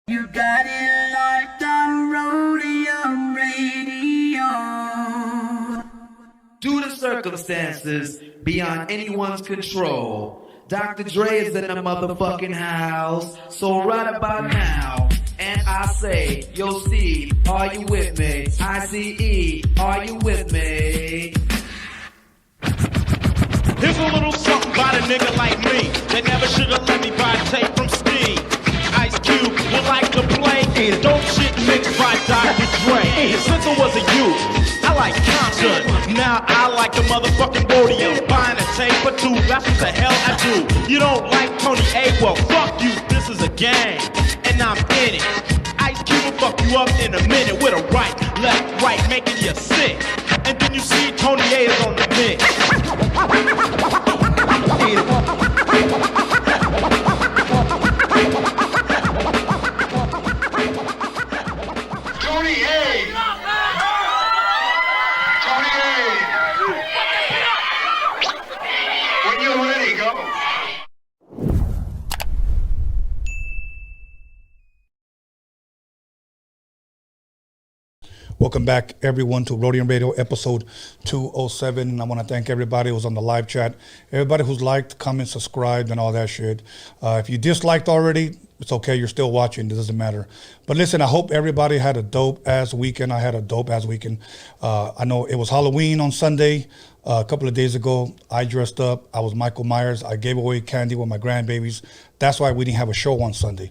You got it locked on Roadium Radio. Due to circumstances beyond anyone's control, Dr. Dre is in the motherfucking house. So right about now, and I say, yo Steve, are you with me? ICE, are you with me? Here's a little something by a nigga like me that never should've let me buy tape from Steve. Ice Cube would like to play dope shit mixed by Dr. Dre. Since I was a youth, I like COMPTON. Now I like the motherfucking Roadium. Buying a tape or two, that's what the hell I do. You don't like Tony A? Well, fuck you, this is a game, and I'm in it. Ice Cube will fuck you up in a minute with a right, left, right, making you sick. And then you see Tony A is on the mix. Tony A! Tony A! When you're ready, go. Welcome back, everyone, to Roadium Radio episode 207. I want to thank everybody who's on the live chat, everybody who's liked, comment, subscribed, and all that shit. If you disliked already, it's okay. You're still watching. It doesn't matter. But listen, I hope everybody had a dope-ass weekend. I had a dope-ass weekend. I know it was Halloween on Sunday. A couple of days ago, I dressed up. I was Michael Myers. I gave away candy with my grandbabies. That's why we didn't have a show on Sunday.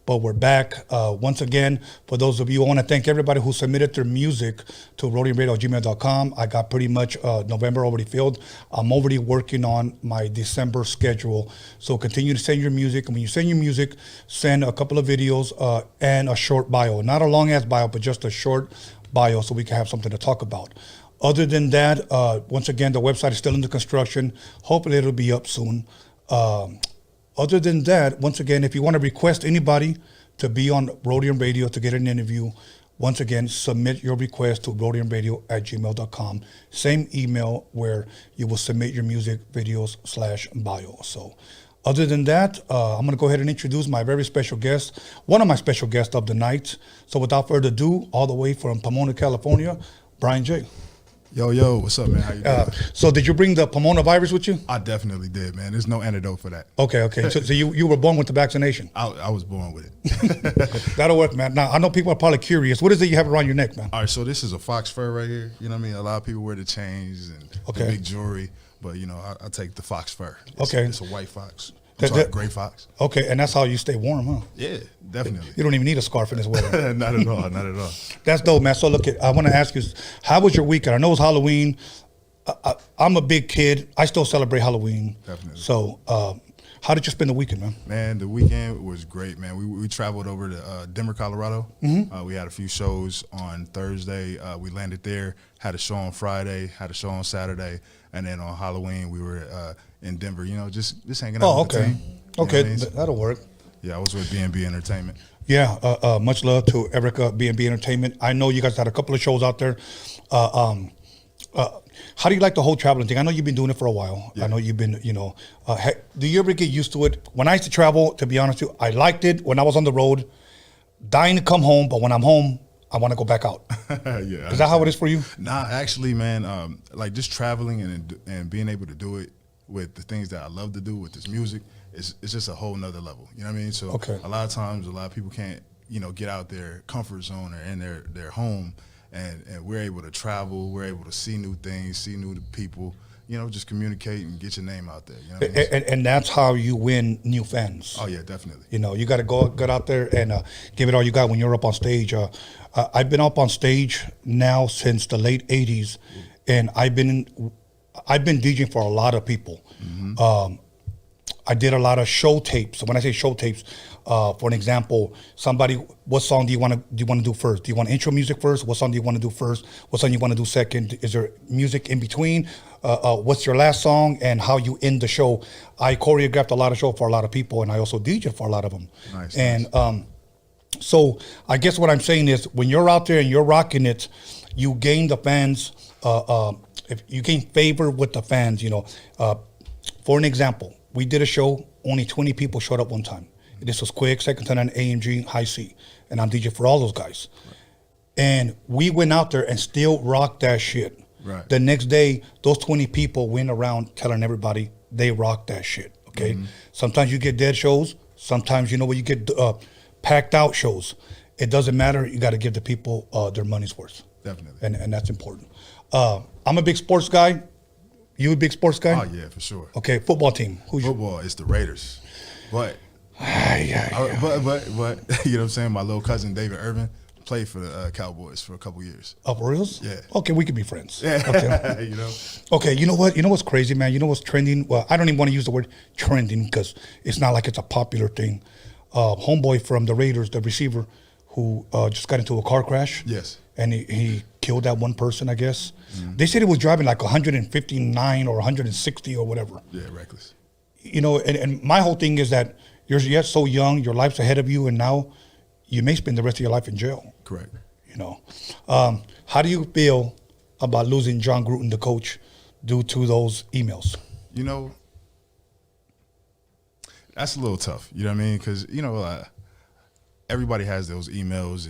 But we're back once again. For those of you, I want to thank everybody who submitted their music to roadiumradio@gmail.com. I got pretty much November already filled. I'm already working on my December schedule. So continue to send your music. And when you send your music, send a couple of videos and a short bio. Not a long-ass bio, but just a short bio so we can have something to talk about. Other than that, once again, the website is still under construction. Hopefully it'll be up soon. Other than that, once again, if you want to request anybody to be on Roadium Radio to get an interview, once again, submit your request to roadiumradio@gmail.com. Same email where you will submit your music, videos, /bio. So other than that, I'm going to go ahead and introduce my very special guest, one of my special guests of the night. So without further ado, all the way from Pomona, California, Brian J. Yo, what's up, man? How you doing? So did you bring the Pomona virus with you? I definitely did, man. There's no antidote for that. Okay. So you were born with the vaccination? I was born with it. That'll work, man. Now, I know people are probably curious. What is it you have around your neck, man? All right, so this is a fox fur right here. You know what I mean? A lot of people wear the chains and the big jewelry, but, you know, I take the fox fur. It's a white fox. A gray fox. Okay, and that's how you stay warm, huh? Yeah, definitely. You don't even need a scarf in this weather. Not at all, not at all. That's dope, man. So look, I want to ask you, how was your weekend? I know it's Halloween. I'm a big kid. I still celebrate Halloween. Definitely. So how did you spend the weekend, man? Man, the weekend was great, man. We traveled over to Denver, Colorado. Mm-hmm. We had a few shows on Thursday. We landed there, had a show on Friday, had a show on Saturday, and then on Halloween we were in Denver, you know, just hanging out with the team. Okay, I mean? That'll work. Yeah, I was with B&B Entertainment. Yeah, much love to Erica, B&B Entertainment. I know you guys had a couple of shows out there. How do you like the whole traveling thing? I know you've been doing it for a while. Yeah. I know you've been, you know, do you ever get used to it? When I used to travel, to be honest with you, I liked it when I was on the road, dying to come home, but when I'm home, I want to go back out. Yeah. Is that how it is for you? Nah, actually, man, like just traveling and being able to do it with the things that I love to do with this music, it's just a whole nother level. You know what I mean? So a lot of times, a lot of people can't, you know, get out their comfort zone or in their home, and we're able to travel, we're able to see new things, see new people, you know, just communicate and get your name out there. You know what I mean? And that's how you win new fans. Oh, yeah, definitely. You know, you got to get out there and give it all you got when you're up on stage. I've been up on stage now since the late 80s, and I've been DJing for a lot of people. Mm-hmm. I did a lot of show tapes. So when I say show tapes, for an example, what song do you want to do first? Do you want intro music first? What song do you want to do first? What song do you want to do second? Is there music in between? What's your last song and how you end the show? I choreographed a lot of shows for a lot of people, and I also DJed for a lot of them. Nice. And so I guess what I'm saying is, when you're out there and you're rocking it, you gain the fans. If you gain favor with the fans, you know. For an example, we did a show, only 20 people showed up one time. This was Quick, Second Tenant, AMG, High C, and I'm DJ for all those guys. Right. And we went out there and still rocked that shit. Right. The next day, those 20 people went around telling everybody they rocked that shit. Okay. Sometimes you get dead shows. Sometimes you get packed out shows. It doesn't matter. You got to give the people their money's worth. Definitely. And that's important. I'm a big sports guy. You a big sports guy? Oh yeah, for sure. Okay, football team. Who's football? It's the Raiders, but but you know what I'm saying. My little cousin David Irvin played for the Cowboys for a couple years. Oh, for reals? Yeah. Okay, we could be friends. Yeah. Okay. You know. Okay, you know what? You know what's crazy, man? You know what's trending? Well, I don't even want to use the word trending because it's not like it's a popular thing. Homeboy from the Raiders, the receiver, who just got into a car crash. Yes. And he killed that one person, I guess. They said he was driving like 159 or 160 or whatever. Yeah, reckless. You know, and my whole thing is that you're yet so young, your life's ahead of you, and now you may spend the rest of your life in jail. Correct. You know. How do you feel about losing John Gruden, the coach, due to those emails? You know, that's a little tough. You know what I mean? Because, you know, everybody has those emails,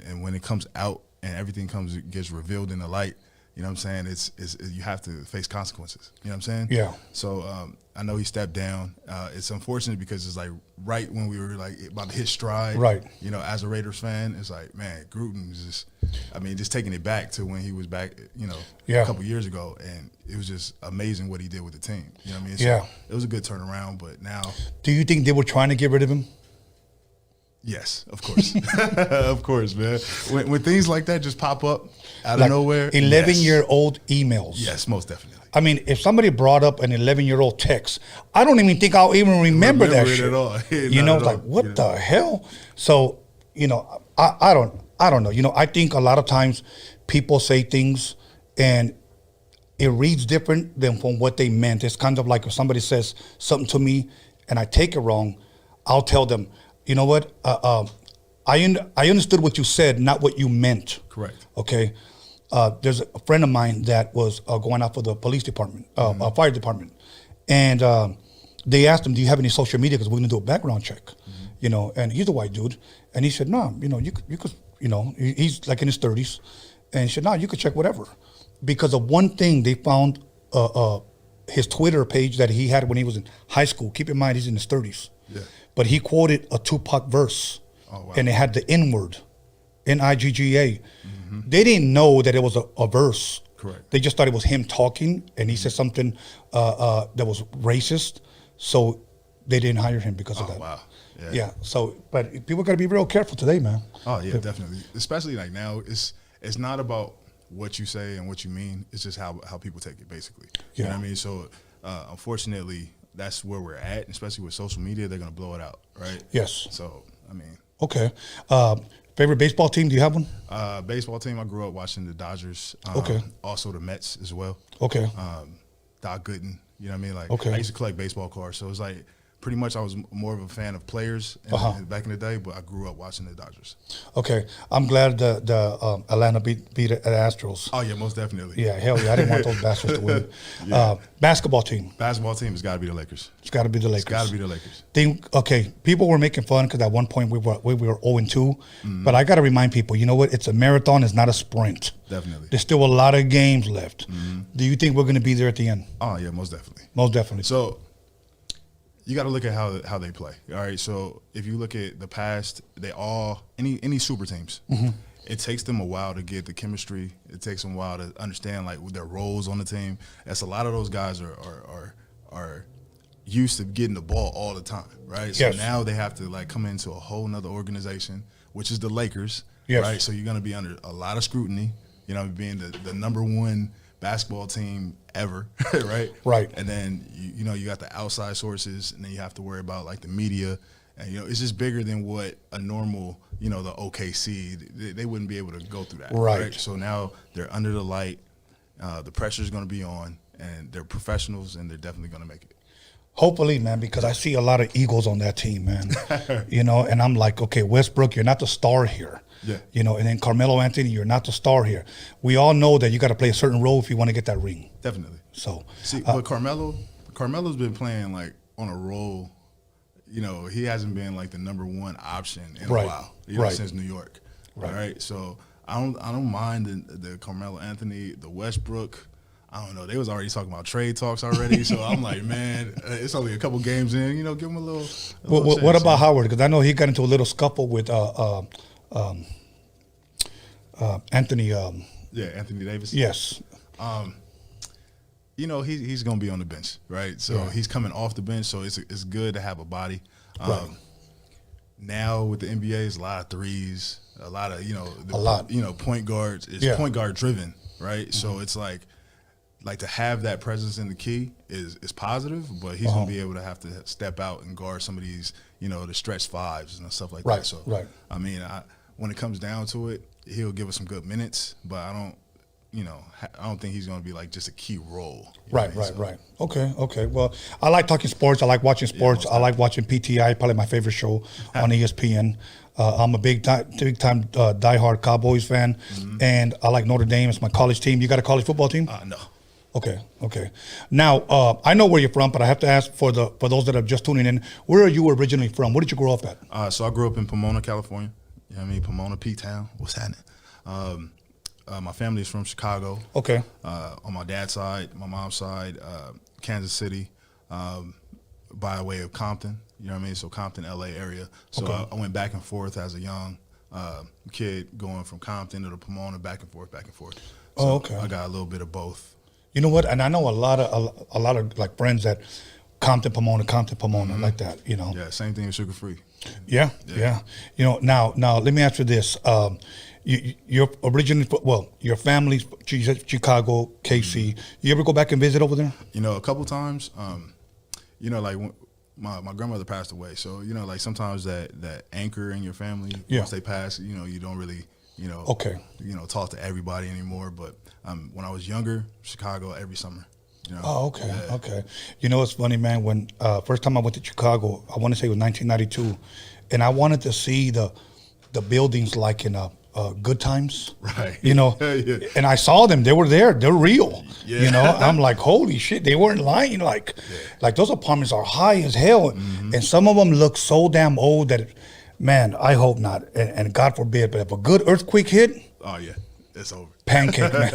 and when it comes out and everything gets revealed in the light, you know what I'm saying? It's you have to face consequences. You know what I'm saying? Yeah. So I know he stepped down. It's unfortunate because it's like right when we were like about to hit stride. Right. You know, as a Raiders fan, it's like, man, Gruden was just taking it back to when he was back, you know, a couple years ago, and it was just amazing what he did with the team. You know what I mean? So it was a good turnaround, but now. Do you think they were trying to get rid of him? Yes, of course. Of course, man. When things like that just pop up out of nowhere. 11-year-old emails. Yes, most definitely. I mean, if somebody brought up an 11-year-old text, I don't even think I'll even remember that shit. At all. You know, like, what the hell? So, you know, I don't know. You know, I think a lot of times people say things and it reads different than from what they meant. It's kind of like if somebody says something to me and I take it wrong, I'll tell them, you know what? I understood what you said, not what you meant. Correct. Okay. There's a friend of mine that was going out for the police department, fire department, and they asked him, "Do you have any social media? Because we're going to do a background check." You know, and he's a white dude, and he said, "No, you know, you could, you know, he's like in his 30s, and he said, "No, you could check whatever," because of one thing they found his Twitter page that he had when he was in high school. Keep in mind, he's in his 30s. Yeah. But he quoted a Tupac verse, and it had the N-word, N-I-G-G-A. They didn't know that it was a verse. Correct. They just thought it was him talking, and he said something that was racist, so they didn't hire him because of that. Wow. Yeah. So, but people got to be real careful today, man. Oh yeah, definitely. Especially like now, it's not about what you say and what you mean. It's just how people take it, basically. Yeah. You know what I mean? So, unfortunately, that's where we're at, especially with social media. They're going to blow it out, right? Yes. So, I mean. Okay. Favorite baseball team? Do you have one? Baseball team, I grew up watching the Dodgers. Okay. Also the Mets as well. Okay. Doc Gooden, you know what I mean? Like, I used to collect baseball cards, so it was like pretty much I was more of a fan of players back in the day, but I grew up watching the Dodgers. Okay. I'm glad the Atlanta beat the Astros. Oh, yeah, most definitely. Yeah, hell yeah. I didn't want those bastards to win. Yeah. Basketball team. Basketball team has got to be the Lakers. It's got to be the Lakers. It's got to be the Lakers. Okay, people were making fun because at one point we were 0-2, but I got to remind people, you know what? It's a marathon. It's not a sprint. Definitely. There's still a lot of games left. Do you think we're going to be there at the end? Oh, yeah, most definitely. Most definitely. So, you got to look at how they play. All right, so if you look at the past, they all any super teams. It takes them a while to get the chemistry. It takes them a while to understand like their roles on the team. That's a lot of those guys are used to getting the ball all the time, right? So now they have to like come into a whole nother organization, which is the Lakers, right? So you're going to be under a lot of scrutiny. You know, being the number one basketball team ever, right? Right. And then you know you got the outside sources, and then you have to worry about like the media, and you know it's just bigger than what a normal, you know, the OKC. They wouldn't be able to go through that, right? So now they're under the light. The pressure is going to be on, and they're professionals, and they're definitely going to make it. Hopefully, man, because I see a lot of egos on that team, man. You know, and I'm like, okay, Westbrook, you're not the star here. Yeah. You know, and then Carmelo Anthony, you're not the star here. We all know that you got to play a certain role if you want to get that ring. Definitely. So, see, but Carmelo's been playing like on a roll you know, he hasn't been like the #1 option in a Right. while, you know, Right. since New York. Right. Right. So I don't mind the Carmelo Anthony, the Westbrook. I don't know. They was already talking about trade talks already. So I'm like, man, it's only a couple games in. You know, give him a little. What chance, about Howard? Because I know he got into a little scuffle with Anthony. Yeah, Anthony Davis. Yes. You know, he's going to be on the bench, right? So he's coming off the bench, so it's good to have a body. Right. Now with the NBA, it's a lot of threes, a lot of, you know, point guards. It's point guard driven, right? So it's like to have that presence in the key is positive, but he's going to be able to have to step out and guard some of these, you know, the stretch fives and stuff like that. So, I mean, when it comes down to it, he'll give us some good minutes, but I don't think he's going to be like just a key role. Right. Okay. Well, I like talking sports. I like watching sports. I like watching PTI, probably my favorite show on ESPN. I'm a big time diehard Cowboys fan, and I like Notre Dame. It's my college team. You got a college football team? No. Okay. Now, I know where you're from, but I have to ask for those that are just tuning in, where are you originally from? Where did you grow up at? So I grew up in Pomona, California. You know what I mean? Pomona, P-Town. What's happening? My family is from Chicago. Okay. On my dad's side, my mom's side, Kansas City, by way of Compton. You know what I mean? So Compton, LA area. So I went back and forth as a young kid, going from Compton to the Pomona, back and forth. So okay. I got a little bit of both. You know what? And I know a lot of like friends that Compton, Pomona, like that. You know. Yeah, same thing with Sugar Free. Yeah. You know, now let me ask you this. You're originally, your family's Chicago, KC. You ever go back and visit over there? You know, a couple times. You know, like my grandmother passed away, so you know, like sometimes that anchor in your family, once they pass, you know, you don't really, you know, talk to everybody anymore. But when I was younger, Chicago every summer. You know? Oh, okay, okay. You know, it's funny, man. When first time I went to Chicago, I want to say it was 1992, and I wanted to see the buildings like in Good Times, right? You know, and I saw them; they were there, they're real. Yeah. You know, I'm like, holy shit, they weren't lying. Like those apartments are high as hell, and some of them look so damn old that, man, I hope not, and God forbid, but if a good earthquake hit, oh yeah, it's over. Pancake, man.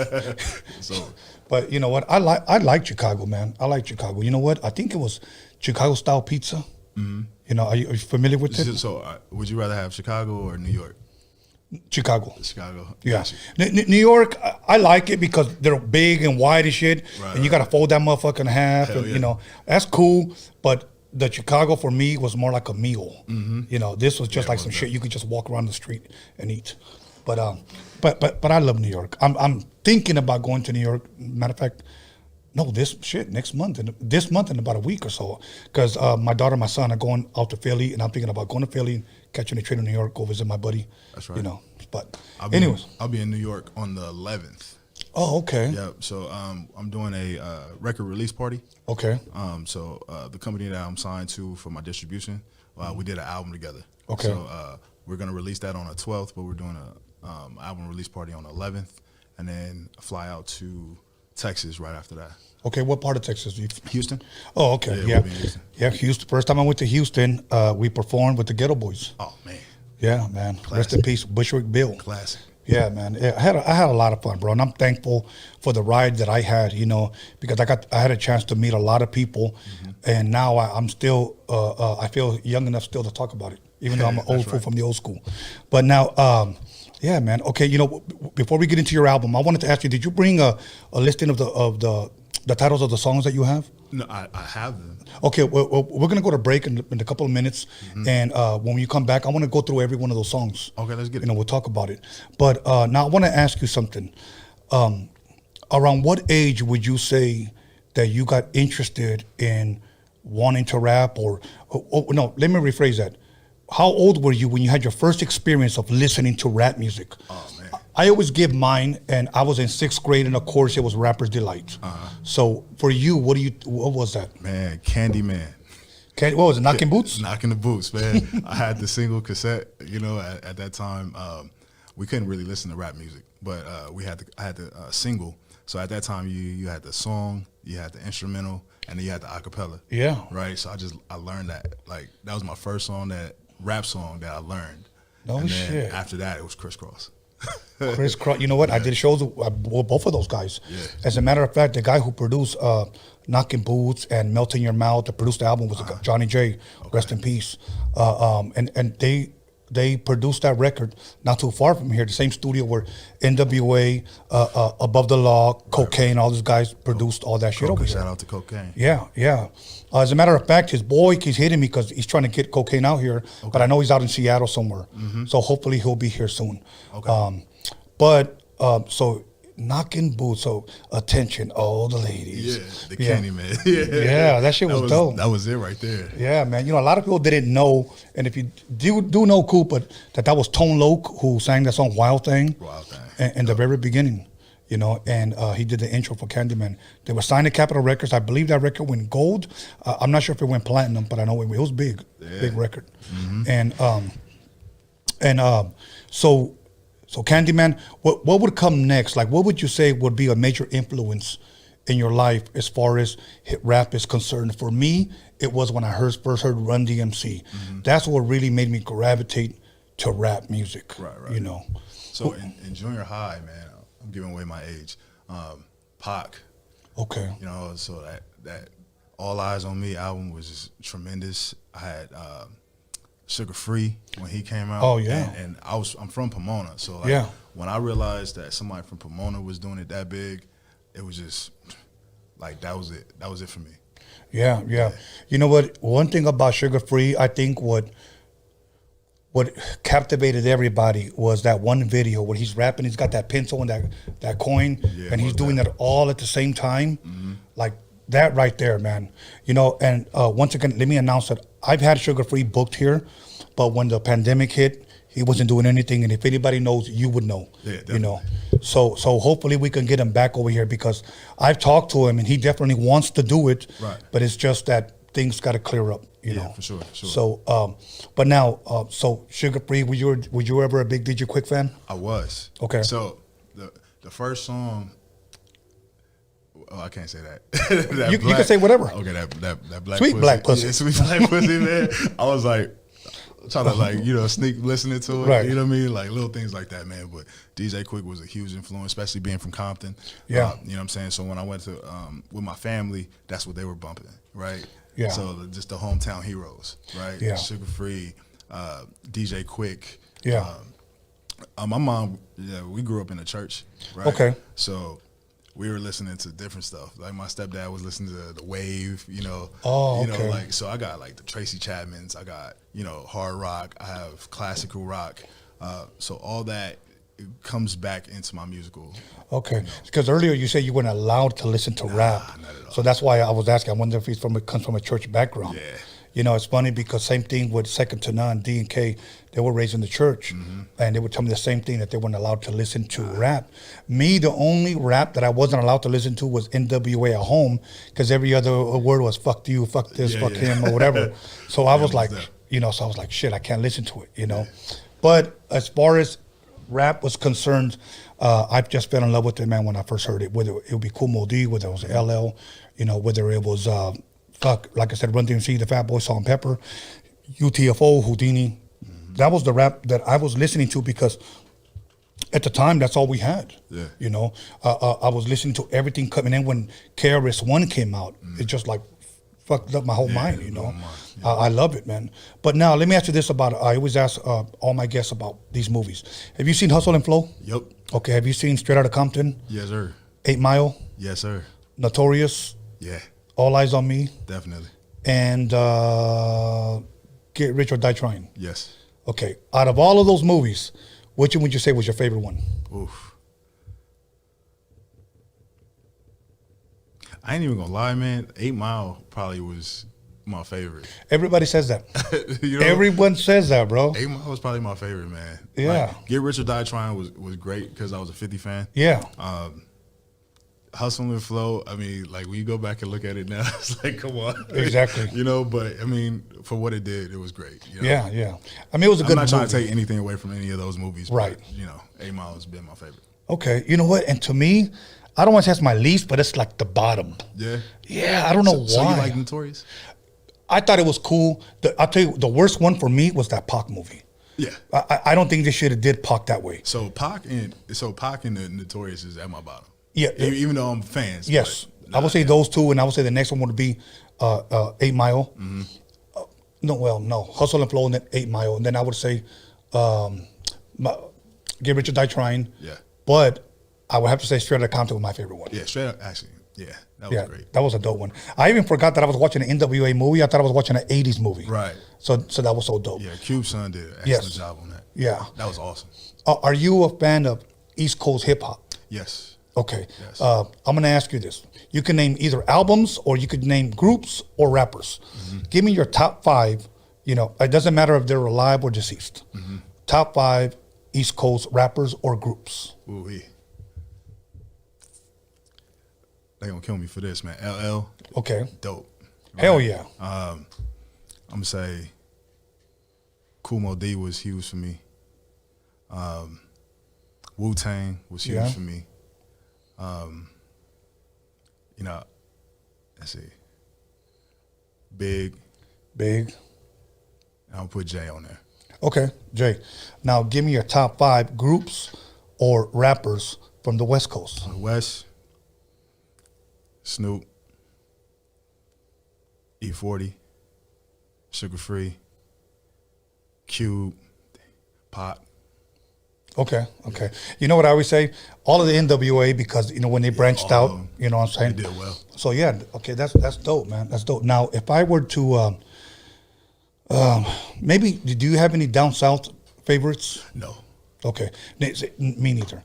It's over. But you know what? I like Chicago, man. I like Chicago. You know what? I think it was Chicago style pizza. Mm-hmm. You know, are you familiar with it? So, would you rather have Chicago or New York? Chicago. Yeah. Gotcha. New York, I like it because they're big and wide as shit, and you got to fold that motherfucker in half, and you know that's cool. But the Chicago for me was more like a meal. Mm-hmm. You know, this was just like some shit you could just walk around the street and eat. But I love New York. I'm thinking about going to New York. Matter of fact, no, next month, this month in about a week or so, because my daughter and my son are going out to Philly, and I'm thinking about going to Philly, catching a train to New York, go visit my buddy. That's right. You know, but anyways, I'll be in New York on the 11th. Oh, okay. Yeah. So I'm doing a record release party. Okay. So the company that I'm signed to for my distribution, we did an album together. Okay. So we're gonna release that on the 12th, but we're doing a album release party on the 11th, and then fly out to Texas right after that. Okay, what part of Texas? Houston. Oh, okay. Yeah, we'll be in Houston. Yeah, Houston. First time I went to Houston, we performed with the Ghetto Boys. Oh man. Yeah, man. Classic. Rest in peace, Bushwick Bill. Classic. Yeah, man. I had a lot of fun, bro, and I'm thankful for the ride that I had. You know, because I had a chance to meet a lot of people, and now I'm still I feel young enough still to talk about it, even though I'm an old fool from the old school. But now. Yeah, man. Okay, you know, before we get into your album, I wanted to ask you: did you bring a listing of the titles of the songs that you have? No, I have them. Okay, well, we're gonna go to break in a couple of minutes, and when you come back, I want to go through every one of those songs. Okay, let's get it. You know, we'll talk about it. But now I want to ask you something. Around what age would you say that you got interested in wanting to rap, or no? Let me rephrase that. How old were you when you had your first experience of listening to rap music? Oh, man. I always give mine, and I was in 6th grade, and of course it was Rapper's Delight. So for you, what was that? Man, Candyman. What was it, Knocking Boots? Knocking the Boots, man. I had the single cassette, you know, at that time. We couldn't really listen to rap music, but I had the single. So at that time, you had the song, you had the instrumental, and then you had the acapella. Yeah. Right. So I learned that. Like that was my first rap song that I learned. No and shit. then after that, it was Crisscross. Crisscross. You know what? I did shows with both of those guys. Yeah. As a matter of fact, the guy who produced Knocking Boots and Melt in Your Mouth, that produced the album was Johnny J. Rest in peace. And they produced that record not too far from here, the same studio where NWA, Above the Law, Cocaine, all those guys produced all that shit over here. Shout out to Cocaine. Yeah. As a matter of fact, his boy keeps hitting me because he's trying to get Cocaine out here, but I know he's out in Seattle somewhere. So hopefully he'll be here soon. Okay. So Knocking Boots, so attention, all the ladies. Yeah, the Candyman. Yeah, that shit was dope. That was it right there. Yeah, man. You know, a lot of people didn't know, and if you do know, Coop, but that was Tone Loc who sang that song Wild Thing. Wild Thing. In the very beginning, you know, and he did the intro for Candyman. They were signed to Capitol Records. I believe that record went gold. I'm not sure if it went platinum, but I know it was big record. So Candyman, what would come next? Like, what would you say would be a major influence in your life as far as hip rap is concerned? For me, it was when I first heard Run DMC. That's what really made me gravitate to rap music. Right. You know. So in junior high, man, I'm giving away my age. Pac. Okay. You know, so that All Eyes on Me album was just tremendous. I had Sugar Free when he came out. Oh yeah. And I'm from Pomona, so like when I realized that somebody from Pomona was doing it that big, it was just like that was it. That was it for me. Yeah. You know what? One thing about Sugar Free, I think what captivated everybody was that one video where he's rapping. He's got that pencil and that coin, and he's doing that all at the same time. Like that right there, man. You know, and once again, let me announce that I've had Sugar Free booked here, but when the pandemic hit, he wasn't doing anything. And if anybody knows, you would know. Yeah, definitely. You know, so hopefully we can get him back over here because I've talked to him and he definitely wants to do it. Right. But it's just that things got to clear up. You know, for sure. So, but now, so Sugar Free, were you ever a big DJ Quick fan? I was. Okay. So the first song. Oh, I can't say that. You can say whatever. Okay, that black sweet pussy. black pussy. Yeah, sweet black pussy, man. I was like trying to sneak listening to it. Right. You know what I mean? Like little things like that, man. But DJ Quick was a huge influence, especially being from Compton. Yeah. You know what I'm saying? So when I went to with my family, that's what they were bumping, right? Yeah. So just the hometown heroes, right? Yeah. Sugar Free, DJ Quick. Yeah. My mom, we grew up in a church, right? Okay. So we were listening to different stuff. Like my stepdad was listening to The Wave, you know. Oh, you okay. know, like so I got like the Tracy Chapmans, I got, hard rock, I have classical rock. So all that comes back into my musical. Okay. Because earlier you said you weren't allowed to listen to rap. Not at all. So that's why I was asking. I wonder if comes from a church background. Yeah. You know, it's funny because same thing with Second to None, D and K, they were raised in the church, and they would tell me the same thing, that they weren't allowed to listen to rap. Me, the only rap that I wasn't allowed to listen to was NWA at home, because every other word was fuck you, fuck this, fuck him, or whatever. So I was like, so I was like, shit, I can't listen to it, Yeah. But as far as rap was concerned, I just fell in love with it, man, when I first heard it, whether it would be Kool Moe Dee, whether it was LL, whether it was... like I said, Run DMC, the Fat Boy, Salt and Pepper, UTFO, Houdini. That was the rap that I was listening to because at the time, that's all we had. Yeah. I was listening to everything coming in when KRS-One came out. It just like fucked up my whole mind, Yeah. I love it, man. But now, let me ask you this about, I always ask all my guests about these movies. Have you seen Hustle and Flow? Yep. Okay, have you seen Straight Outta Compton? Yes, sir. 8 Mile? Yes, sir. Notorious? Yeah. All Eyes on Me? Definitely. And Get Rich or Die Trying? Yes. Okay. Out of all of those movies, which one would you say was your favorite one? Oof. I ain't even gonna lie, man. 8 Mile probably was my favorite. Everybody says that. Everyone says that, bro. 8 Mile was probably my favorite, man. Yeah. Like, Get Rich or Die Trying was great because I was a 50 fan. Yeah. Hustle and Flow, I mean, like when you go back and look at it now, it's like, come on. Exactly. But I mean, for what it did, it was great. Yeah. I mean, it was a good movie. I'm not trying to take anything away from any of those movies. Right. But, 8 Mile has been my favorite. Okay. You know what? And to me, I don't want to say it's my least, but it's like the bottom. Yeah. Yeah, I don't know why. So you like Notorious? I thought it was cool. I'll tell you, the worst one for me was that Pac movie. Yeah. I don't think they should have did Pac that way. So Pac and the Notorious is at my bottom. Yeah. Even though I'm fans. Yes. I would say those two, and I would say the next one would be 8 Mile. Mm-hmm. No. Hustle and Flow, and then 8 Mile. And then I would say Get Rich or Die Trying. Yeah. But I would have to say Straight Outta Compton was my favorite one. Yeah, Straight Up, actually. Yeah, that was great. That was a dope one. I even forgot that I was watching an NWA movie. I thought I was watching an 80s movie. Right. So that was so dope. Yeah, Cube's son did an excellent job on that. Yeah. That was awesome. Are you a fan of East Coast hip hop? Yes. Okay. Yes. I'm going to ask you this. You can name either albums or you could name groups or rappers. Mm-hmm. Give me your top 5. You know, it doesn't matter if they're alive or deceased. Mm-hmm. Top 5 East Coast rappers or groups. Ooh-wee. They gonna kill me for this, man. LL. Okay. Dope. Hell yeah. I'm gonna say Kumo D was huge for me. Wu-Tang was huge for me. You know, let's see. Big. I'll put Jay on there. Okay, Jay. Now give me your top 5 groups or rappers from the West Coast. On the West, Snoop, E40, Sugar Free, Cube, Pac. Okay. You know what I always say? All of the NWA, because, you know, when they branched out, you know what I'm saying? They did well. So, yeah, okay, that's dope, man. That's dope. Now, if I were to, maybe, do you have any down south favorites? No. Okay, me neither.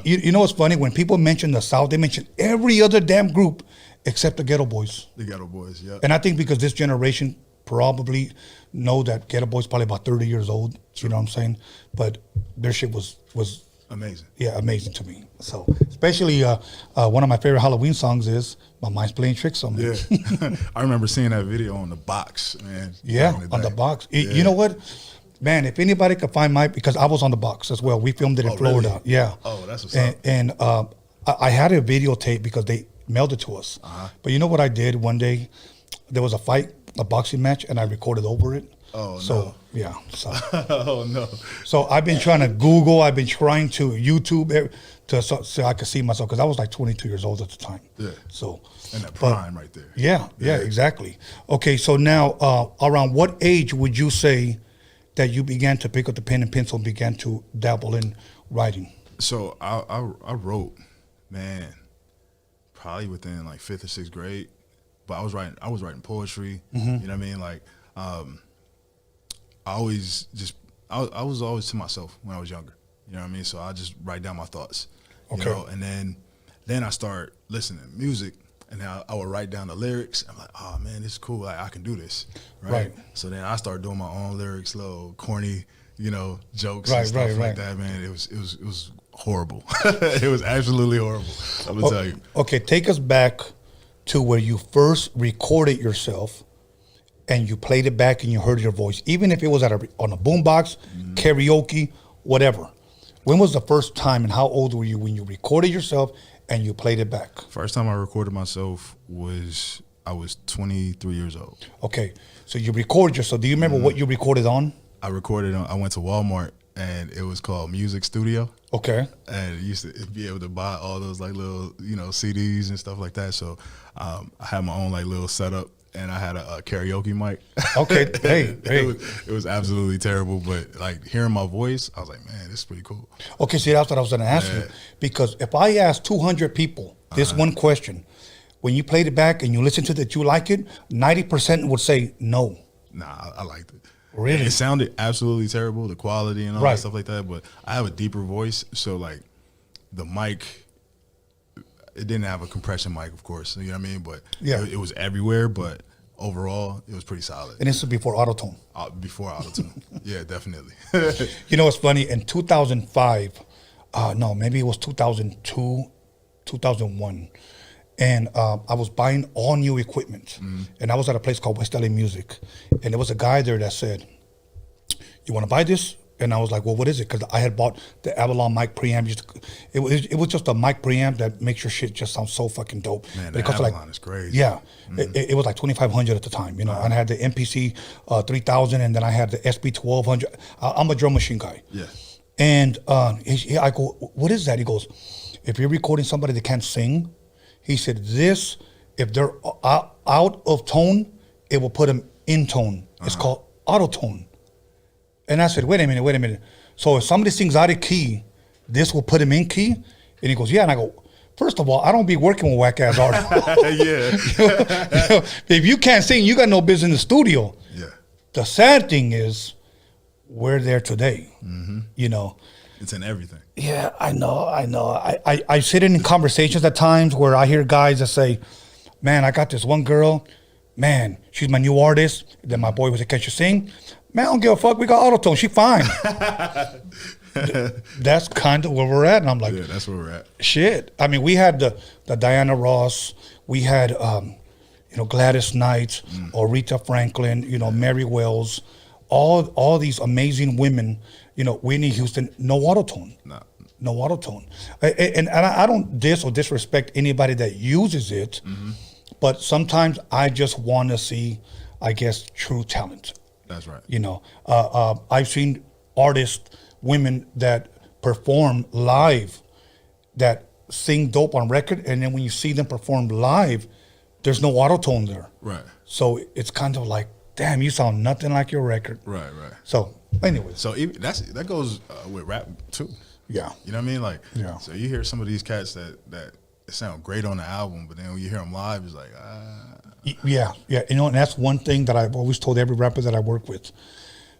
You know what's funny? When people mention the South, they mention every other damn group except the Ghetto Boys. The Ghetto Boys, yeah. And I think because this generation probably know that Ghetto Boys probably about 30 years old. You know what I'm saying? But their shit was amazing. Yeah, amazing to me. So especially one of my favorite Halloween songs is "My Mind's Playing Tricks on Me." Yeah, I remember seeing that video on the box, man. Yeah, on the box. Yeah. You know what? Man, if anybody could find because I was on the box as well. We filmed it in Florida. Really? Yeah. Oh, that's what's up. And I had a videotape because they mailed it to us. Uh-huh. But you know what I did one day? There was a fight, a boxing match, and I recorded over it. Oh, no. Yeah. So. Oh, no. So I've been trying to Google. I've been trying to YouTube so I could see myself, because I was like 22 years old at the time. Yeah. So. And that prime right there. Yeah, exactly. Okay, so now around what age would you say that you began to pick up the pen and pencil and began to dabble in writing? So I wrote, man, probably within like 5th or 6th grade. But I was writing poetry. Mm-hmm. You know what I mean? Like, I was always to myself when I was younger. You know what I mean? So I just write down my thoughts. Okay. You know? And then I start listening to music, and I would write down the lyrics. I'm like, oh man, this is cool. Like, I can do this, right? So then I started doing my own lyrics, little corny, you know, jokes and stuff like that. Man, it was horrible. It was absolutely horrible. I'm gonna tell you. Okay, take us back to where you first recorded yourself, and you played it back, and you heard your voice, even if it was on a boombox, karaoke, whatever. When was the first time, and how old were you when you recorded yourself and you played it back? First time I recorded myself I was 23 years old. Okay, so you recorded yourself. Do you remember what you recorded on? I went to Walmart, and it was called Music Studio. Okay. And you used to be able to buy all those like little, you know, CDs and stuff like that. So I had my own like little setup, and I had a karaoke mic. Okay, hey. It was absolutely terrible, but like hearing my voice, I was like, man, this is pretty cool. Okay, see, that's what I was going to ask you. Because if I asked 200 people this one question, when you played it back and you listen to it, you like it, 90% would say no. Nah, I liked it. Really? It sounded absolutely terrible, the quality and all that stuff like that, but I have a deeper voice, so like the mic, it didn't have a compression mic, of course, you know what I mean? But it was everywhere, but overall, it was pretty solid. And this was before Auto-Tune? Before Auto-Tune. Yeah, definitely. You know what's funny? In 2005, no, maybe it was 2002, 2001, and I was buying all new equipment. And I was at a place called West LA Music. And there was a guy there that said, you want to buy this? And I was like, well, what is it? Because I had bought the Avalon mic preamp. It was just a mic preamp that makes your shit just sound so fucking dope. Man, the Avalon is crazy. Yeah. It was like $2,500 at the time, you know. And I had the MPC 3000, and then I had the SB 1200. I'm a drum machine guy. Yeah. And I go, what is that? He goes, if you're recording somebody that can't sing, he said, this, if they're out of tone, it will put them in tone. It's called auto tone. And I said, wait a minute. So if somebody sings out of key, this will put him in key? And he goes, yeah. And I go, first of all, I don't be working with whack ass artists. Yeah. If you can't sing, you got no business in the studio. Yeah. The sad thing is, we're there today. You know. It's in everything. Yeah, I know. I sit in conversations at times where I hear guys that say, man, I got this one girl. Man, she's my new artist. Then my boy was like, can she sing? Man, I don't give a fuck. We got autotune. She fine. That's kind of where we're at. And I'm like, yeah, that's where we're at. Shit. I mean, we had the Diana Ross. We had, Gladys Knight, or Rita Franklin, Mary Wells. All these amazing women, Whitney Houston, no autotune. No autotune. And I don't diss or disrespect anybody that uses it, but sometimes I just want to see, I guess, true talent. That's right. I've seen artists, women that perform live, that sing dope on record, and then when you see them perform live, there's no autotune there. Right. So it's kind of like, damn, you sound nothing like your record. Right. So anyway. So that goes with rap too. Yeah. You know what I mean? Like, yeah. So you hear some of these cats that sound great on the album, but then when you hear them live, it's like, Yeah. And that's one thing that I've always told every rapper that I work with.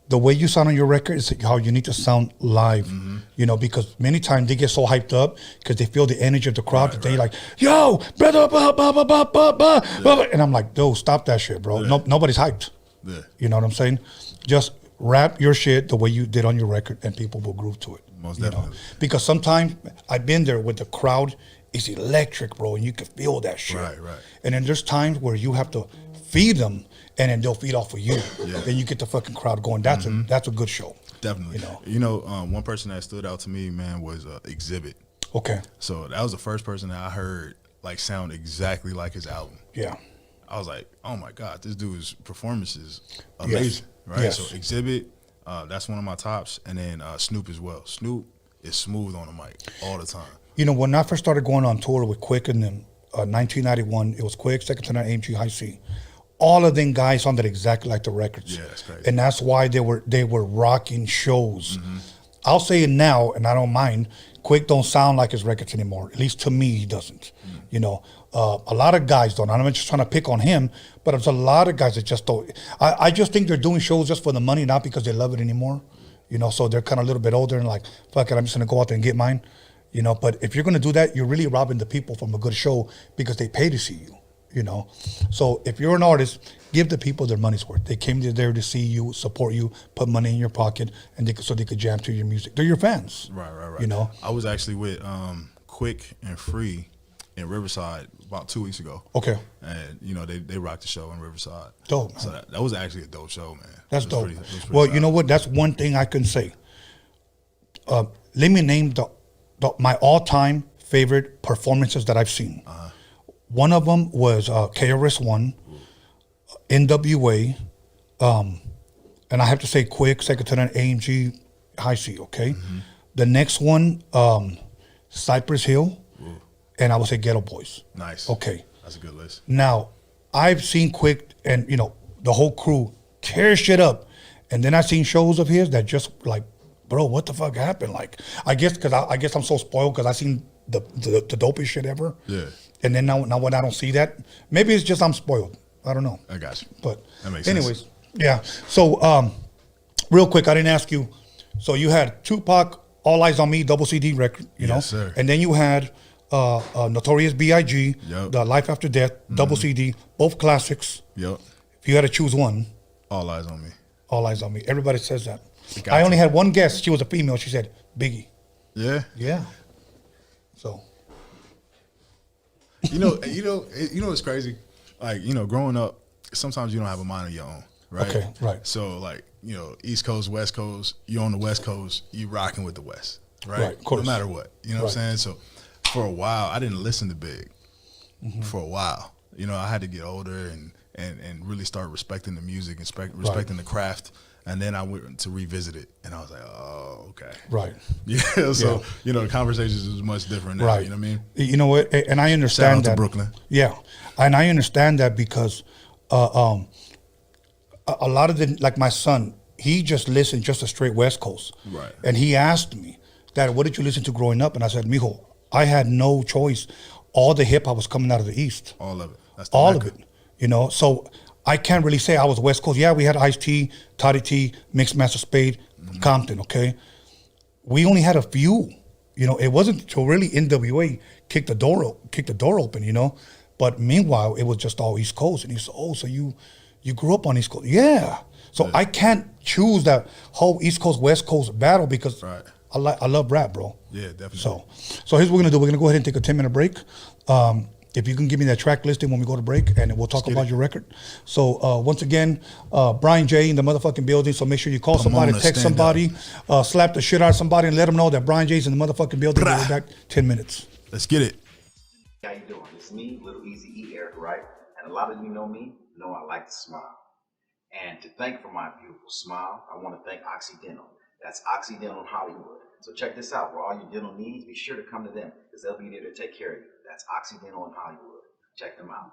The way you sound on your record is how you need to sound live, because many times they get so hyped up because they feel the energy of the crowd that they like, yo, brother, blah, blah, blah, blah, blah, blah, blah. And I'm like, dude, stop that shit, bro. Yeah. No, nobody's hyped. Yeah. You know what I'm saying? Just rap your shit the way you did on your record and people will groove to it. Most definitely. Because sometimes I've been there with the crowd. It's electric, bro, and you can feel that shit. Right. And then there's times where you have to feed them, and then they'll feed off of you. Yeah. Then you get the fucking crowd going. That's a good show. Definitely. One person that stood out to me, man, was Exhibit. Okay. So that was the first person that I heard like sound exactly like his album. Yeah. I was like, oh my God, this dude's performance is amazing. Yes. Right. Yes. So Exhibit, that's one of my tops, and then Snoop as well. Snoop is smooth on the mic all the time. When I first started going on tour with Quick in 1991, it was Quick, Second to None, AMG, High C. All of them guys sounded exactly like the records. Yeah, that's crazy. And that's why they were rocking shows. I'll say it now, and I don't mind. Quick don't sound like his records anymore. At least to me, he doesn't. A lot of guys don't. I'm not just trying to pick on him, but there's a lot of guys that just don't. I just think they're doing shows just for the money, not because they love it anymore. So they're kind of a little bit older and like, fuck it, I'm just going to go out there and get mine. But if you're going to do that, you're really robbing the people from a good show because they pay to see you. So if you're an artist, give the people their money's worth. They came there to see you, support you, put money in your pocket, and so they could jam to your music. They're your fans. Right. I was actually with Quick and Free in Riverside about 2 weeks ago. Okay. And they rocked the show in Riverside. Dope, man. So that was actually a dope show, man. That's dope. Pretty Well, solid. you know what? That's one thing I can say. Let me name my all-time favorite performances that I've seen. One of them was KRS-One, NWA, and I have to say Quick, Second to None, AMG, High C, okay? The next one, Cypress Hill, and I would say Ghetto Boys. Nice. Okay. That's a good list. Now, I've seen Quick and, the whole crew tear shit up, and then I've seen shows of his that just like, bro, what the fuck happened? Like, I guess I'm so spoiled because I seen the dopest shit ever. Yeah. And then now when I don't see that, maybe it's just I'm spoiled. I don't know. I got you. But that makes anyways, sense. Yeah. So real quick, I didn't ask you. So you had Tupac, All Eyes on Me, double CD record, you know? Yes, sir. And then you had Notorious B.I.G., Yep. The Life After Death, double CD, both classics. Yep. If you had to choose one, All Eyes on Me. All Eyes on Me. Everybody says that. Got I only to. had one guest. She was a female. She said Biggie. Yeah. Yeah. So. You know what's crazy? Like, growing up, sometimes you don't have a mind of your own. right? Okay, right. So like, you know, East Coast, West Coast, you on the West Coast, you rocking with the West, right? Right, of course. No matter what, you know what I'm saying? So for a while, I didn't listen to Big for a while. You know, I had to get older and really start respecting the music and respecting the craft. And then I went to revisit it, and I was like, oh, okay. Right. Yeah, so, you know, the conversations is much different now, Right. you know what I mean? You know what? And I Shout understand out that. to Brooklyn. Yeah. And I understand that because a lot of the, like my son, he just listened just a straight West Coast. Right. And he asked me, Dad, what did you listen to growing up? And I said, mijo, I had no choice. All the hip hop was coming out of the East. All of it. That's the All Mecca. of it. You know, so I can't really say I was West Coast. Yeah, we had Ice-T, Toddy T, Mixed Master Spade, Compton, okay? We only had a few. You know, it wasn't until really NWA kicked the door open, you know? But meanwhile, it was just all East Coast. And he said, oh, so you grew up on East Coast. Yeah. So I can't choose that whole East Coast, West Coast battle because I love rap, bro. Yeah, definitely. So here's what we're gonna do. We're gonna go ahead and take a 10-minute break. If you can give me that track listing when we go to break, and we'll talk about your record. So once again, Brian J in the motherfucking building. So make sure you call somebody, text somebody, slap the shit out of somebody, and let them know that Brian J's in the motherfucking building. We'll be back 10 minutes. Let's get it. How you doing? It's me, Little Easy E, Eric Wright, and a lot of you know me, know I like to smile. And to thank for my beautiful smile, I want to thank Occidental. That's Occidental in Hollywood. So check this out. For all your dental needs, be sure to come to them because they'll be there to take care of you. That's Occidental in Hollywood. Check them out.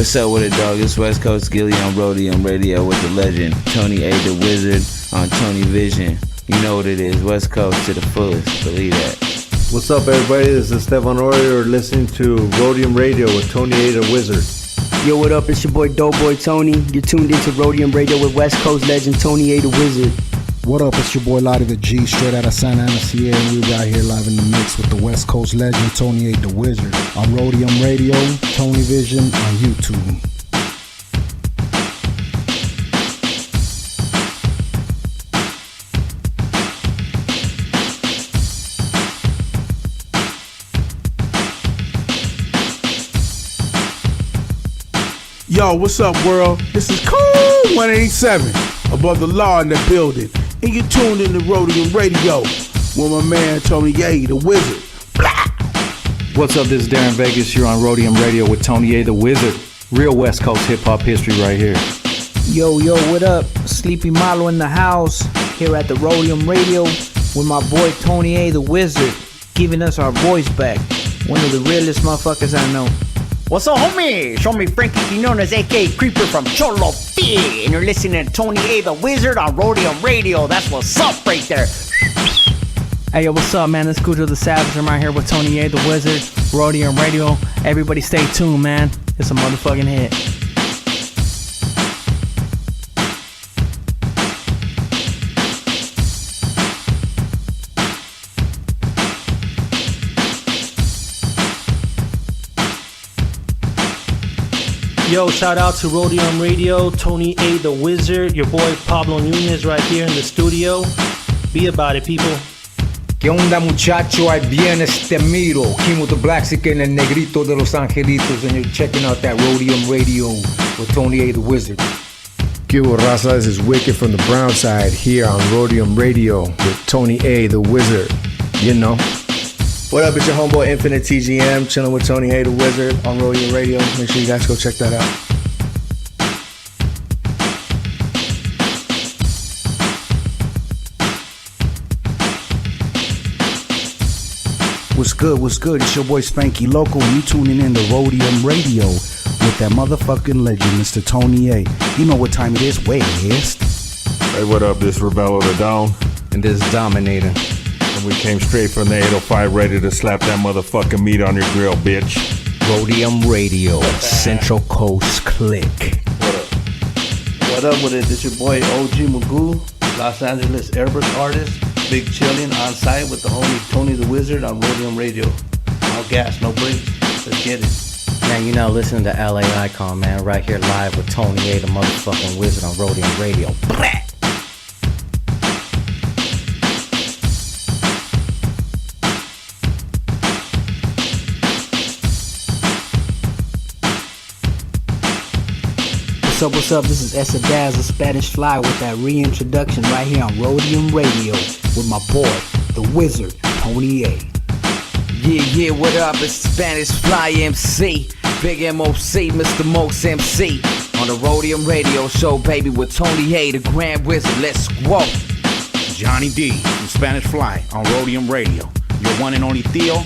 What's up with it, dog? It's West Coast Gilly on Roadium Radio with the legend Tony A. the Wizard on Tony Vision. You know what it is, West Coast to the fullest, believe that. What's up, everybody? This is Stefan Ori. You're listening to Roadium Radio with Tony A. the Wizard. Yo, what up? It's your boy Doughboy Tony. You're tuned into Roadium Radio with West Coast legend Tony A. the Wizard. What up? It's your boy Lottie the G, straight out of Santa Ana, CA, and we're right here live in the mix with the West Coast legend Tony A. the Wizard on Roadium Radio, Tony Vision on YouTube. Yo, what's up, world? This is Cool 187, above the law in the building. And you're tuned in to Roadium Radio with my man Tony A. the Wizard. Blah. What's up, this is Darren Vegas. You're on Roadium Radio with Tony A. the Wizard. Real West Coast hip-hop history right here. Yo, what up? Sleepy Malo in the house, here at the Roadium Radio with my boy Tony A. the Wizard, giving us our voice back. One of the realest motherfuckers I know. What's up, homie? Show me Frankie Quinones, a.k.a. Creeper from Cholo P. And you're listening to Tony A. the Wizard on Roadium Radio. That's what's up right there. Hey, yo, what's up, man? It's Cujo the Savage. I'm right here with Tony A. the Wizard, Roadium Radio. Everybody stay tuned, man. It's a motherfucking hit. Yo, shout out to Roadium Radio, Tony A. the Wizard, your boy Pablo Nunez right here in the studio. Be about it, people. ¿Qué onda, muchacho? Ahí viene este miro. King with the Black Sick and el Negrito de Los Angelitos, and you're checking out that Roadium Radio with Tony A. the Wizard. ¿Qué hubo, Raza? This is Wicked from the Brown Side here on Roadium Radio with Tony A. the Wizard. You know. What up, it's your homeboy Infinite TGM, chilling with Tony A. the Wizard on Roadium Radio. Make sure you guys go check that out. What's good? It's your boy Spanky Loco, and you tuning in to Roadium Radio with that motherfucking legend, Mr. Tony A. You know what time it is, West. Hey, what up? This is Rebello the Dawn. And this is Dominator. And we came straight from the 805 ready to slap that motherfucking meat on your grill, bitch. Roadium Radio, Central Coast Click. What up with it? This your boy OG Magoo, Los Angeles Airbus artist. Big chillin' on site with the homie Tony the Wizard on Roadium Radio. No gas, no brakes. Let's get it. Man, you know, listening to LA Icon, man, right here live with Tony A. the motherfucking Wizard on Roadium Radio. Blah! What's up? This is A.DA, the Spanish Fly, with that reintroduction right here on Roadium Radio with my boy, the Wizard, Tony A. Yeah, what up? It's the Spanish Fly MC, Big MOC, Mr. Mos MC, on the Roadium Radio Show, baby, with Tony A, the Grand Wizard. Let's go. Johnny D from Spanish Fly on Roadium Radio. Your one and only Theo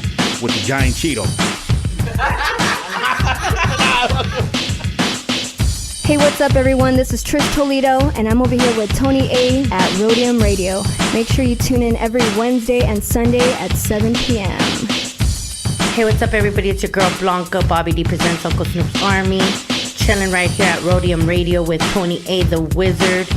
with the giant Cheeto. Hey, what's up, everyone? This is Trish Toledo, and I'm over here with Tony A. at Roadium Radio. Make sure you tune in every Wednesday and Sunday at 7 p.m. Hey, what's up, everybody? It's your girl Blanca. Bobby D presents Uncle Snoop's Army. Chilling right here at Roadium Radio with Tony A. the Wizard.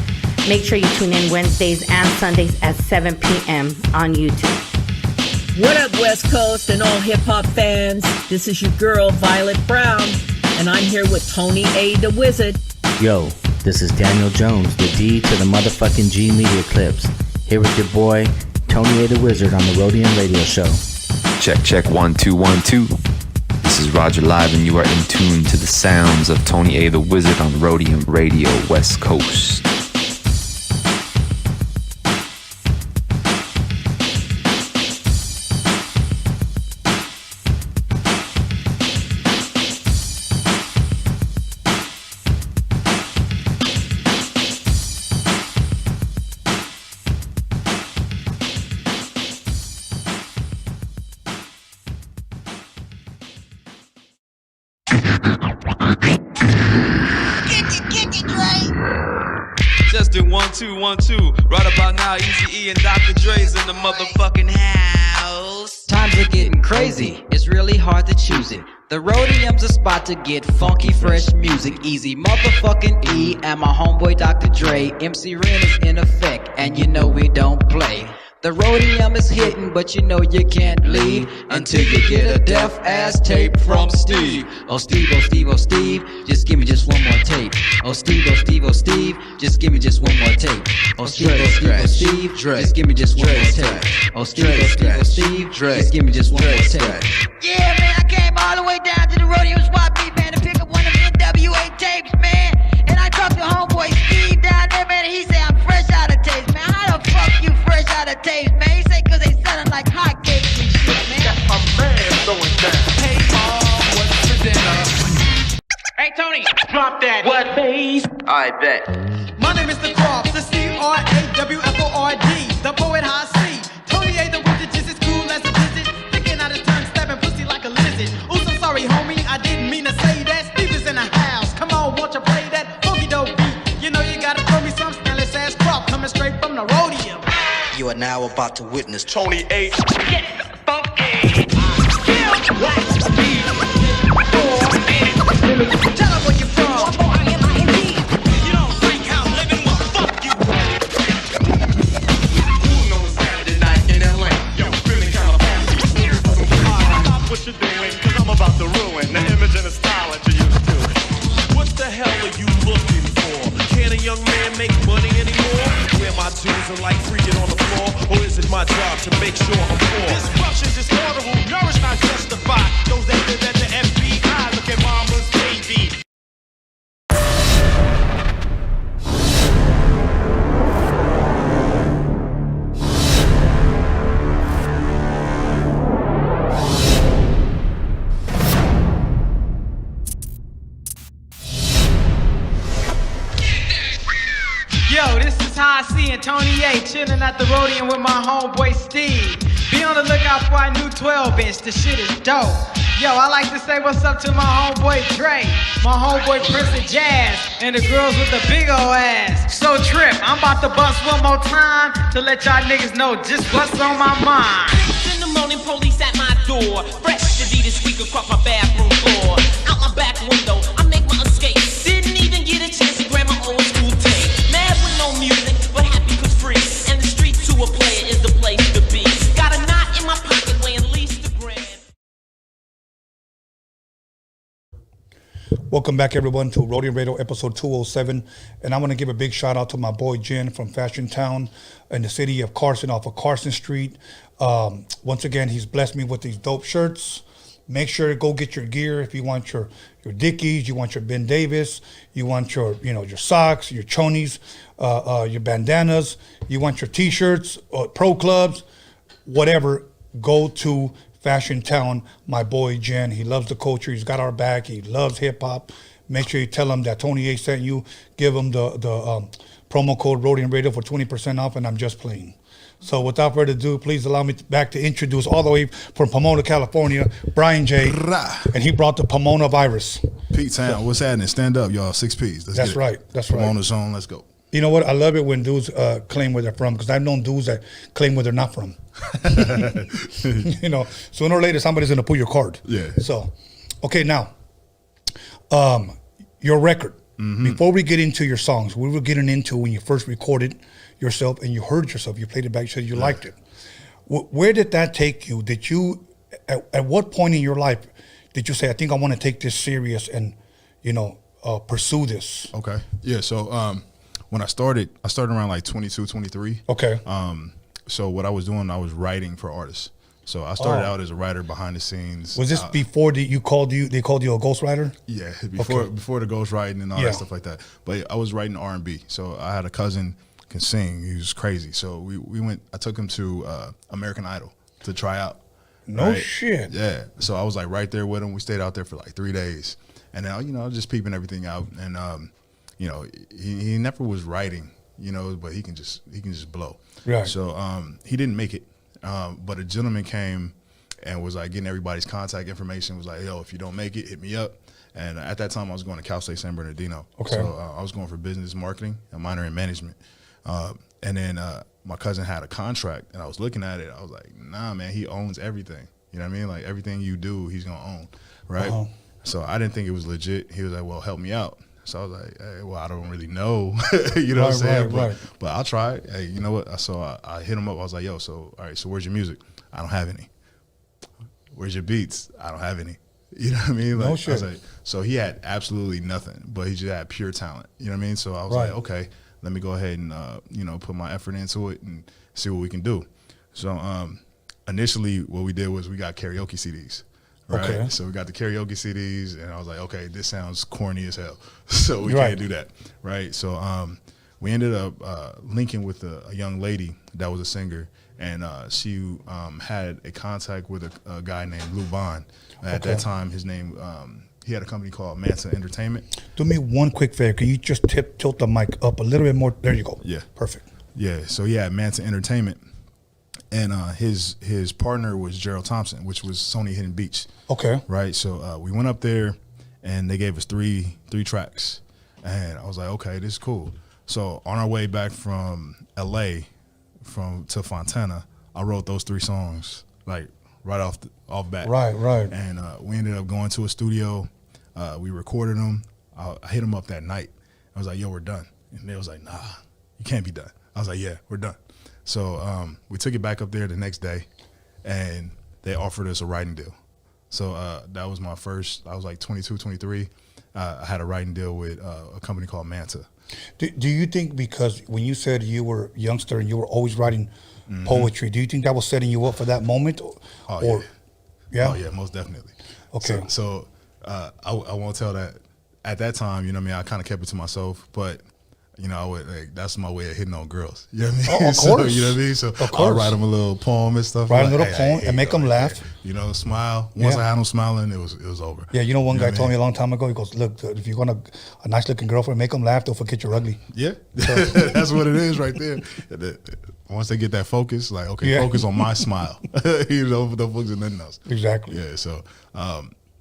Make sure you tune in Wednesdays and Sundays at 7 p.m. on YouTube. What up, West Coast and all hip-hop fans? This is your girl, Violet Brown, and I'm here with Tony A. the Wizard. Yo, this is Daniel Jones, the D to the motherfucking G Media Clips. Here with your boy, Tony A. the Wizard on the Roadium Radio Show. Check 1 2 1 2. This is Roger Live, and you are in tune to the sounds of Tony A. the Wizard on Roadium Radio West Coast. legend, 1 2 1 2. Right about now, Eazy-E and Dr. Dre's in the motherfucking house. Times are getting crazy, it's really hard to choose it. The Roadium's a spot to get funky, fresh music. Easy motherfucking E and my homeboy Dr. Dre. MC Ren is in effect, and you know we don't play. The Roadium is hitting, but you know you can't leave until you get a deaf ass tape from Steve. Oh Steve, oh Steve, oh Steve, just give me just one more tape. Oh Steve, oh Steve, oh Steve, just give me just one more tape. Oh Steve, oh Steve, oh Steve, just give me just one more tape. Oh Steve, oh Steve, oh Steve, just give me just one more tape. Yeah, man, I came all the way down to the Roadium spot, man, to pick up one of the NWA tapes, man. And I talked to homeboy Steve down there, man, and he said I'm fresh out of tapes, man. How the fuck you fresh out of tapes, man? He said cause they selling like hotcakes and shit, man. Got my man going down. Hey, Mom, what's for dinner? Hey, Tony, drop that. What, bass? I bet. My name is The Croft, the C-R-A-W-F-O-R-D, the poet high C. Tony A. the Wizard, just as cool as a visit. Sticking out his tongue, stabbing pussy like a lizard. Ooh, so sorry, homie, I didn't mean to say that. Steve is in the house, come on, won't you play that funky dope beat? You know you gotta throw me some Stanley ass Croft coming straight from the Roadium. You are now about to witness Tony A. Get funky. Tell them where you're from. You don't think how living will fuck you. Who knows Saturday night in LA? Yo, feeling kind of funky. Stop what you're doing, cause I'm about to ruin the image and the style that you used to. What the hell are you looking for? Can a young man make money anymore? Where my tools are like freaking on the floor? Or is it my job to make sure I'm poor? Disruption is horrible, nourish not justified. Those that live at the FBI, look at mama's baby. Yo, this is High C and Tony A chilling at the Roadium with my homeboy Steve. Be on the lookout for our new 12-inch, the shit is dope. Yo, I like to say what's up to my homeboy Dre, my homeboy Prince of Jazz, and the girls with the big ol' ass. So Trip, I'm about to bust one more time to let y'all niggas know just what's on my mind. In the morning, police at my door. Fresh Adidas squeak across my bathroom floor. Out my back window, I make my escape. Didn't even get a chance to grab my old school tape. Mad with no music, but happy cause free. And the street to a player is the place to be. Got a knot in my pocket weighing at least a grand. Welcome back, everyone, to Roadium Radio episode 207. And I want to give a big shout out to my boy Jen from Fashion Town in the city of Carson off of Carson Street. Once again, he's blessed me with these dope shirts. Make sure to go get your gear if you want your Dickies, you want your Ben Davis, you want your socks, your chonies, your bandanas, you want your T-shirts, pro clubs, whatever. Go to Fashion Town. My boy Jen, he loves the culture. He's got our back. He loves hip hop. Make sure you tell him that Tony A sent you. Give him the promo code Roadium Radio for 20% off. And I'm just playing. So without further ado, please allow me back to introduce all the way from Pomona, California, Brian J. And he brought the Pomona virus. P-Town, what's happening? Stand up, y'all. 6 Ps. That's right. That's right. Pomona zone. Let's go. You know what? I love it when dudes claim where they're from, because I've known dudes that claim where they're not from. Sooner or later somebody's gonna pull your card. Yeah. So, okay, now, your record. Mm-hmm. Before we get into your songs, we were getting into when you first recorded yourself and you heard yourself. You played it back. You said you liked it. Where did that take you? Did you, at what point in your life, did you say, I think I want to take this serious and, pursue this? Okay. Yeah. So when I started around like 22, 23. Okay. So what I was doing, I was writing for artists. So I started out as a writer behind the scenes. Was this before they called you a ghostwriter? Yeah, before the ghostwriting and all that stuff like that. But I was writing R&B. So I had a cousin can sing. He was crazy. So we went. I took him to American Idol to try out. No shit. Yeah. So I was like right there with him. We stayed out there for like 3 days, and then I was just peeping everything out. And he never was writing. But he can just blow. Right. So he didn't make it. But a gentleman came and was like getting everybody's contact information. Was like, yo, if you don't make it, hit me up. And at that time, I was going to Cal State San Bernardino. Okay. So I was going for business marketing, a minor in management. And then my cousin had a contract, and I was looking at it. I was like, nah, man, he owns everything. You know what I mean? Like, everything you do, he's going to own, right? So I didn't think it was legit. He was like, well, help me out. So I was like, hey, well, I don't really know. You know what I'm saying? But I'll try it. Hey, you know what? So I hit him up. I was like, yo, so, all right, so where's your music? I don't have any. Where's your beats? I don't have any. You know what I mean? Like, No shit. I was like, so he had absolutely nothing, but he just had pure talent. You know what I mean? So I was like, okay, let me go ahead and, you know, put my effort into it and see what we can do. So initially what we did was we got karaoke CDs. Right. Okay. So we got the karaoke CDs, and I was like, okay, this sounds corny as hell. So we can't do that. Right. So we ended up linking with a young lady that was a singer, and she had a contact with a guy named Lou Bond. At that time, his name, he had a company called Mansa Entertainment. Do me one quick favor. Can you just tilt the mic up a little bit more? There you go. Yeah. Perfect. Yeah. So he had Mansa Entertainment. And his partner was Gerald Thompson, which was Sony Hidden Beach. Okay. Right. So we went up there, and they gave us three tracks, and I was like, okay, this is cool. So on our way back from LA, to Fontana, I wrote those 3 songs like right off bat. Right. And we ended up going to a studio. We recorded them. I hit them up that night. I was like, yo, we're done. And they was like, nah, you can't be done. I was like, yeah, we're done. So we took it back up there the next day, and they offered us a writing deal. So that was my first. I was like 22, 23. I had a writing deal with a company called Manta. Do you think, because when you said you were a youngster and you were always writing poetry, do you think that was setting you up for that moment? Oh, yeah. Oh, yeah, most definitely. Okay. So I won't tell that. At that time, you know what I mean, I kind of kept it to myself, but you know, I would, like, that's my way of hitting on girls. You know what I mean? Oh, of course. So, you know what I mean? So I'll write them a little poem and stuff. Write a little poem and make them laugh. You know, smile. Once I had them smiling, it was over. Yeah, you know, one guy told me a long time ago, he goes, look, if you want a nice looking girlfriend, make them laugh, don't forget you're ugly. Yeah, that's what it is right there. Once they get that focus, like, okay, focus on my smile. You know, don't focus on nothing else. Exactly. Yeah, so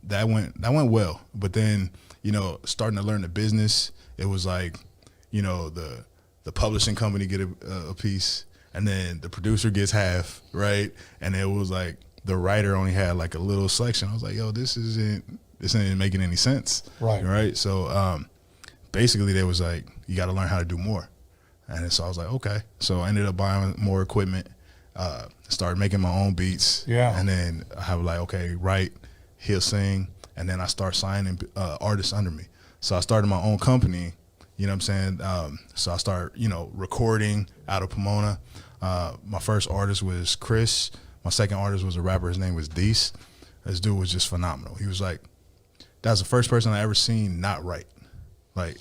that went well. But then, you know, starting to learn the business, it was like, you know, the publishing company get a piece, and then the producer gets half, right? And it was like the writer only had like a little section. I was like, yo, this ain't making any sense. Right. So basically they was like, you got to learn how to do more. And so I was like, okay. So I ended up buying more equipment, started making my own beats. Yeah. And then I have like, okay, write, he'll sing, and then I start signing artists under me. So I started my own company. You know what I'm saying? So I started, you know, recording out of Pomona. My first artist was Chris. My second artist was a rapper. His name was Deese. This dude was just phenomenal. He was like, that was the first person I ever seen not write. Like,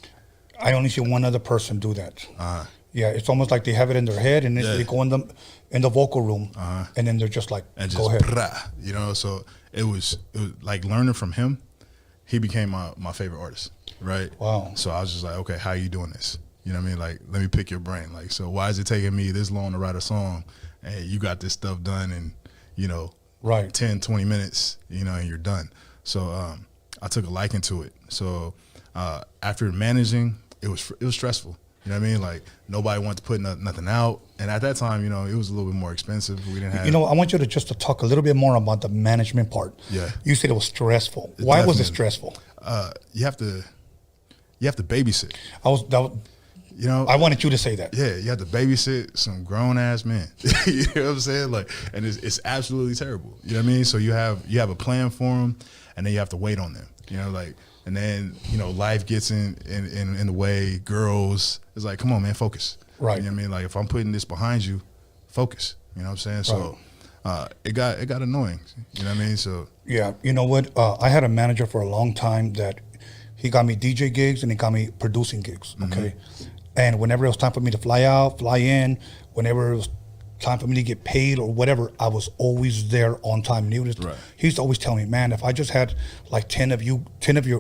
I only see one other person do that. Yeah, it's almost like they have it in their head, and they go in the vocal room, and then they're just like, go ahead. You know, so it was like learning from him. He became my favorite artist. Right. Wow. So I was just like, okay, how are you doing this? You know what I mean? Like, let me pick your brain. Like, so why is it taking me this long to write a song, and you got this stuff done in, you know, 10, 20 minutes, you know, and you're done. So I took a liking to it. So after managing, it was stressful. You know what I mean? Like, nobody wanted to put nothing out. And at that time, you know, it was a little bit more expensive. We didn't have... You know, I want you to talk a little bit more about the management part. Yeah. You said it was stressful. Why was it stressful? You have to babysit. You know, I wanted you to say that. Yeah, you have to babysit some grown ass men. You know what I'm saying? Like, and it's absolutely terrible. You know what I mean? So you have a plan for them, and then you have to wait on them. You know, like, and then, you know, life gets in the way. Girls, it's like, come on, man, focus. Right. You know what I mean? Like, if I'm putting this behind you, focus. You know what I'm saying? So it got annoying. You know what I mean? So yeah, you know what? I had a manager for a long time that he got me DJ gigs and he got me producing gigs. Okay. And whenever it was time for me to fly out, fly in, whenever it was time for me to get paid or whatever, I was always there on time. And he used to always tell me, man, if I just had like 10 of your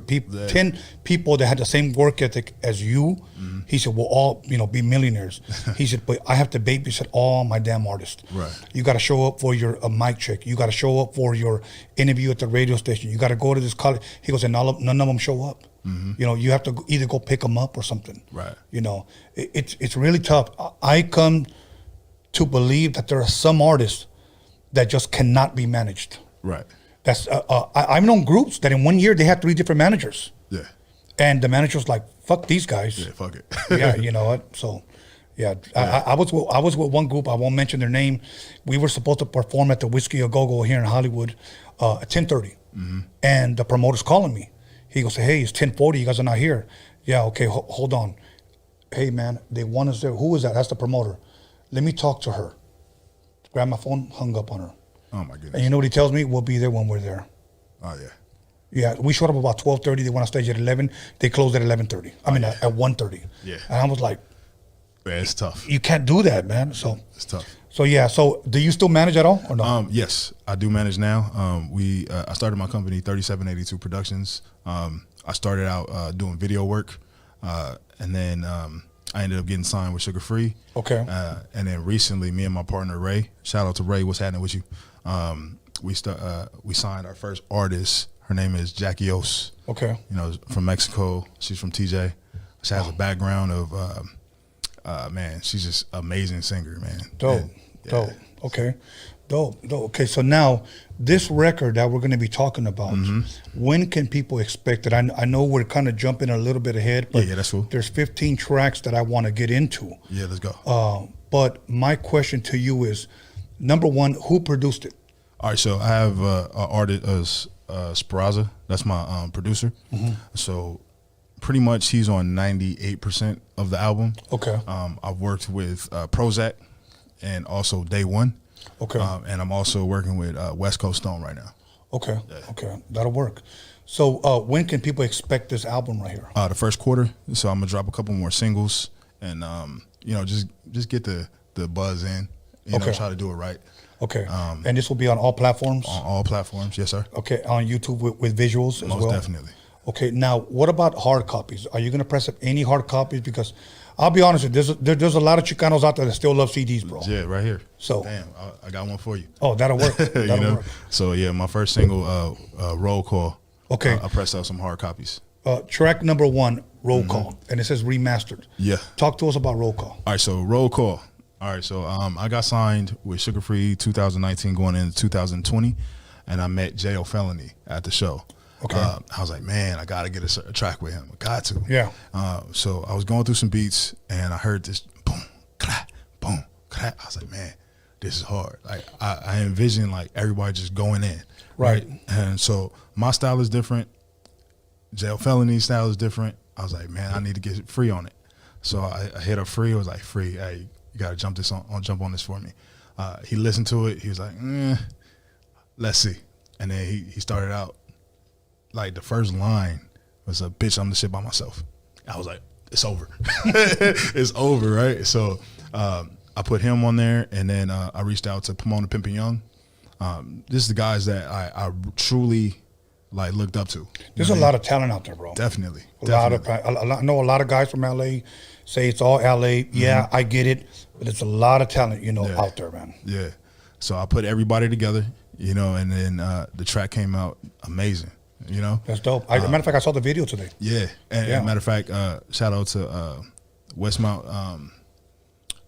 people, 10 people that had the same work ethic as you, he said, we'll all, be millionaires. He said, but I have to babysit all my damn artists. Right. You got to show up for your mic check. You got to show up for your interview at the radio station. You got to go to this college. He goes, and none of them show up. You have to either go pick them up or something. Right. It's really tough. I come to believe that there are some artists that just cannot be managed. Right. That's I've known groups that in 1 year they had 3 different managers. Yeah. And the manager's like, fuck these guys. Yeah, fuck it. Yeah, you know what? So, yeah. I was with one group. I won't mention their name. We were supposed to perform at the Whiskey A Go Go here in Hollywood at 10:30, and the promoter's calling me. He goes, hey, it's 10:40. You guys are not here. Yeah, okay, hold on. Hey, man, they want us there. Who is that? That's the promoter. Let me talk to her. Grabbed my phone, hung up on her. Oh, my goodness. And you know what he tells me? We'll be there when we're there. Oh, yeah. Yeah, we showed up about 12:30. They went on stage at 11. They closed at 11:30. At 1:30. Yeah. And I was like, man, it's tough. You can't do that, man. So it's tough. So yeah. So do you still manage at all or no? Yes, I do manage now. I started my company 3782 Productions. I started out doing video work, and then I ended up getting signed with Sugar Free. Okay. And then recently, me and my partner Ray, shout out to Ray, what's happening with you? We signed our first artist. Her name is Jackie Os. Okay. From Mexico. She's from TJ. She has a background of, man, she's just amazing singer, man. Dope. Okay. Dope. Okay, so now this record that we're going to be talking about, when can people expect it? I know we're kind of jumping a little bit ahead, but yeah, that's cool. There's 15 tracks that I want to get into. Yeah, let's go. But my question to you is, number one, who produced it? All right, so I have an artist, Raza. That's my producer. So pretty much he's on 98% of the album. Okay. I've worked with Prozac and also Day One. Okay. And I'm also working with West Coast Stone right now. Okay. Yeah. Okay. That'll work. So when can people expect this album right here? The first quarter. So I'm gonna drop a couple more singles and just get the buzz in. Try to do it right. Okay. And this will be on all platforms? On all platforms, yes, sir. Okay. On YouTube with visuals as well? Most definitely. Okay. Now, what about hard copies? Are you going to press up any hard copies? Because I'll be honest with you, there's a lot of Chicanos out there that still love CDs, bro. Yeah, right here. So damn, I got one for you. Oh, that'll work. That'll work. So yeah, my first single, Roll Call. Okay. I pressed out some hard copies. Track number 1, Roll Call, and it says remastered. Yeah. Talk to us about Roll Call. All right, so Roll Call. All right, so I got signed with Sugar Free 2019 going into 2020, and I met J.O. Felony at the show. Okay. I was like, man, I got to get a track with him. I got to. Yeah. So I was going through some beats, and I heard this boom, clap, boom, clap. I was like, man, this is hard. Like I envision like everybody just going in. Right. And so my style is different. J.O. Felony's style is different. I was like, man, I need to get Free on it. So I hit up Free. I was like, Free, hey, you got to jump on this for me. He listened to it. He was like, let's see. And then he started out. Like the first line was a bitch, I'm the shit by myself. I was like, it's over. It's over, right? So I put him on there, and then I reached out to Pomona Pimpin' Young. This is the guys that I truly like looked up to. There's a lot of talent out there, bro. Definitely. I know a lot of guys from LA say it's all LA. Yeah, I get it, but it's a lot of talent, out there, man. Yeah. So I put everybody together, and then the track came out amazing. That's dope. Matter of fact, I saw the video today. Yeah. And matter of fact, shout out to Westmount.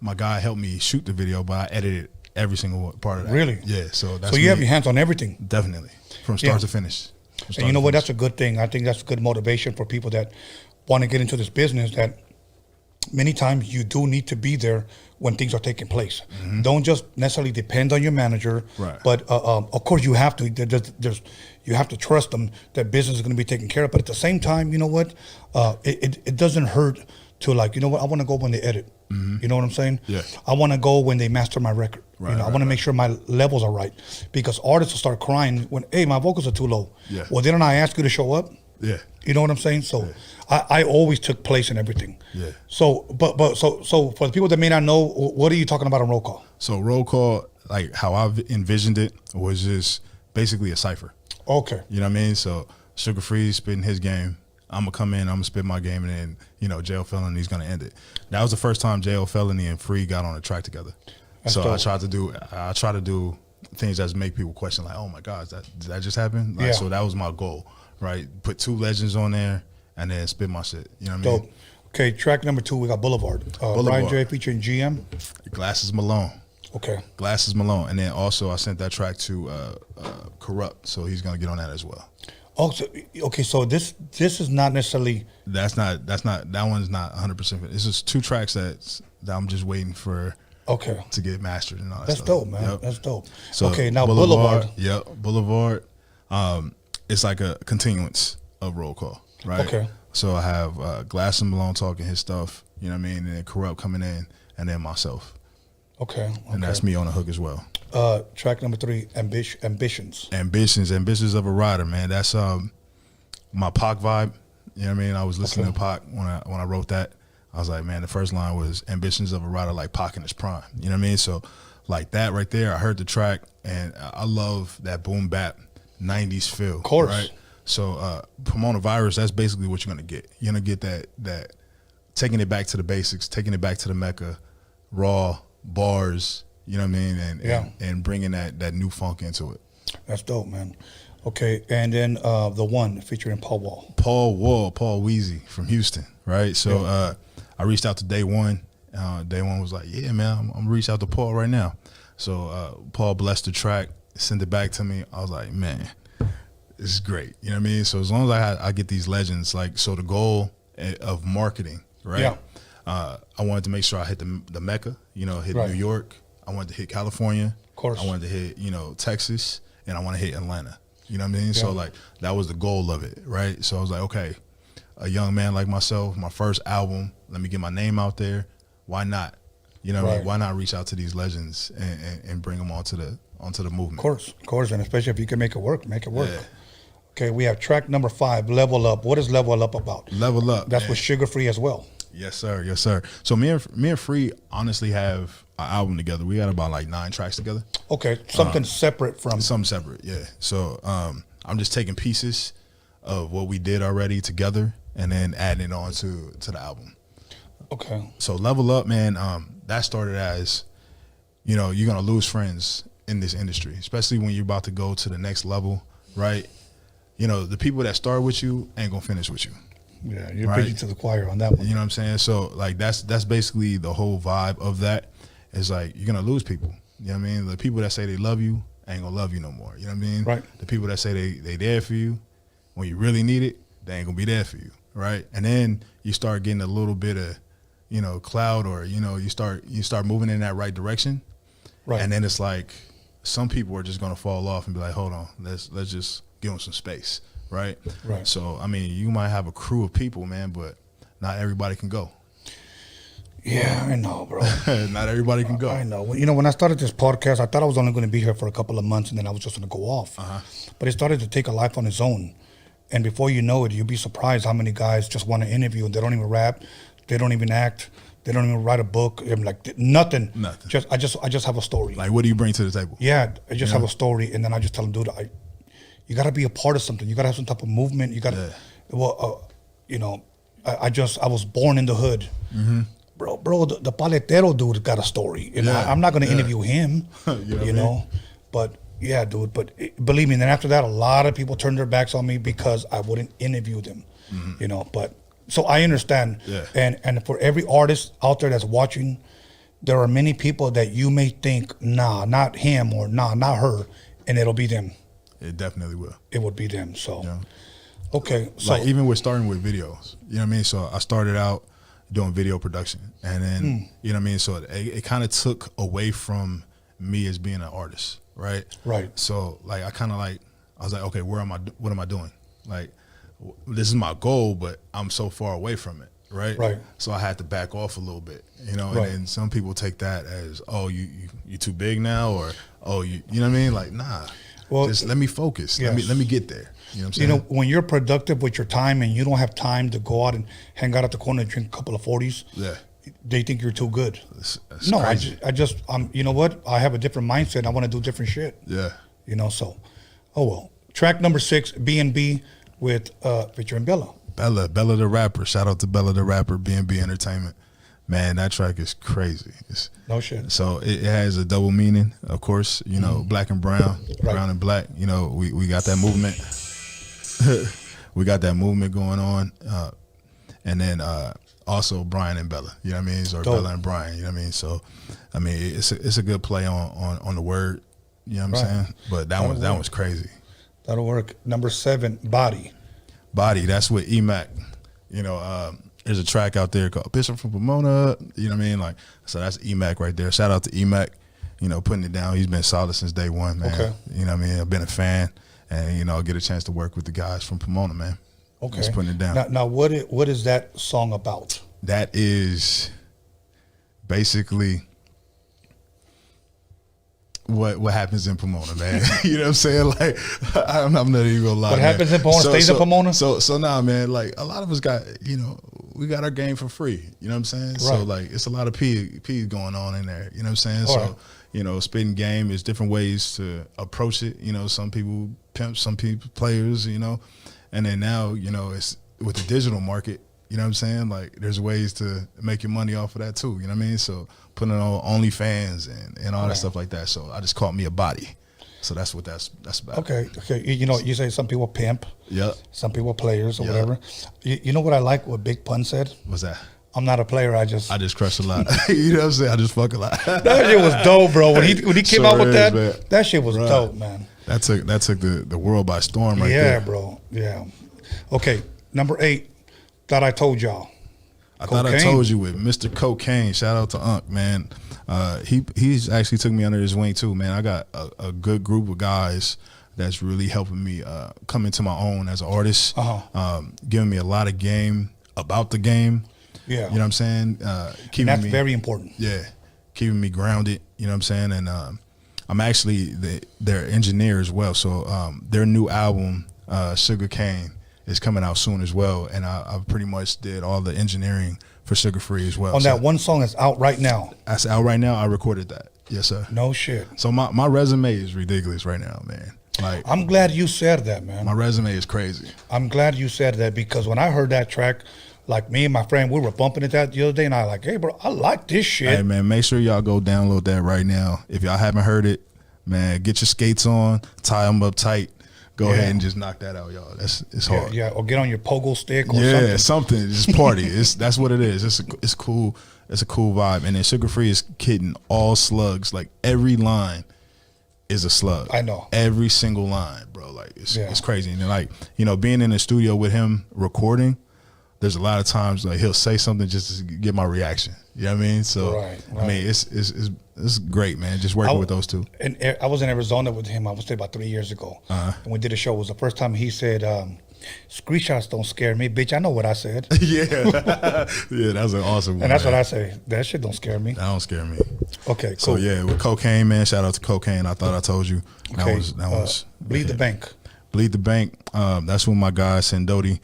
My guy helped me shoot the video, but I edited every single part of that. Really? Yeah. So that's you have your hands on everything. Definitely, from start to finish. And you know what? That's a good thing. I think that's good motivation for people that want to get into this business. That many times you do need to be there when things are taking place. Don't just necessarily depend on your manager, right? But of course you have to. You have to trust them that business is going to be taken care of. But at the same time, you know what? It doesn't hurt to I want to go when they edit. You know what I'm saying? Yeah. I want to go when they master my record. Right, I want to make sure my levels are right, because artists will start crying when, hey, my vocals are too low. Yeah. Well, didn't I ask you to show up? Yeah. You know what I'm saying? So I always took place in everything. Yeah. So, so for the people that may not know, what are you talking about on roll call? So roll call, like how I've envisioned it, was just basically a cipher. Okay. You know what I mean? So Sugar Free spitting his game. I'm going to come in, I'm going to spit my game, and then, you know, Jail Felony, he's going to end it. That was the first time Jail Felony and Free got on a track together. That's so dope. I try to do things that make people question, like, oh my God, did that just happen? Like, Yeah. So that was my goal, right? Put two legends on there and then spit my shit. You know what I Dope. mean? Okay, track number 2, we got Boulevard. Brian J featuring GM. Glasses Malone. Okay. Glasses Malone. And then also I sent that track to Corrupt, so he's going to get on that as well. Oh, so, okay. So this is not necessarily. That one's not 100%. It's just two tracks that I'm just waiting for. Okay. To get mastered and all that That's stuff. dope, man. Yep. That's dope. So okay, now Boulevard. Yep, Boulevard. It's like a continuance of roll call, right? Okay. So I have Glass and Malone talking his stuff, you know what I mean, and then Corrupt coming in, and then myself. Okay. And that's me on the hook as well. Track number 3, Ambitions. Ambitions of a Rider, man. That's my Pac vibe. You know what I mean? I was listening to Pac when I wrote that. I was like, man, the first line was ambitions of a rider like Pac in his prime. You know what I mean? So like that right there, I heard the track, and I love that boom bap 90s feel. Of course. Right? So Pomona Virus, that's basically what you're going to get. You're going to get that taking it back to the basics, taking it back to the Mecca, raw bars, you know what I mean? And bringing that new funk into it. That's dope, man. Okay, and then The One featuring Paul Wall. Paul Weezy from Houston, right? So I reached out to Day One. Day One was like, yeah, man, I'm going to reach out to Paul right now. So Paul blessed the track, sent it back to me. I was like, man, this is great. You know what I mean? So as long as I get these legends, like, so the goal of marketing, right? Yeah. I wanted to make sure I hit the Mecca, you know, hit Right. New York. I wanted to hit California. Of course. I wanted to hit, you know, Texas, and I want to hit Atlanta. You know what I mean? Yeah. So like that was the goal of it, right? So I was like, okay, a young man like myself, my first album, let me get my name out there. Why not? You know what I mean? Right. Why not reach out to these legends and bring them onto the movement? Of course, and especially if you can make it work, make it work. Yeah. Okay, we have track number 5, Level Up. What is Level Up about? Level Up. That's man. with Sugar Free as well. Yes, sir. Yes, sir. So me and Free honestly have an album together. We got about like 9 tracks together. Okay, something separate from. Something separate, yeah. So I'm just taking pieces of what we did already together and then adding it on to the album. Okay. So Level Up, man, that started as, you know, you're going to lose friends in this industry, especially when you're about to go to the next level, right? You know, the people that start with you ain't going to finish with you. Yeah, you're preaching to the choir on that one. You know what I'm saying? So, like, that's basically the whole vibe of that. Is like, you're going to lose people. You know what I mean? The people that say they love you ain't going to love you no more. You know what I mean? Right. The people that say they there for you, when you really need it, they ain't going to be there for you, right? And then you start getting a little bit of, you know, cloud, or, you know, you start moving in that right direction. Right. And then it's like, some people are just going to fall off and be like, hold on, let's just give them some space. Right. Right. So, I mean, you might have a crew of people, man, but not everybody can go. Yeah, I know, bro. Not everybody can go. I know. You know, when I started this podcast, I thought I was only going to be here for a couple of months, and then I was just going to go off. But it started to take a life on its own. And before you know it, you'll be surprised how many guys just want to interview, and they don't even rap, they don't even act, they don't even write a book. I'm like, nothing. I just have a story. Like, what do you bring to the table? Yeah, I just have a story, and then I just tell them, dude, you got to be a part of something. You got to have some type of movement. You got to, you know, I was born in the hood. Mm-hmm. Bro, the paletero dude got a story. And I'm not going to interview him, you know. But, yeah, dude, but believe me, and then after that, a lot of people turned their backs on me because I wouldn't interview them, you know. But, so I understand. Yeah. And for every artist out there that's watching, there are many people that you may think, nah, not him, or nah, not her, and it'll be them. It definitely will. It would be them. So, okay. So, like, even with starting with videos, you know what I mean? So I started out doing video production, and then, you know what I mean? So it kind of took away from me as being an artist, right? Right. So, like, I was like, okay, what am I doing? Like, this is my goal, but I'm so far away from it, right? Right. So I had to back off a little bit, you know? Right. And then some people take that as, oh, you too big now, or, oh, you know what I mean? Like, nah. Well, just let me focus. Yes. Let me get there. You know what I'm saying? You know, when you're productive with your time and you don't have time to go out and hang out at the corner and drink a couple of 40s, they think you're too good. That's no, crazy. I just, you know what? I have a different mindset. I want to do different shit. Yeah. You know, so, oh well. Track number 6, B&B with featuring Bella. Bella the rapper. Shout out to Bella the rapper, B&B Entertainment. Man, that track is crazy. No shit. So it has a double meaning, of course. You know, black and brown, brown and black. You know, we got that movement. We got that movement going on. And then also Brian and Bella. You know what I mean? Or Bella and Brian. You know what I mean? So, I mean, it's a good play on the word. You know what I'm saying? But that was crazy. That'll work. Number 7, Body. Body. That's with E-Mac. You know, there's a track out there called Bishop from Pomona. You know what I mean? Like, so that's E-Mac right there. Shout out to E-Mac. You know, putting it down. He's been solid since day one, man. Okay. You know what I mean? I've been a fan, and you know, get a chance to work with the guys from Pomona, man. Okay. Just putting it down. Now what is that song about? That is basically what happens in Pomona, man. You know what I'm saying? Like, I'm not even gonna lie. What happens in Pomona stays in Pomona? So now, man, like a lot of us got, you know, we got our game for free. You know what I'm saying? Right. So like, it's a lot of P going on in there. You know what I'm saying? All right. You know, spitting game is different ways to approach it. You know, some people pimp, some people players. You know, and then now, you know, it's with the digital market. You know what I'm saying? Like, there's ways to make your money off of that too. You know what I mean? So putting it on OnlyFans and all that stuff like that. So I just called me a body. So that's what that's about. Okay. You know, you say some people pimp. Yep. Some people players or whatever. You know what I like? What Big Pun said? What's that? I'm not a player. I just crush a lot. You know what I'm saying? I just fuck a lot. That shit was dope, bro. When he came out with that, man. that shit was dope, man. That took the world by storm right Yeah, there. bro. Yeah. Okay. Number 8. Thought I told y'all. I thought I told you with Mr. Cocaine. Shout out to Unc, man. He's actually took me under his wing too, man. I got a good group of guys that's really helping me come into my own as an artist. Giving me a lot of game about the game. Yeah. You know what I'm saying? Keeping and that's me, very important. Yeah. Keeping me grounded. You know what I'm saying? And I'm actually their engineer as well. So their new album, Sugar Cane, is coming out soon as well, and I pretty much did all the engineering for Sugar Free as well. On that one song that's out right now. That's out right now. I recorded that. Yes, sir. No shit. So my resume is ridiculous right now, man. Like, I'm glad you said that, man. My resume is crazy. I'm glad you said that, because when I heard that track, like me and my friend, we were bumping it that the other day, and I was like, hey, bro, I like this shit. Hey, man, make sure y'all go download that right now. If y'all haven't heard it, man, get your skates on, tie them up tight. Go ahead and just knock that out, y'all. It's hard. Yeah, or get on your pogo stick or something. Yeah, something. Just party. That's what it is. It's cool. It's a cool vibe. And then Sugar Free is kidding all slugs. Like, every line is a slug. I know. Every single line, bro. Like, it's crazy. And then, like, you know, being in the studio with him recording, there's a lot of times like he'll say something just to get my reaction. You know what I mean? So I mean, it's great, man. Just working with those two. And I was in Arizona with him. I was there about 3 years ago, and we did a show. It was the first time he said, "Screenshots don't scare me, bitch. I know what I said." Yeah, that's an awesome one. And that's what I say. That shit don't scare me. That don't scare me. Okay, So cool. yeah, with Cocaine, man. Shout out to Cocaine. I thought I told you. Okay. That was Bleed the Bank. Bleed the Bank. That's with my guy Sendoti.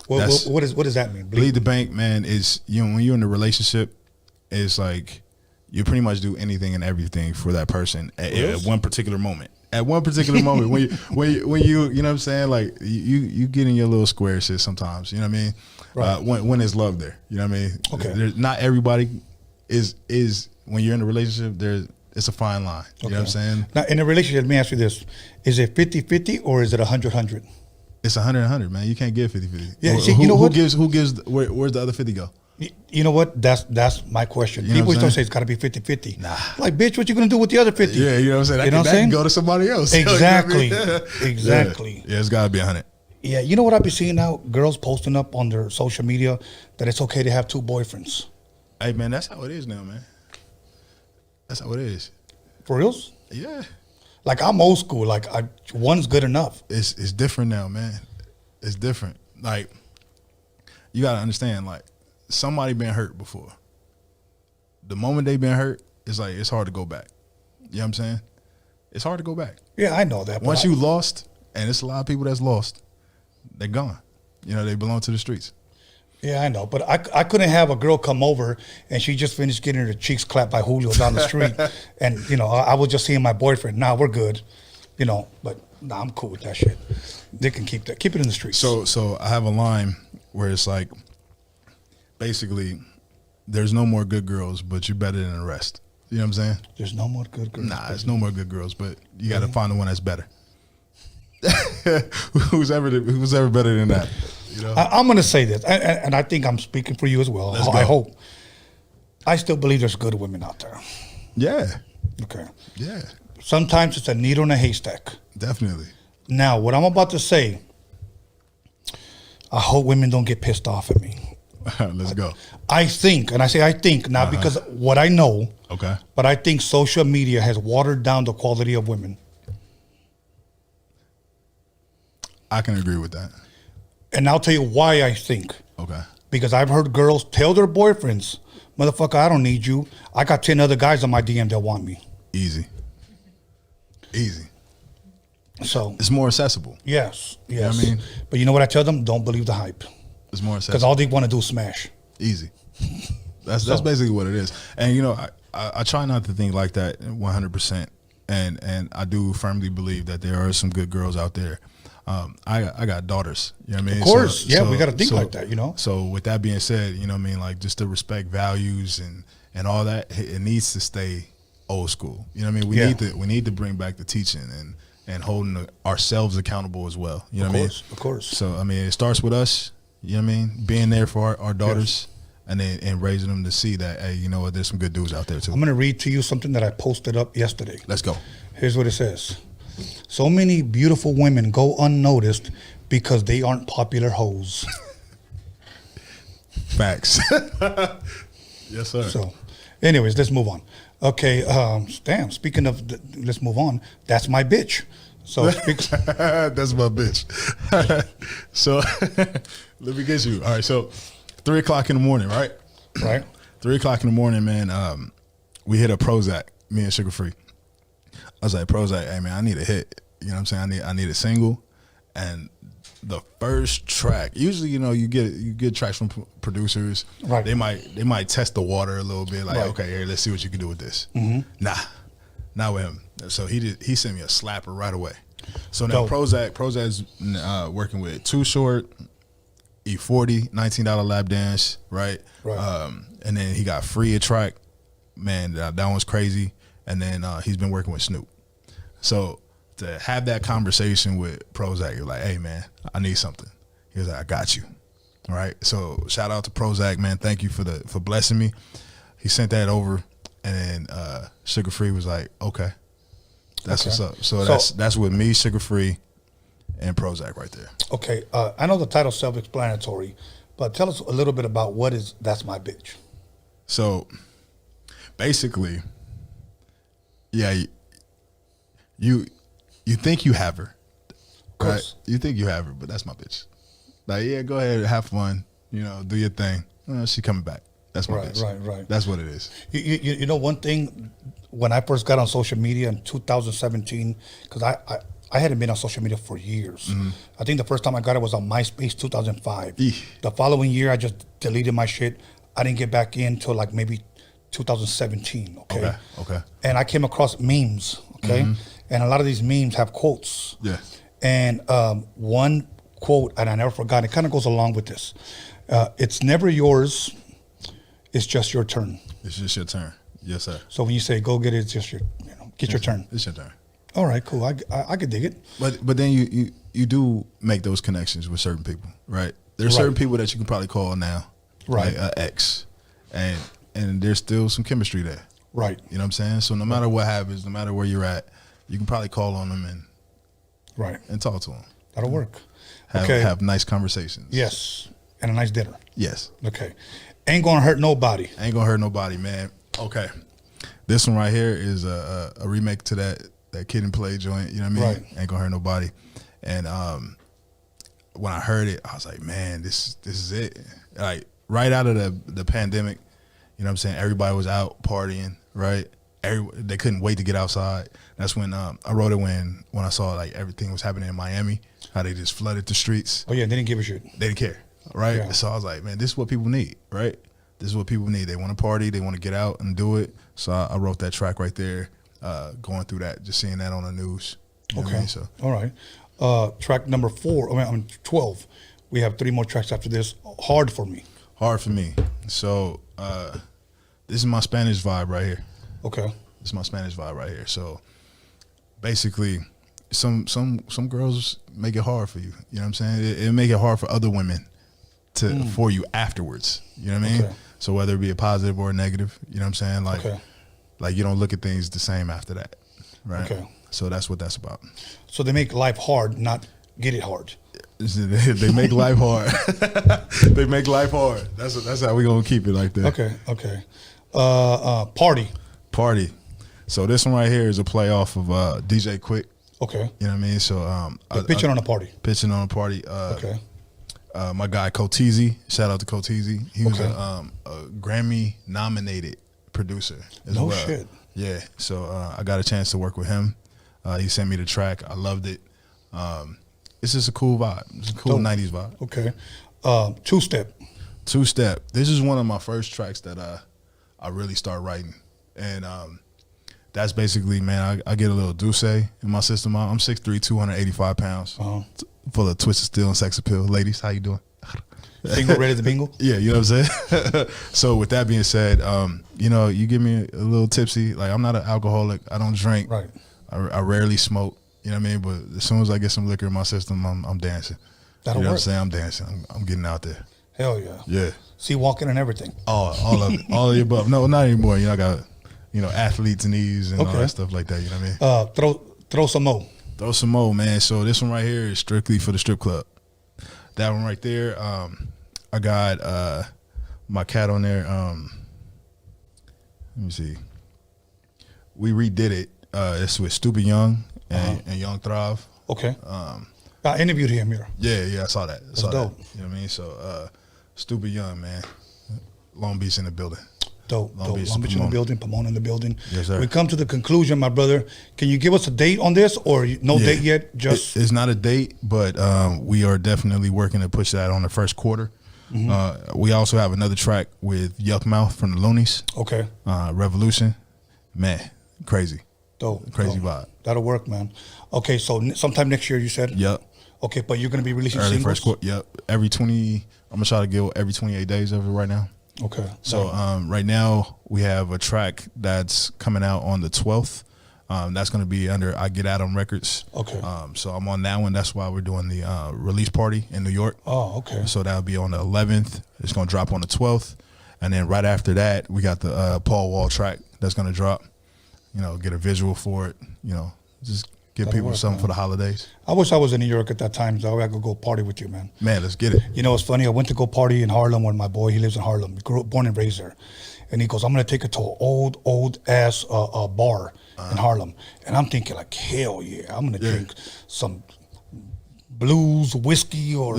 What does that mean? Bleed the Bank, man, is, you know, when you're in a relationship, it's like you pretty much do anything and everything for that person at one particular moment. At one particular moment, when you know what I'm saying, like you get in your little square shit sometimes. You know what I mean? Right. When there's love there, you know what I mean? Okay. Not everybody is when you're in a relationship. It's a fine line. You know what I'm saying? Now, in a relationship, let me ask you this: is it 50-50 or is it 100-100? It's 100-100, man. You can't give 50-50. Yeah, you know what? Who gives? Where's the other 50 go? You know what? That's my question. You know People don't say it's got to be 50-50. Nah. Like, bitch, what you gonna do with the other 50? Yeah, you know what I'm saying. That can go to somebody else. Exactly. You know what I mean? Exactly. Yeah, it's got to be 100. Yeah, you know what I be seeing now? Girls posting up on their social media that it's okay to have 2 boyfriends. Hey, man, that's how it is now, man. That's how it is. For reals? Yeah. Like, I'm old school. Like, one's good enough. It's different now, man. It's different. Like, you got to understand, like, somebody been hurt before. The moment they been hurt, it's like, it's hard to go back. You know what I'm saying? it's hard to go back. Yeah, I know that. Once you lost, and it's a lot of people that's lost, they're gone. You know, they belong to the streets. Yeah, I know, but I couldn't have a girl come over and she just finished getting her cheeks clapped by Julio down the street, and you know I was just seeing my boyfriend. Nah, we're good, you know. But nah, I'm cool with that shit. They can keep it in the streets. So I have a line where it's like, basically, there's no more good girls, but you're better than the rest. You know what I'm saying? There's no more good girls. Nah, there's no more good girls, but you got to find the one that's better. who's ever better than that? You know? I'm going to say this, and I think I'm speaking for you as well. I hope. I still believe there's good women out there. Yeah. Okay. Yeah. Sometimes it's a needle in a haystack. Definitely. Now, what I'm about to say, I hope women don't get pissed off at me. Let's go. I think, and I say I think, not because what I know, okay, but I think social media has watered down the quality of women. I can agree with that. And I'll tell you why I think. Okay. Because I've heard girls tell their boyfriends, motherfucker, I don't need you. I got 10 other guys on my DM that want me. Easy. So it's more accessible. Yes. You know what I mean? But you know what I tell them? Don't believe the hype. It's more accessible. Because all they want to do is smash. Easy. That's basically what it is. And you know, I try not to think like that 100%. And I do firmly believe that there are some good girls out there. I got daughters, you know what I mean? Of course, we got to think like that, you know? So with that being said, you know what I mean, like just to respect values and all that, it needs to stay old school. You know what I mean? We need to bring back the teaching and holding ourselves accountable as well. You know what I mean? Of course. So, I mean, it starts with us, you know what I mean? Being there for our daughters and raising them to see that, hey, you know what, there's some good dudes out there too. I'm going to read to you something that I posted up yesterday. Let's go. Here's what it says. So many beautiful women go unnoticed because they aren't popular hoes. Facts. Yes, sir. So, anyways, let's move on. Okay, damn, speaking of, let's move on. That's my bitch. So that's my bitch. So let me get you. All right, so 3 o'clock in the morning, right? Right. 3 o'clock in the morning, man. We hit a Prozac, me and Sugar Free. I was like, Prozac, hey man, I need a hit. You know what I'm saying? I need a single. And the first track, usually, you know, you get tracks from producers. Right. They might test the water a little bit, like, Right. okay, here, let's see what you can do with this. Mhm. Nah, not with him. So he sent me a slapper right away. So now Dope. Prozac's working with Too Short, E40, $19 lap dance, right? Right. And then he got Free a track. Man, that one's crazy. And then he's been working with Snoop. So to have that conversation with Prozac, you're like, hey, man, I need something. He was like, I got you. All right. So shout out to Prozac, man. Thank you for blessing me. He sent that over. And then Sugar Free was like, okay. That's what's up. So that's with me, Sugar Free, and Prozac right there. Okay, I know the title's self-explanatory, but tell us a little bit about what is That's My Bitch. So basically, yeah, you think you have her, right? You think you have her, but that's my bitch. Like, yeah, go ahead, have fun, you know, do your thing. She coming back. That's my bitch. Right. That's what it is. You know, one thing, when I first got on social media in 2017, because I hadn't been on social media for years. Mm-hmm. I think the first time I got it was on MySpace 2005. The following year, I just deleted my shit. I didn't get back in till like maybe 2017, okay? Okay. And I came across memes, okay? Mm-hmm. And a lot of these memes have quotes. Yeah. And one quote, and I never forgot, it kind of goes along with this. It's never yours, it's just your turn. It's just your turn. Yes, sir. So when you say go get it, it's just your, get your turn. It's your turn. All right, cool. I could dig it. But then you do make those connections with certain people, right? There's certain people that you can probably call now, Right. Like ex, and there's still some chemistry there, Right. You know what I'm saying? So no matter what happens, no matter where you're at, you can probably call on them and talk to them. That'll work. Have nice conversations. Yes, and a nice dinner. Yes. Okay. Ain't gonna hurt nobody. Ain't gonna hurt nobody, man. Okay. This one right here is a remake to that Kid and Play joint. You know what I mean? Right. Ain't gonna hurt nobody. And when I heard it, I was like, man, this is it. Like right out of the pandemic, you know what I'm saying? Everybody was out partying, right? they couldn't wait to get outside. That's when I wrote it when I saw like everything was happening in Miami, how they just flooded the streets. Oh yeah, they didn't give a shit. They didn't care, right? Yeah. So I was like, man, this is what people need, right? This is what people need. They want to party, they want to get out and do it. So I wrote that track right there, going through that, just seeing that on the news. You know what I mean? So all right, track number 12. We have 3 more tracks after this. Hard for me. Hard for me. So this is my Spanish vibe right here. Okay. This is my Spanish vibe right here. So basically, some girls make it hard for you. You know what I'm saying? It make it hard for other women for you afterwards. You know what I mean? Okay. So whether it be a positive or a negative, you know what I'm saying? Like you don't look at things the same after that, right? Okay. So that's what that's about. So they make life hard, not get it hard. They make life hard. They make life hard. That's how we gonna keep it like that. Okay. Party. So this one right here is a play off of DJ Quick. Okay. You know what I mean? So pitching on a party. Pitching on a party. Okay. My guy Coteezy, shout out to Coteezy. He was a Grammy nominated producer as well. No shit. Yeah. So I got a chance to work with him. He sent me the track. I loved it. It's just a cool vibe. It's a cool 90s vibe. Okay. Two Step. This is one of my first tracks that I really start writing. And that's basically, man, I get a little douce in my system. I'm 6'3", 285 pounds. Full of twisted steel and sex appeal. Ladies, how you doing? Single, ready to bingle? Yeah, you know what I'm saying? So with that being said, you know, you get me a little tipsy. Like, I'm not an alcoholic. I don't drink. Right. I rarely smoke. You know what I mean? But as soon as I get some liquor in my system, I'm dancing. That'll you know work. what I'm saying? I'm dancing. I'm getting out there. Hell yeah. Yeah. See, walking and everything. All of it. All of the above. No, not anymore. You know, I got, you know, athletes' knees and all that stuff like that. You know what I mean? Throw some more. Throw some more, man. So this one right here is strictly for the strip club. That one right there, I got my cat on there. Let me see. We redid it. It's with Stupid Young and Young Thrive. Okay. I interviewed him here. Yeah, I saw that. That's dope. You know what I mean? So Stupid Young, man. Long Beach in the building. Dope. Long Beach in the building, Pomona in the building. Yes, sir. We come to the conclusion, my brother. Can you give us a date on this, or no date yet? Just it's not a date, but we are definitely working to push that on the first quarter. Mm-hmm. We also have another track with Yuck Mouth from the Loonies. Okay. Revolution, man, crazy. Dope. Crazy vibe. That'll work, man. Okay, so sometime next year, you said. Yep. Okay, but you're gonna be releasing early singles. First quarter. Yep. I'm gonna try to get every 28 days of it right now. Okay. So right now we have a track that's coming out on the 12th. That's going to be under I Get Adam Records. Okay. So I'm on that one. That's why we're doing the release party in New York. Oh, okay. So that'll be on the 11th. It's going to drop on the 12th. And then right after that, we got the Paul Wall track that's going to drop. You know, get a visual for it. You know, just give That'll people work, something man. for the holidays. I wish I was in New York at that time, so I could go party with you, man. Man, let's get it. You know, it's funny. I went to go party in Harlem with my boy. He lives in Harlem. He grew up, born and raised there. And he goes, I'm going to take it to an old ass bar in Harlem. And I'm thinking like, hell yeah, I'm going to drink some blues, whiskey, or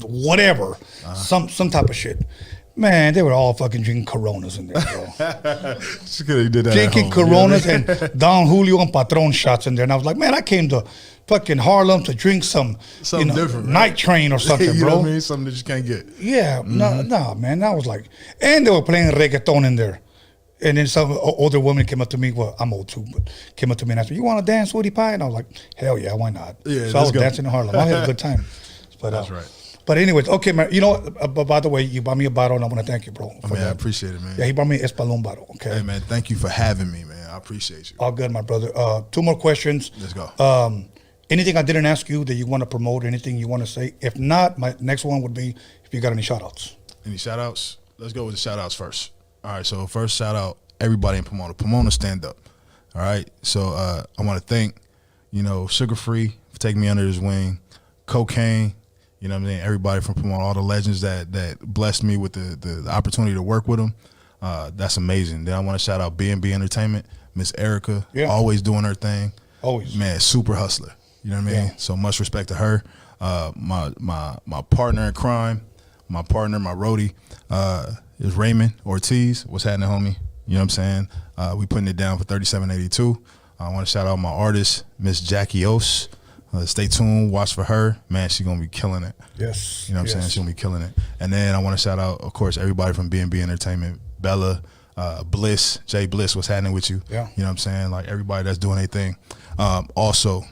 whatever. Some type of shit. Man, they were all fucking drinking Coronas in there, bro. Just kidding, you did that Drinking at home, Coronas you know what I mean? and Don Julio and Patron shots in there. And I was like, man, I came to fucking Harlem to drink some different, Night Train or something, you bro. know what I mean? Something that you can't get. Yeah, no, man. That was like, and they were playing reggaeton in there. And then some older woman came up to me. Well, I'm old too, but came up to me and asked me, "You want to dance, Sweetie Pie?" And I was like, "Hell yeah, why not?" Yeah, so I was let's go. dancing in Harlem. I had a good time. But, That's right. But anyways, okay, man. You know what? By the way, you bought me a bottle, and I want to thank you, bro. I mean, I appreciate it, man. Yeah, he brought me an Espalon bottle. Okay. Hey, man, thank you for having me, man. I appreciate you. All good, my brother. 2 more questions. Let's go. Anything I didn't ask you that you want to promote? Anything you want to say? If not, my next one would be if you got any shout outs. Any shout outs? Let's go with the shout outs first. All right, so first shout out everybody in Pomona. Pomona stand up. All right. So I want to thank, Sugar Free for taking me under his wing. Cocaine, you know what I'm saying? Everybody from Pomona, all the legends that blessed me with the opportunity to work with them. That's amazing. Then I want to shout out B&B Entertainment, Miss Erica, always doing her thing. Always. Man, super hustler. You know what I mean? Yeah. So much respect to her. My partner in crime, my partner, my roadie, is Raymond Ortiz. What's happening, homie? You know what I'm saying? We putting it down for $37.82. I want to shout out my artist, Miss Jackie Ose. Stay tuned, watch for her. Man, she's going to be killing it. Yes. You know what I'm saying? She's going to be killing it. And then I want to shout out, of course, everybody from B&B Entertainment, Bella, Bliss, Jay Bliss, what's happening with you? Yeah. You know what I'm saying? Like everybody that's doing their thing. Also,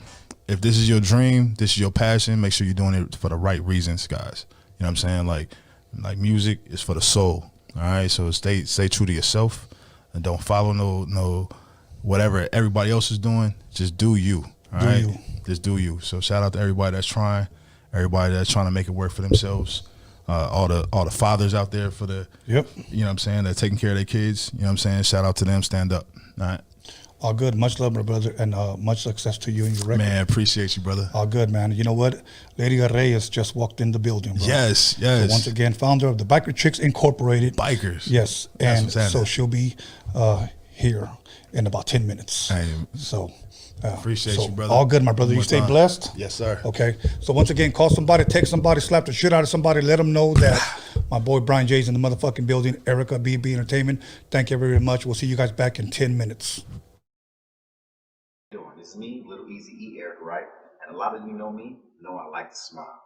if this is your dream, this is your passion, make sure you're doing it for the right reasons, guys. You know what I'm saying? Like music is for the soul. All right. So stay true to yourself and don't follow no whatever everybody else is doing. Just do you. All right. Just do you. So shout out to everybody that's trying, everybody that's trying to make it work for themselves. All the fathers out there for the you know what I'm saying, they're taking care of their kids. You know what I'm saying? Shout out to them. Stand up. All right. All good. Much love, my brother, and much success to you and your record. Man, appreciate you, brother. All good, man. You know what? Lydia Reyes just walked in the building, bro. Yes. So once again, founder of the Biker Chicks Incorporated. Bikers. Yes. And so she'll be here in about 10 minutes. Hey, so appreciate you, brother. All good, my brother. You stay blessed? Yes, sir. Okay. So once again, call somebody, text somebody, slap the shit out of somebody, let them know that my boy Brian J's in the motherfucking building, Erica B&B Entertainment. Thank you very much. We'll see you guys back in 10 minutes. It's me, Little Easy E, Eric Wright, and a lot of you know me, know I like to smile.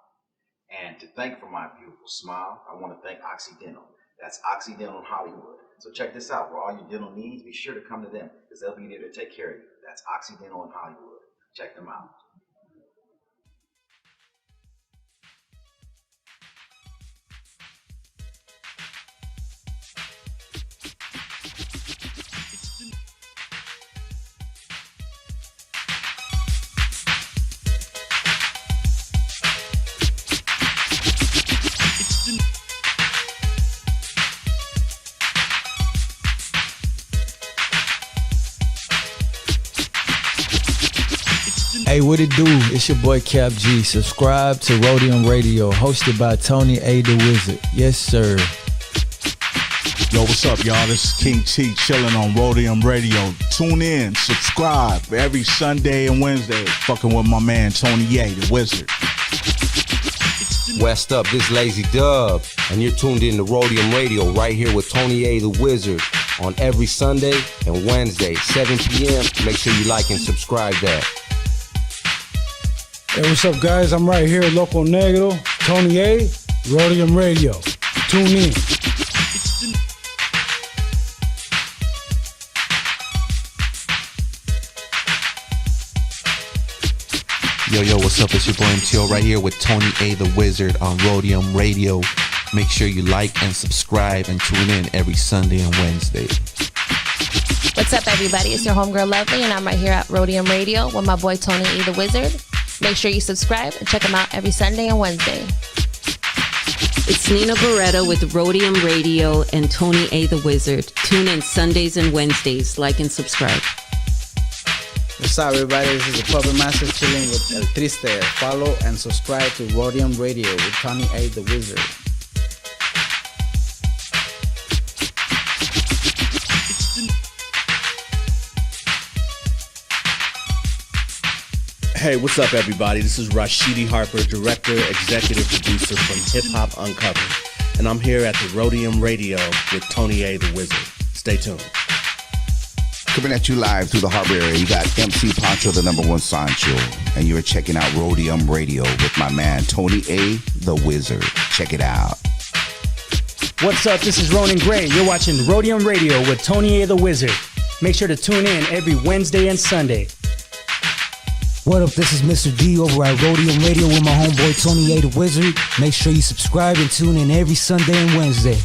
And to thank for my beautiful smile, I want to thank Occidental. That's Occidental in Hollywood. So check this out, for all your dental needs, be sure to come to them, because they'll be there to take care of you. That's Occidental in Hollywood. Check them out. Hey, what it do? It's your boy Cap G. Subscribe to Roadium Radio, hosted by Tony A. the Wizard. Yes, sir. Yo, what's up, y'all? This is King T chilling on Roadium Radio. Tune in, subscribe every Sunday and Wednesday. Fucking with my man Tony A. the Wizard. West up, this Lazy Dub, and you're tuned in to Roadium Radio right here with Tony A. the Wizard on every Sunday and Wednesday, 7 p.m. Make sure you like and subscribe that. Hey, what's up, guys? I'm right here at Loco Negro, Tony A, Roadium Radio. Tune in. Yo, what's up? It's your boy MTO right here with Tony A. the Wizard on Roadium Radio. Make sure you like and subscribe and tune in every Sunday and Wednesday. What's up, everybody? It's your homegirl Lovely, and I'm right here at Roadium Radio with my boy Tony A. the Wizard. Make sure you subscribe and check him out every Sunday and Wednesday. It's Nina Beretta with Roadium Radio and Tony A. the Wizard. Tune in Sundays and Wednesdays. Like and subscribe. What's up, everybody? This is the Puppet Master chilling with El Triste. Follow and subscribe to Roadium Radio with Tony A. the Wizard. Hey, what's up, everybody? This is Rashidi Harper, director, executive producer from Hip Hop Uncovered, and I'm here at the Roadium Radio with Tony A. the Wizard. Stay tuned. Coming at you live through the harbor area, you got MC Pancho, the #1 Sancho, and you're checking out Roadium Radio with my man Tony A. the Wizard. Check it out. What's up? This is Ronan Gray. You're watching Roadium Radio with Tony A. the Wizard. Make sure to tune in every Wednesday and Sunday. What up, this is Mr. D over at Roadium Radio with my homeboy Tony A. the Wizard. Make sure you subscribe and tune in every Sunday and Wednesday.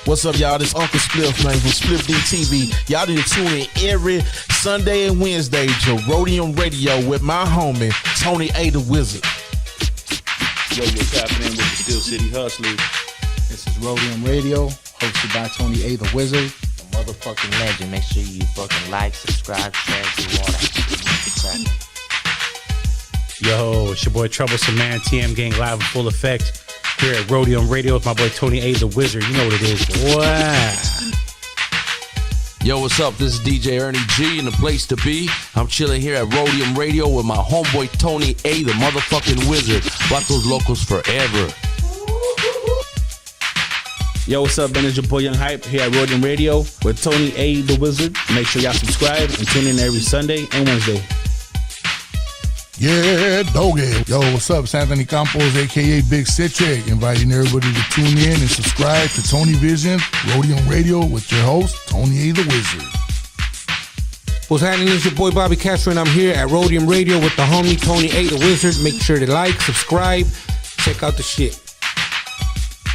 What's up, y'all? This Uncle Spliff, man, from Spliff D TV. Y'all need to tune in every Sunday and Wednesday to Roadium Radio with my homie Tony A. the Wizard. Yo, you're tapping in with the Steel City Hustlers. This is Roadium Radio, hosted by Tony A. the Wizard. Motherfucking legend. Make sure you fucking like, subscribe, share, do all that shit. Yo, it's your boy Troublesome Man, TM Gang live in full effect here at Roadium Radio with my boy Tony A. the Wizard. You know what it is. Wow. Yo, what's up? This is DJ Ernie G in the place to be. I'm chilling here at Roadium Radio with my homeboy Tony A. the motherfucking Wizard. Rock those locals forever. Yo, what's up, man? It's your boy Young Hype here at Roadium Radio with Tony A. the Wizard. Make sure y'all subscribe and tune in every Sunday and Wednesday. Yeah, doggy. Yo, what's up? It's Anthony Campos, a.k.a. Big Citric, inviting everybody to tune in and subscribe to Tony Vision, Roadium Radio with your host, Tony A. the Wizard. What's happening? It's your boy Bobby Castro, and I'm here at Roadium Radio with the homie Tony A. the Wizard. Make sure to like, subscribe, check out the shit.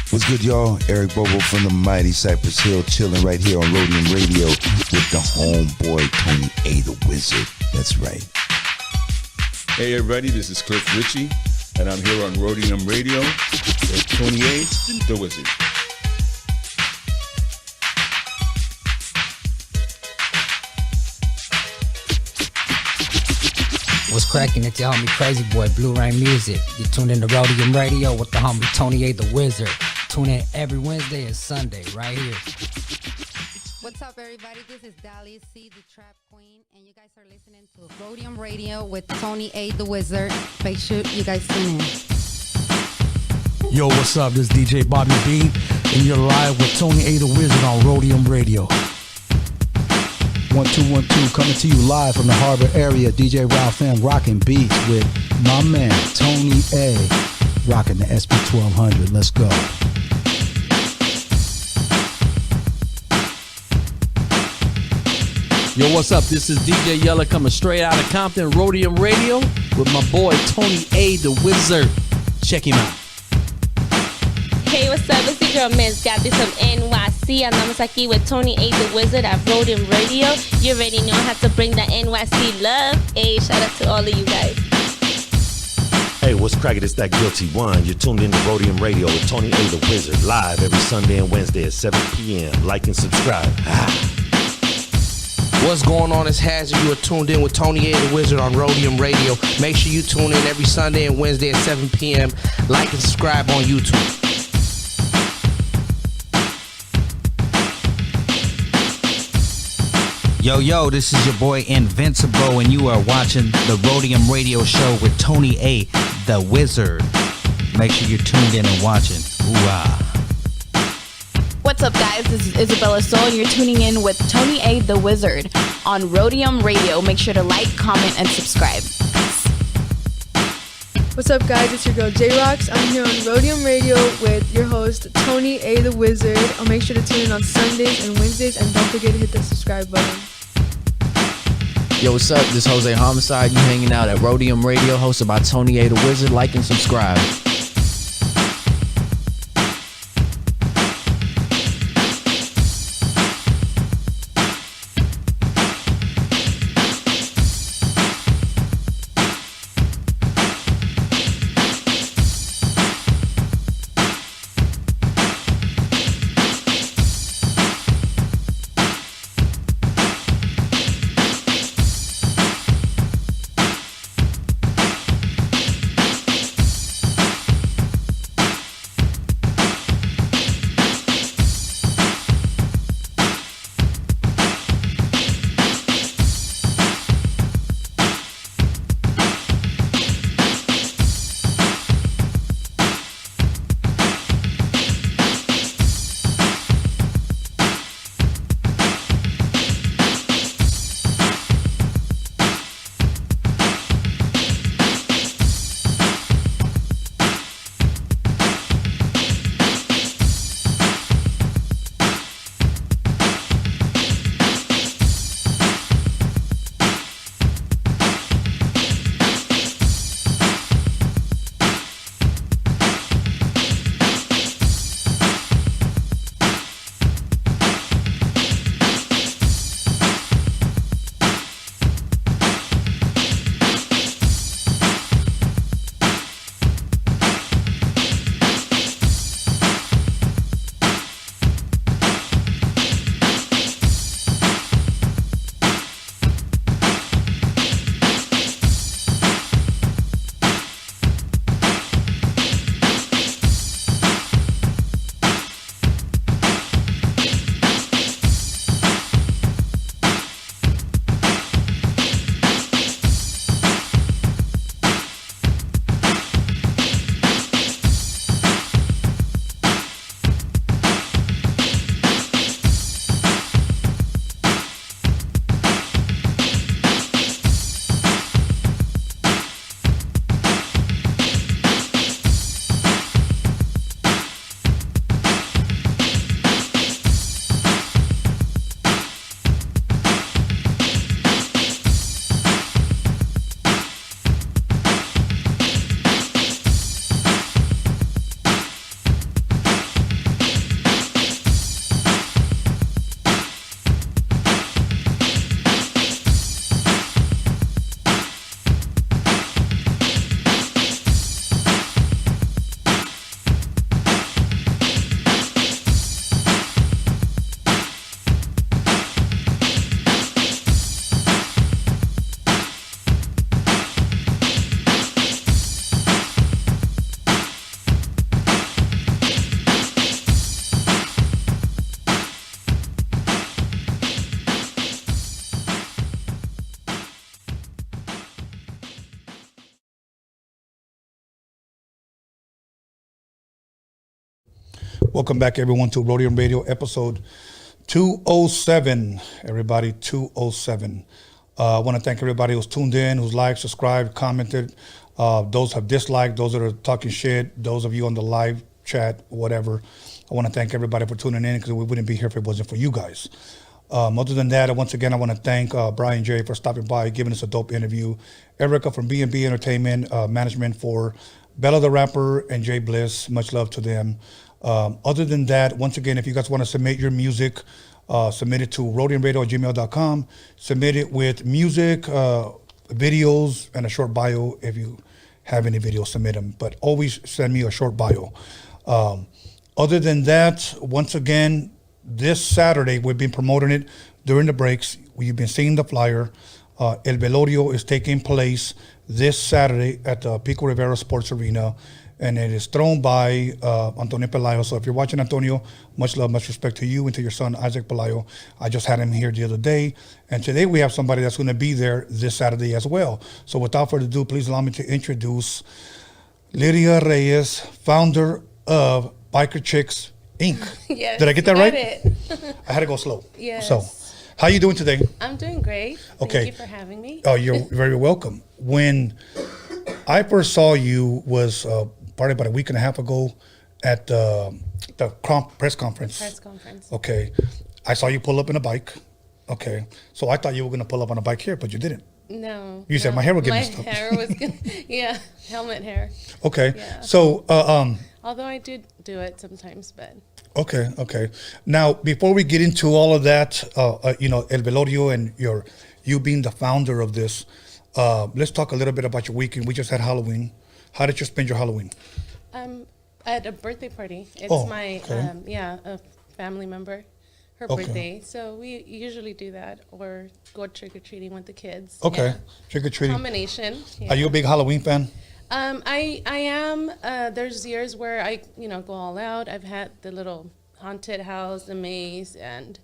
What's good, y'all? Eric Bobo from the mighty Cypress Hill, chilling right here on Roadium Radio with the homeboy Tony A. the Wizard. That's right. Hey everybody, this is Cliff Ritchie, and I'm here on Roadium Radio with Tony A. the Wizard. What's cracking? It's your homie Crazy Boy, Blue Rain Music. You tuned in to Roadium Radio with the homie Tony A. the Wizard. Tune in every Wednesday and Sunday right here. What's up, everybody? This is Dali C, the Trap Queen, and you guys are listening to Roadium Radio with Tony A. the Wizard. Make sure you guys tune in. Yo, what's up? This is DJ Bobby B, and you're live with Tony A. the Wizard on Roadium Radio. 1212 coming to you live from the Harbor area. DJ Ralph M rocking beats with my man Tony A. Rocking the SB 1200. Let's go. Yo, what's up? This is DJ Yella coming straight out of Compton, Roadium Radio with my boy Tony A. the Wizard. Check him out. Hey, what's up? It's your girl Miss Gabby from NYC. Andamos aquí with Tony A. the Wizard at Roadium Radio. You already know how to bring that NYC love. Hey, shout out to all of you guys. Hey, what's cracking? It's that Guilty One. You're tuned in to Roadium Radio with Tony A. the Wizard, live every Sunday and Wednesday at 7 p.m. Like and subscribe. What's going on? It's Hazard. You are tuned in with Tony A. the Wizard on Roadium Radio. Make sure you tune in every Sunday and Wednesday at 7 p.m. Like and subscribe on YouTube. Yo, this is your boy Invincible, and you are watching the Roadium Radio Show with Tony A. the Wizard. Make sure you're tuned in and watching. Ooh-ah. What's up, guys? This is Isabella Soul, and you're tuning in with Tony A. the Wizard on Roadium Radio. Make sure to like, comment, and subscribe. What's up, guys? It's your girl J-Rox. I'm here on Roadium Radio with your host Tony A. the Wizard. I'll make sure to tune in on Sundays and Wednesdays, and don't forget to hit the subscribe button. Yo, what's up? This is Jose Homicide. You hanging out at Roadium Radio, hosted by Tony A. the Wizard. Like and subscribe. Welcome back, everyone, to Roadium Radio, episode 207. Everybody, 207. I want to thank everybody who's tuned in, who's liked, subscribed, commented. Those have disliked, those that are talking shit, those of you on the live chat, whatever. I want to thank everybody for tuning in because we wouldn't be here if it wasn't for you guys. Other than that, once again, I want to thank Brian J. for stopping by, giving us a dope interview. Erica from B&B Entertainment Management for Bella the Rapper and Jay Bliss. Much love to them. Other than that, once again, if you guys want to submit your music, submit it to roadiumradio@gmail.com. Submit it with music, videos, and a short bio. If you have any videos, submit them. But always send me a short bio. Other than that, once again, this Saturday, we've been promoting it during the breaks. We've been seeing the flyer. El Velorio is taking place this Saturday at the Pico Rivera Sports Arena, and it is thrown by Antonio Pelayo. So if you're watching, Antonio, much love, much respect to you and to your son, Isaac Pelayo. I just had him here the other day, and today we have somebody that's going to be there this Saturday as well. So without further ado, please allow me to introduce Lidia Reyes, founder of Biker Chicks, Inc. Yes, Did I get that right? It. I had to go slow. Yes. So, how you doing today? I'm doing great. Okay. Thank you for having me. Oh, you're very welcome. When I first saw you was probably about a week and a half ago at the press conference. Press conference. Okay. I saw you pull up in a bike. Okay. So I thought you were going to pull up on a bike here, but you didn't. No. You said my hair would get my messed up. My hair was good. Yeah, helmet hair. Okay. Yeah. So, although I do it sometimes, but. Okay. Now, before we get into all of that, El Velorio and you being the founder of this, let's talk a little bit about your weekend. We just had Halloween. How did you spend your Halloween? At a birthday party. It's my, a family member, her birthday. So we usually do that or go trick-or-treating with the kids. Okay, yeah. Trick-or-treating. Combination. Yeah. Are you a big Halloween fan? I am. There's years where I go all out. I've had the little haunted house, the maze, and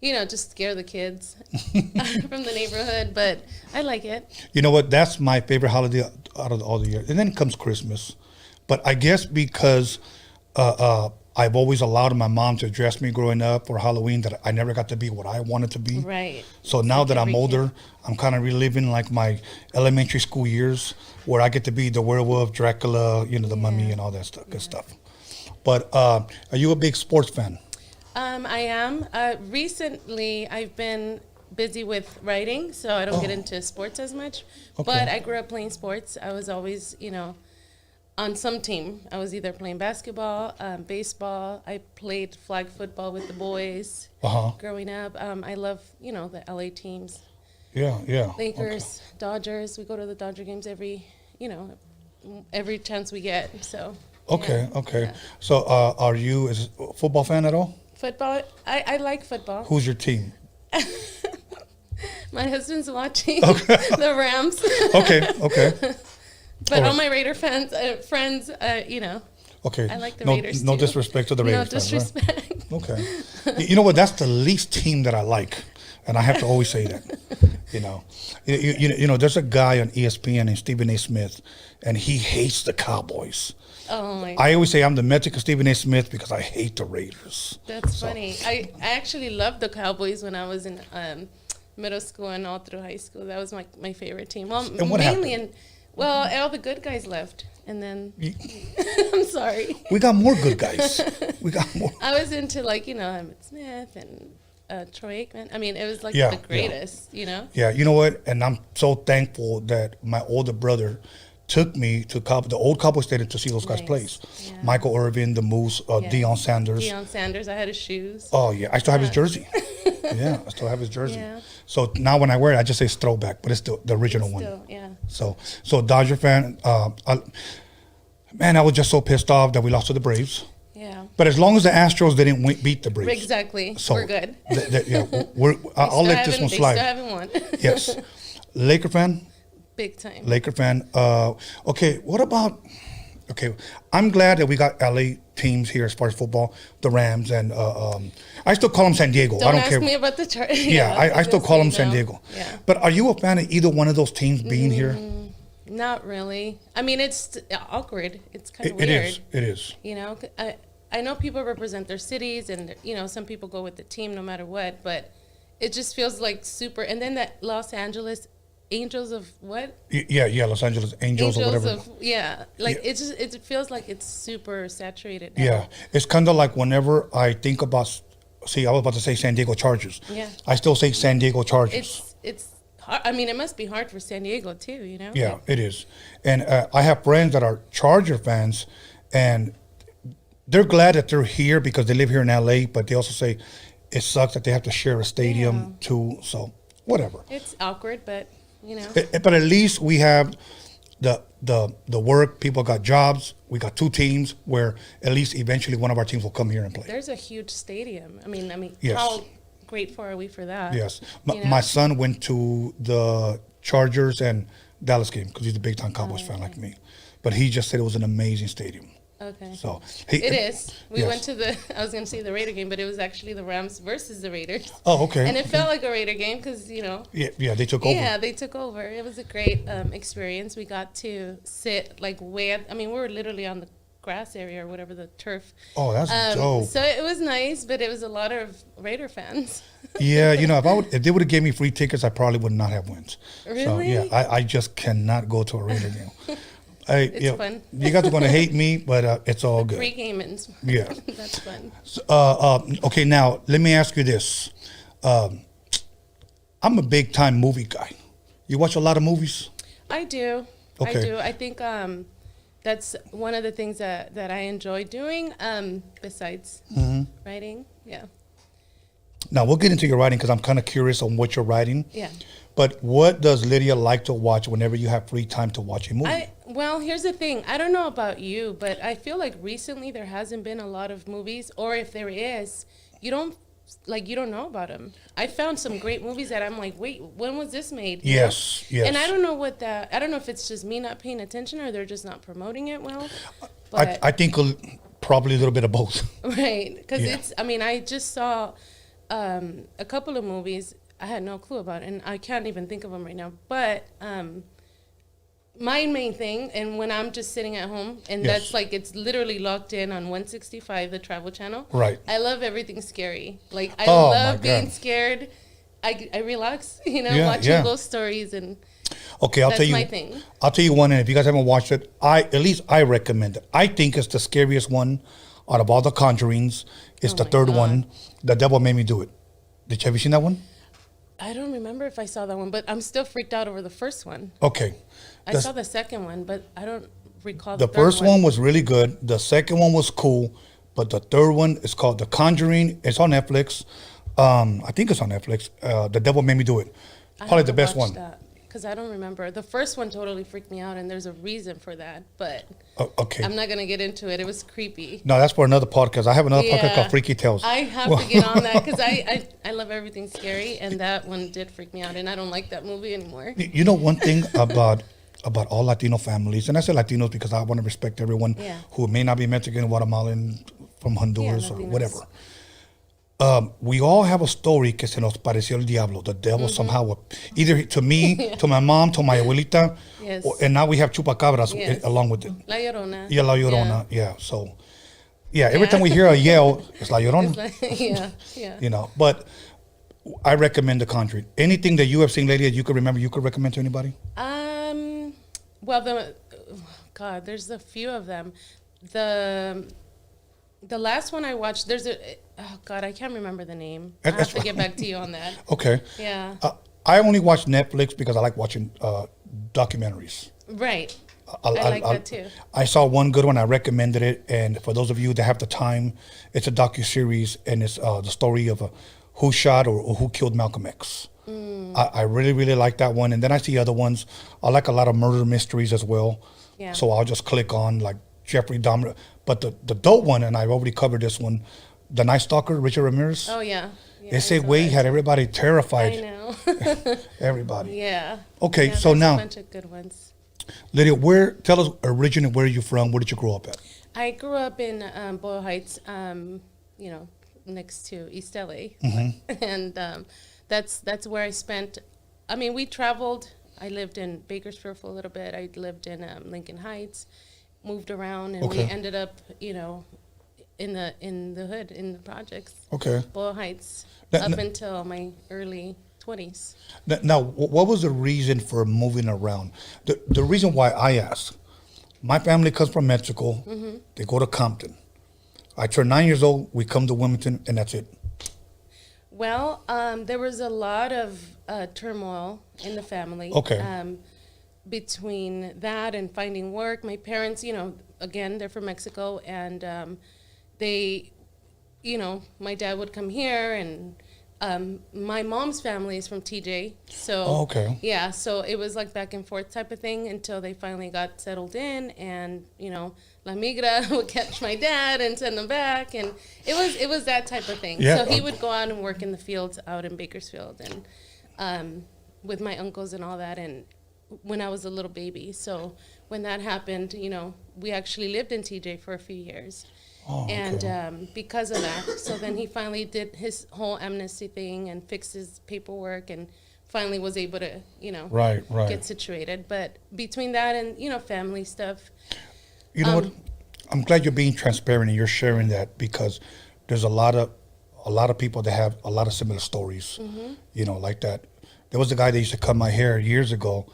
just scare the kids from the neighborhood. But I like it. You know what? That's my favorite holiday out of all the years. And then comes Christmas. But I guess because I've always allowed my mom to dress me growing up for Halloween, that I never got to be what I wanted to be. Right. So now that I'm older, I'm kind of reliving like my elementary school years where I get to be the werewolf, Dracula, the mummy and all that stuff, good stuff. But are you a big sports fan? I am. Recently, I've been busy with writing, so I don't get into sports as much. Okay. But I grew up playing sports. I was always, on some team. I was either playing basketball, baseball. I played flag football with the boys growing up. I love, the LA teams. Yeah. Lakers, Dodgers. We go to the Dodger games every chance we get. So. Okay. Yeah. So are you a football fan at all? Football. I like football. Who's your team? My husband's watching the Rams. Okay. But all my Raider fans, friends, Okay. I like the Raiders No too. disrespect to the Raiders. No disrespect. Right? Okay. You know what? That's the least team that I like, and I have to always say that. There's a guy on ESPN named Stephen A. Smith, and he hates the Cowboys. Oh my! I always say I'm the metric of Stephen A. Smith because I hate the Raiders. That's funny. I actually loved the Cowboys when I was in middle school and all through high school. That was my favorite team. Well, and what mainly happened? all the good guys left, and then I'm sorry. We got more good guys. We got more. I was into Emmitt Smith and Troy Aikman. I mean, it was the greatest. Yeah, you know what? And I'm so thankful that my older brother took me to the old Cowboy Stadium to see those guys play. Yeah. Michael Irvin, the Moose, Deion Sanders. Deion Sanders, I had his shoes. Oh, yeah. I still have his jersey. I still have his jersey. Yeah. So now when I wear it, I just say it's throwback, but it's the original one. Yeah. So Dodger fan, I was just so pissed off that we lost to the Braves. Yeah. But as long as the Astros didn't beat the Braves. Exactly. So we're good. I'll let this one slide. They still haven't won. Yes. Laker fan? Big time. Laker fan. Okay, what about... Okay, I'm glad that we got LA teams here as far as football, the Rams, and I still call them San Diego. I don't care. Don't ask me about the chart. I still call them San Diego. Yeah. But are you a fan of either one of those teams being here? Not really. I mean, it's awkward. It's kind of weird. It is. I I know people represent their cities, and some people go with the team no matter what, but it just feels like super. And then that Los Angeles Angels of what? Yeah, Los Angeles Angels or whatever. It feels like it's super saturated now. Yeah, it's kind of like whenever I think about. See, I was about to say San Diego Chargers. Yeah. I still say San Diego Chargers. It's hard. I mean, it must be hard for San Diego too, Yeah, it is. And I have friends that are Charger fans, and they're glad that they're here because they live here in LA, but they also say it sucks that they have to share a stadium too. So whatever. It's awkward, but But at least we have the work. People got jobs. We got 2 teams where at least eventually one of our teams will come here and play. There's a huge stadium. I mean, Yes. how grateful are we for that? Yes. My son went to the Chargers and Dallas game because he's a big time Cowboys fan like me. But he just said it was an amazing stadium. Okay. So it is. We yes. went to I was going to say the Raider game, but it was actually the Rams versus the Raiders. Oh, okay. And it felt like a Raider game because, Yeah, they took over. Yeah, they took over. It was a great experience. We got to sit we were literally on the grass area or whatever, the turf. Oh, that's dope. So it was nice, but it was a lot of Raider fans. Yeah, if they would have gave me free tickets, I probably would not have went. Really? So, yeah, I just cannot go to a Raider game. It's fun. You guys are going to hate me, but it's all good. Free gaming. Yeah. That's fun. So, okay, now let me ask you this. I'm a big time movie guy. You watch a lot of movies? I do. Okay. I do. I think that's one of the things that I enjoy doing besides writing. Yeah. Now, we'll get into your writing because I'm kind of curious on what you're writing. Yeah. But what does Lidia like to watch whenever you have free time to watch a movie? Well, here's the thing. I don't know about you, but I feel like recently there hasn't been a lot of movies, or if there is, you don't know about them. I found some great movies that I'm like, wait, when was this made? Yes. And I don't know I don't know if it's just me not paying attention or they're just not promoting it well. But I think probably a little bit of both. Right. Because I just saw a couple of movies I had no clue about, and I can't even think of them right now. But my main thing, and when I'm just sitting at home, and that's like it's literally locked in on 165, the Travel Channel. Right. I love everything scary. Like I love being scared. I relax, watching those stories and. Okay, I'll tell you. That's my thing. I'll tell you one, and if you guys haven't watched it, at least I recommend it. I think it's the scariest one out of all the Conjurings. It's the third one. The Devil Made Me Do It. Have you seen that one? I don't remember if I saw that one, but I'm still freaked out over the first one. Okay. I saw the second one, but I don't recall the first one was really good. The second one was cool, but the third one is called The Conjuring. It's on Netflix. I think it's on Netflix. The Devil Made Me Do It. Probably the best one. Because I don't remember. The first one totally freaked me out, and there's a reason for that. But okay. I'm not going to get into it. It was creepy. No, that's for another podcast. I have another podcast called Freaky Tales. I have to get on that because I love everything scary, and that one did freak me out, and I don't like that movie anymore. You know one thing about all Latino families, and I say Latinos because I want to respect everyone who may not be Mexican, Guatemalan, from Honduras or whatever. We all have a story que se nos pareció el diablo, the devil somehow, either to me, to my mom, to my abuelita, and now we have chupacabras along with it. La Llorona. Yeah, La Llorona, so, every time we hear a yell, it's La Llorona. Yeah. But I recommend The Conjuring. Anything that you have seen lately that you could remember, you could recommend to anybody? Well, there's a few of them. The last one I watched, I can't remember the name. I have to get back to you on that. Okay. Yeah. I only watch Netflix because I like watching documentaries. Right. I like that too. I saw one good one. I recommended it. And for those of you that have the time, it's a docuseries, and it's the story of who shot or who killed Malcolm X. I really, really like that one. And then I see other ones. I like a lot of murder mysteries as well. Yeah. So I'll just click on like Jeffrey Dahmer. But the dope one, and I've already covered this one, The Night Stalker, Richard Ramirez. Oh, yeah. Ese güey had everybody terrified. I know. Everybody. Yeah. Okay, yeah, so now. a bunch of good ones. Lydia, tell us originally where are you from? Where did you grow up at? I grew up in Boyle Heights, next to East LA. And that's where I spent, we traveled. I lived in Bakersfield for a little bit. I lived in Lincoln Heights. Moved around, and we ended up, in the hood, in the projects. Okay. Boyle Heights, That- up until my early 20s. Now, what was the reason for moving around? The reason why I asked, my family comes from Mexico. Mhm. They go to Compton. I turn 9 years old. We come to Wilmington, and that's it. Well, there was a lot of turmoil in the family. Okay. Between that and finding work, my parents, again, they're from Mexico, and they, my dad would come here, and my mom's family is from TJ, so Oh, okay. yeah, so it was like back and forth type of thing until they finally got settled in, and La Migra would catch my dad and send them back, and it was that type of thing. Yeah. So he would go out and work in the fields out in Bakersfield, and with my uncles and all that, and when I was a little baby. So when that happened, we actually lived in TJ for a few years. Oh, and okay. because of that, so then he finally did his whole amnesty thing and fixed his paperwork and finally was able to, Right. get situated. But between that and, family stuff. You know what? I'm glad you're being transparent and you're sharing that, because there's a lot of people that have a lot of similar stories, like that. There was a guy that used to cut my hair years ago,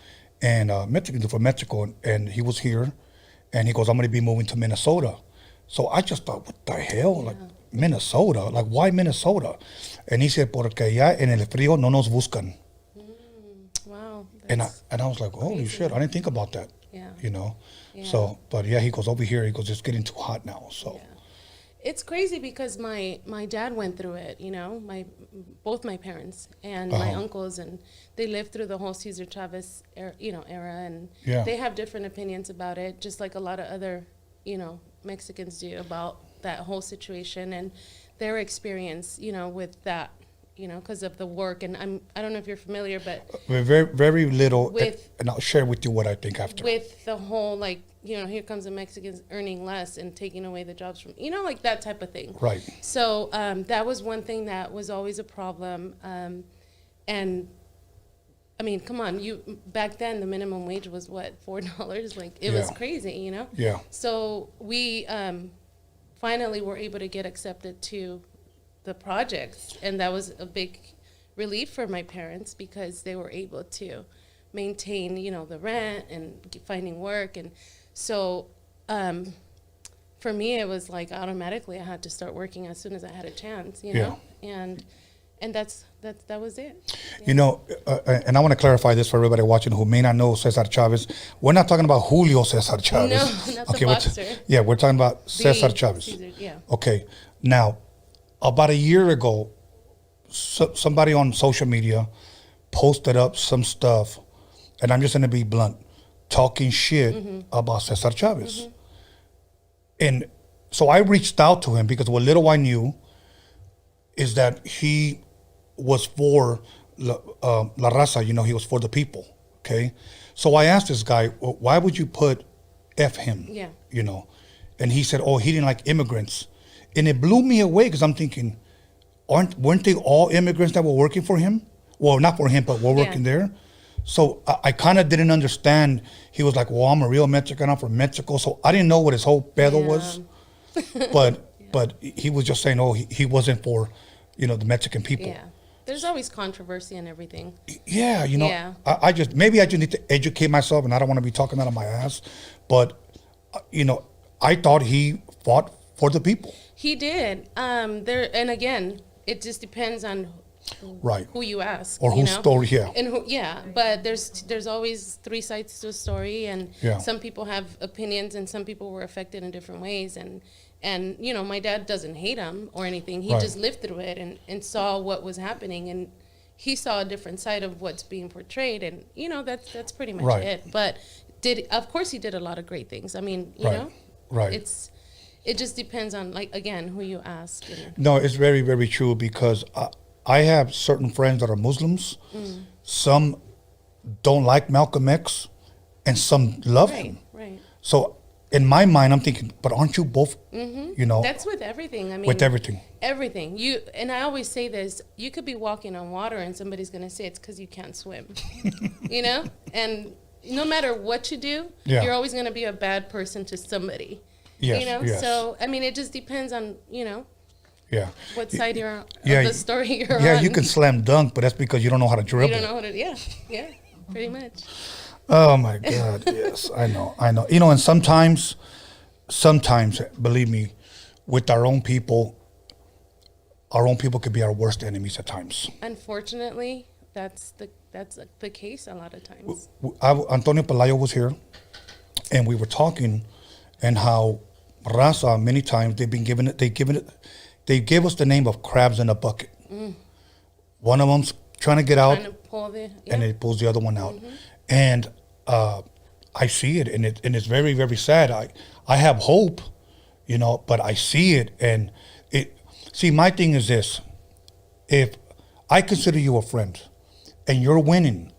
and Mexican from Mexico, and he was here, and he goes, "I'm going to be moving to Minnesota." So I just thought, what the hell? Like, Minnesota? Like, why Minnesota? And he said, porque allá en el frío no nos buscan. Wow. And I was like, holy shit, I didn't think about that. Yeah. Yeah. So, but yeah, he goes over here, he goes, it's getting too hot now, so. It's crazy because my dad went through it, both my parents and my uncles, and they lived through the whole Cesar Chavez era, and they have different opinions about it, just like a lot of other, Mexicans do, about that whole situation and their experience, with that, because of the work. And I don't know if you're familiar, but We're very little, With- and I'll share with you what I think after. with the whole, here comes the Mexicans earning less and taking away the jobs from, like that type of thing. Right. So that was one thing that was always a problem. And I mean, come on, back then the minimum wage was what, $4? Like it was Yeah. crazy, Yeah. So we finally were able to get accepted to the projects, and that was a big relief for my parents because they were able to maintain, the rent and finding work. And so for me, it was like automatically I had to start working as soon as I had a chance, and that was it. And I want to clarify this for everybody watching who may not know Cesar Chavez. We're not talking about Julio Cesar Chavez. No, not the boxer. We're talking about Cesar Chavez. Caesar, yeah. Okay, now, about a year ago, somebody on social media posted up some stuff, and I'm just going to be blunt, talking shit about Cesar Chavez. And so I reached out to him because what little I knew is that he was for La Raza, he was for the people, okay? So I asked this guy, well, why would you put F him? Yeah. And he said, oh, he didn't like immigrants. And it blew me away because I'm thinking, weren't they all immigrants that were working for him? Well, not for him, but were working there. So I kind of didn't understand. He was like, well, I'm a real Mexican, I'm from Mexico. So I didn't know what his whole pedo was. But he was just saying, oh, he wasn't for, the Mexican people. Yeah. There's always controversy and everything. Yeah, Yeah. I just need to educate myself, and I don't want to be talking out of my ass. But, I thought he fought for the people. He did. And again, it just depends on Right. who you ask. Or whose story, yeah. And but there's always three sides to a story, and some people have opinions, and some people were affected in different ways. And my dad doesn't hate him or anything. He just lived through it and saw what was happening, and he saw a different side of what's being portrayed, and that's pretty much it. But of course he did a lot of great things. I mean, you know, it just depends on, like, again, who you ask. No, it's very, very true, because I have certain friends that are Muslims. Some don't like Malcolm X, and some love him. Right. So in my mind, I'm thinking, but aren't you both, That's with everything. I mean, with everything. Everything. And I always say this, you could be walking on water and somebody's going to say it's because you can't swim, And no matter what you do, you're always going to be a bad person to somebody. Yes, You know, yes. so I mean, it just depends on Yeah. what side you're on, Yeah, of the story you're on. Yeah, you can slam dunk, but that's because you don't know how to dribble. You don't know how to. Yeah, pretty much. Oh my God! Yes, I know. And sometimes, believe me, with our own people could be our worst enemies at times. Unfortunately, that's the case a lot of times. Antonio Pelayo was here, and we were talking, and how Raza many times they gave us the name of crabs in a bucket. One of them's trying to get out, Trying to pull and it pulls the other one out, and I see it, and it's very, very sad. I have hope, but I see it, and it. See, my thing is this: if I consider you a friend, and you're winning,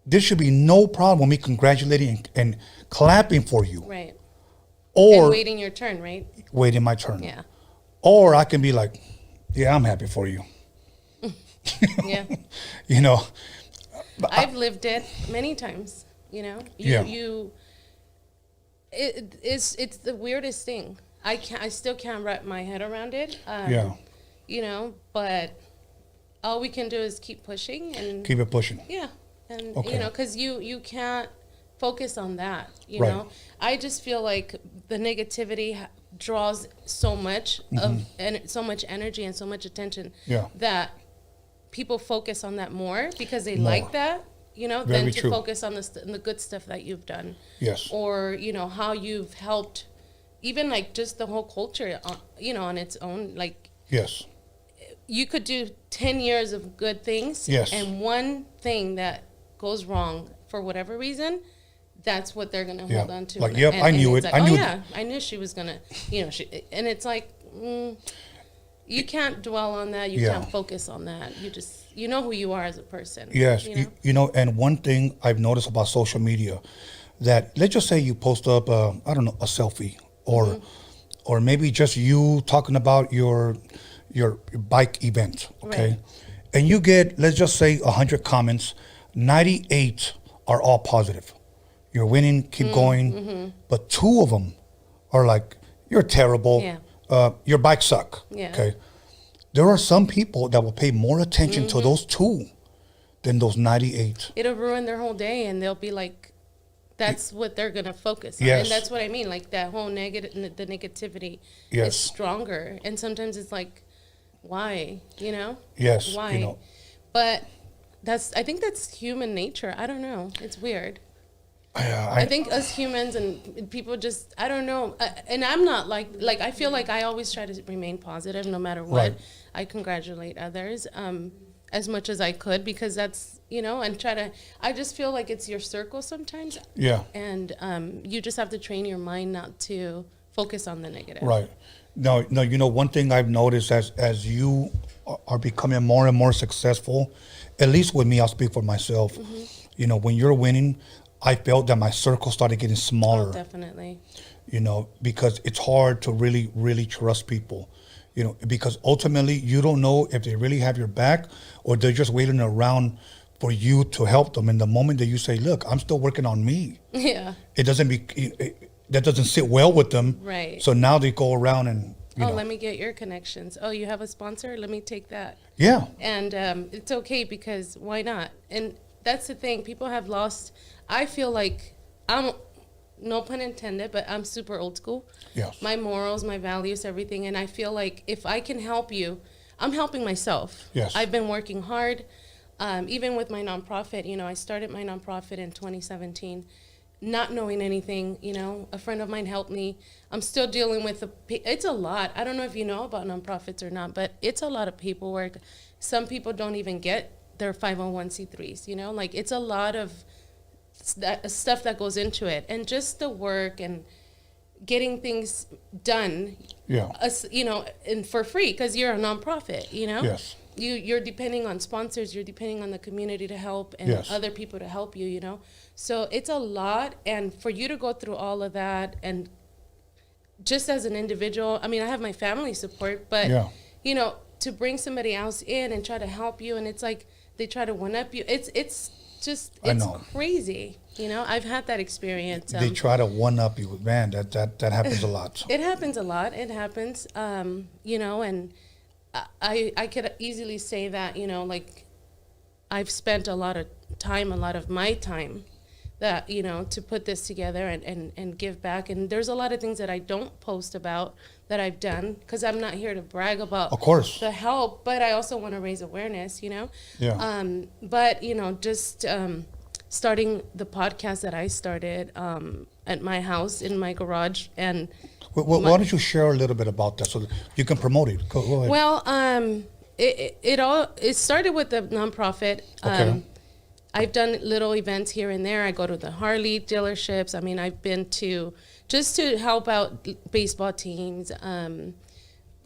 there should be no problem me congratulating and clapping for you. Right. Or and waiting your turn, right? Waiting my turn. Yeah. Or I can be like, yeah, I'm happy for you. Yeah. I've lived it many times. It's the weirdest thing. I still can't wrap my head around it. But all we can do is keep pushing and keep it pushing. Yeah, and Okay. because you can't focus on that. You Right. know, I just feel like the negativity draws so much of and so much energy and so much attention. Yeah. That people focus on that more because they More. like that. Very Than to true. focus on the good stuff that you've done. Yes. Or how you've helped, even like just the whole culture, on its own. Like Yes. you could do 10 years of good things. Yes. And one thing that goes wrong for whatever reason, that's what they're gonna Yeah. hold on to. Like, And- yep, and- I and knew it's it. like, I knew oh yeah, I knew she was gonna, and it's like, you can't dwell on that. You Yeah. can't focus on that. You just, you know who you are as a person. Yes, You know? and one thing I've noticed about social media, that let's just say you post up, a selfie, or maybe just you talking about your bike event, okay, Right. and you get, let's just say 100 comments, 98 are all positive. You're winning, keep going, but 2 of them are like, you're terrible. Yeah. Your bike suck. Yeah. Okay. There are some people that will pay more attention to those 2 than those 98. It'll ruin their whole day, and they'll be like, that's what they're gonna focus on. Yes. And that's what I mean, like that whole the negativity Yes. is stronger, and sometimes it's like, why, Yes, why? But I think that's human nature. I don't know, it's weird. I think us humans and people just, I don't know, and I'm not like I feel like I always try to remain positive no matter what. Right. I congratulate others as much as I could, because that's, and I just feel like it's your circle sometimes. Yeah. And you just have to train your mind not to focus on the negative. Right. No, one thing I've noticed as you are becoming more and more successful, at least with me, I'll speak for myself. When you're winning, I felt that my circle started getting smaller. Oh, definitely. Because it's hard to really, really trust people. Because ultimately you don't know if they really have your back or they're just waiting around for you to help them. And the moment that you say, look, I'm still working on me. Yeah. That doesn't sit well with them. Right. So now they go around and, let me get your connections. Oh, you have a sponsor? Let me take that. Yeah. And it's okay, because why not? And that's the thing. People have lost. I feel like I'm, no pun intended, but I'm super old school. Yes. My morals, my values, everything. And I feel like if I can help you, I'm helping myself. Yes. I've been working hard. Even with my nonprofit, I started my nonprofit in 2017, not knowing anything. A friend of mine helped me. I'm still dealing with it's a lot. I don't know if you know about nonprofits or not, but it's a lot of paperwork. Some people don't even get their 501c3s, like it's a lot of stuff that goes into it, and just the work and getting things done. Yeah. And for free, because you're a nonprofit. Yes. You're depending on sponsors. You're depending on the community to help and Yes. other people to help you. So it's a lot, and for you to go through all of that, and just as an individual, I mean, I have my family support, but Yeah. To bring somebody else in and try to help you, and it's like they try to one up you. It's I know. crazy. You know, I've had that experience. They try to one-up you. Man, that happens a lot. It happens a lot. It happens, you know, and I could easily say that, you know, like I've spent a lot of my time that, you know, to put this together and give back. And there's a lot of things that I don't post about that I've done because I'm not here to brag about of course the help, but I also want to raise awareness, you know? Yeah. But, you know, just starting the podcast that I started at my house in my garage. And why don't you share a little bit about that so that you can promote it? Go ahead. Well, it started with the nonprofit. Okay. I've done little events here and there. I go to the Harley dealerships. I mean, I've been to just to help out baseball teams,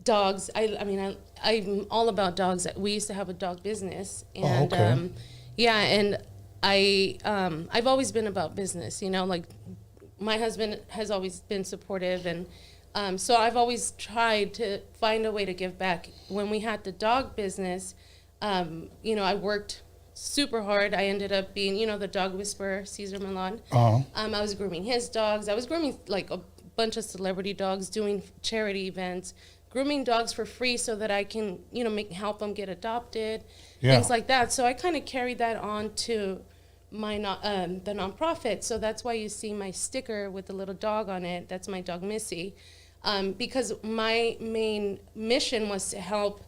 dogs. I'm all about dogs. We used to have a dog business, and and I've always been about business. You know, like my husband has always been supportive, and so I've always tried to find a way to give back. When we had the dog business, you know, I worked super hard. I ended up being, you know, the dog whisperer, Cesar Milan. I was grooming his dogs. I was grooming like a bunch of celebrity dogs, doing charity events, grooming dogs for free so that I can, you know, help them get adopted, things like that. So I kind of carried that on to my the nonprofit. So that's why you see my sticker with the little dog on it. That's my dog Missy, because my main mission was to help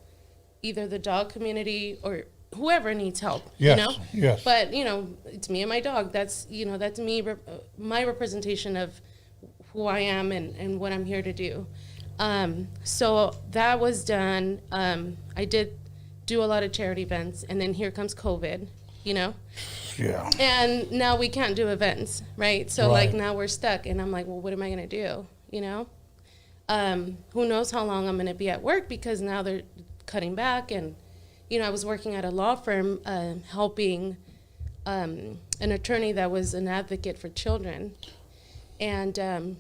either the dog community or whoever needs help, yes, you know? Yes. But, you know, it's me and my dog. That's, you know, that's me, my representation of who I am and what I'm here to do. So that was done. I did do a lot of charity events, and then here comes COVID, you know? Yeah. And now we can't do events, right? So, like, now we're stuck, and I'm like, well, what am I going to do, you know? Who knows how long I'm going to be at work because now they're cutting back, and you know, I was working at a law firm helping an attorney that was an advocate for children. And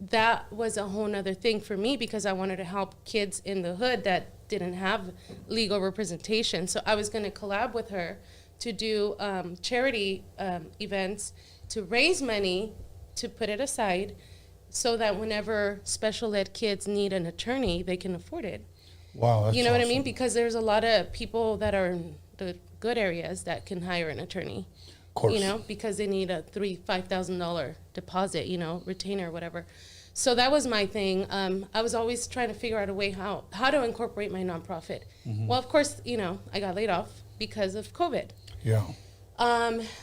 that was a whole nother thing for me because I wanted to help kids in the hood that didn't have legal representation. So I was going to collab with her to do charity events to raise money, to put it aside, so that whenever special ed kids need an attorney, they can afford it. Wow, that's you know what I awesome. mean? Because there's a lot of people that are in the good areas that can hire an attorney. Of course. You know, because they need a $5,000 deposit, you know, retainer or whatever. So that was my thing. I was always trying to figure out a way how to incorporate my nonprofit. Well, of course, you know, I got laid off because of COVID. Yeah.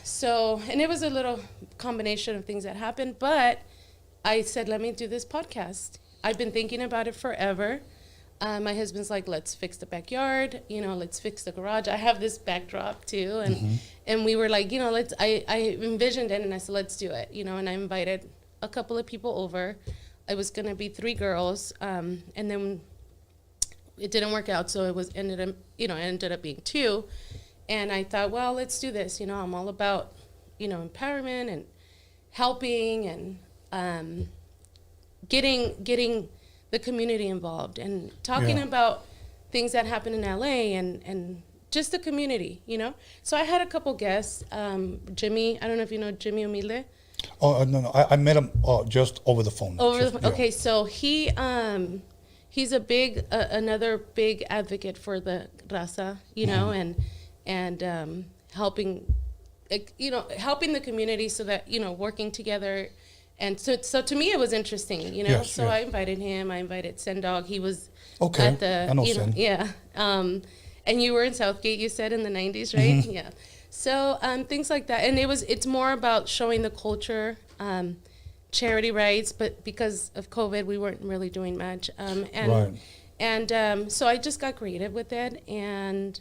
So, and it was a little combination of things that happened, but I said, let me do this podcast. I've been thinking about it forever. My husband's like, let's fix the backyard, you know, let's fix the garage. I have this backdrop too. And we were like, you know, I envisioned it and I said, let's do it, you know, and I invited a couple of people over. It was going to be 3 girls. And then it didn't work out. So it ended up being 2. And I thought, well, let's do this. You know, I'm all about, you know, empowerment and helping and getting the community involved and talking about things that happen in LA and just the community, you know? So I had a couple guests, Jimmy, I don't know if you know Jimmy Humilde. Oh, no, I met him just over the phone. Okay, so he's a big, another big advocate for the Raza, you know, and helping, you know, helping the community so that, you know, working together. And so to me, it was interesting, you know. Yes, so I invited him. I invited Sendog. He was at the, I know you know, Sen. yeah. And you were in Southgate, you said, in the 90s, right? Yeah. So things like that. And it's more about showing the culture, charity rights, but because of COVID, we weren't really doing much. And so I just got creative with it and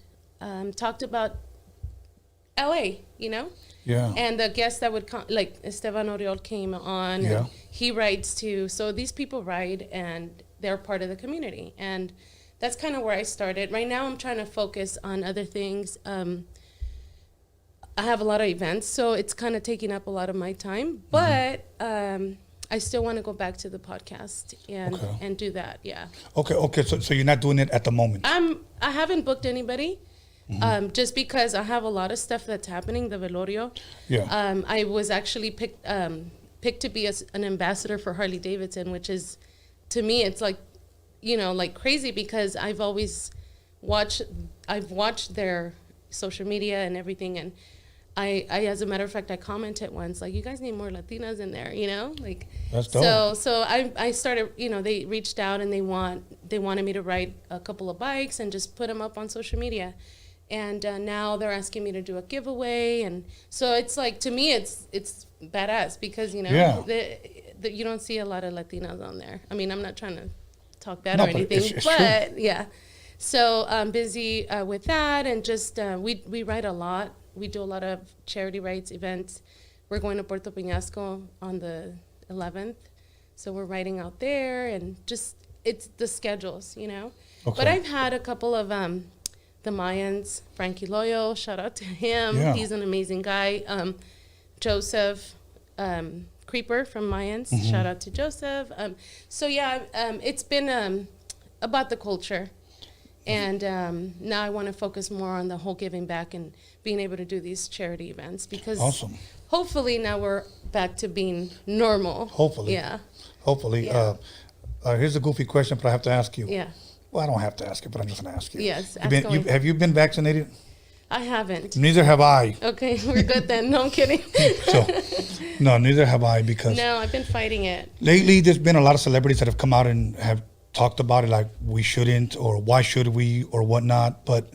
talked about LA, you know? Yeah. And the guests that would come, like Esteban Oriol came on. Yeah. And he writes too. So these people write and they're part of the community. And that's kind of where I started. Right now I'm trying to focus on other things. I have a lot of events, so it's kind of taking up a lot of my time. But I still want to go back to the podcast and do that, yeah. Okay. So you're not doing it at the moment? I haven't booked anybody. Just because I have a lot of stuff that's happening, the velorio. Yeah. I was actually picked to be an ambassador for Harley Davidson, which is, to me, it's like, like crazy because I've watched their social media and everything, and I as a matter of fact, I commented once, like, you guys need more Latinas in there, like. That's dope. So I started, they reached out and they wanted me to ride a couple of bikes and just put them up on social media. And now they're asking me to do a giveaway, and so it's like, to me, it's badass because you don't see a lot of Latinas on there. I mean, I'm not trying to talk bad or anything, it's but true. yeah. So I'm busy with that, and just we ride a lot. We do a lot of charity rides events. We're going to Puerto Peñasco on the 11th, so we're riding out there, and just it's the schedules, Okay. But I've had a couple of the Mayans, Frankie Loyo, shout out to him. Yeah. He's an amazing guy. Joseph Creeper from Mayans, shout out to Joseph. It's been about the culture. And now I want to focus more on the whole giving back and being able to do these charity events because Awesome. Hopefully now we're back to being normal. Hopefully. Yeah. Hopefully. Yeah. Here's a goofy question, but I have to ask you. Yeah. Well, I don't have to ask it, but I'm just going to ask you. Yes. Have you been vaccinated? I haven't. Neither have I. Okay, we're good then. No, I'm kidding. No, neither have I because No, I've been fighting it. lately there's been a lot of celebrities that have come out and have talked about it like we shouldn't or why should we or whatnot. But,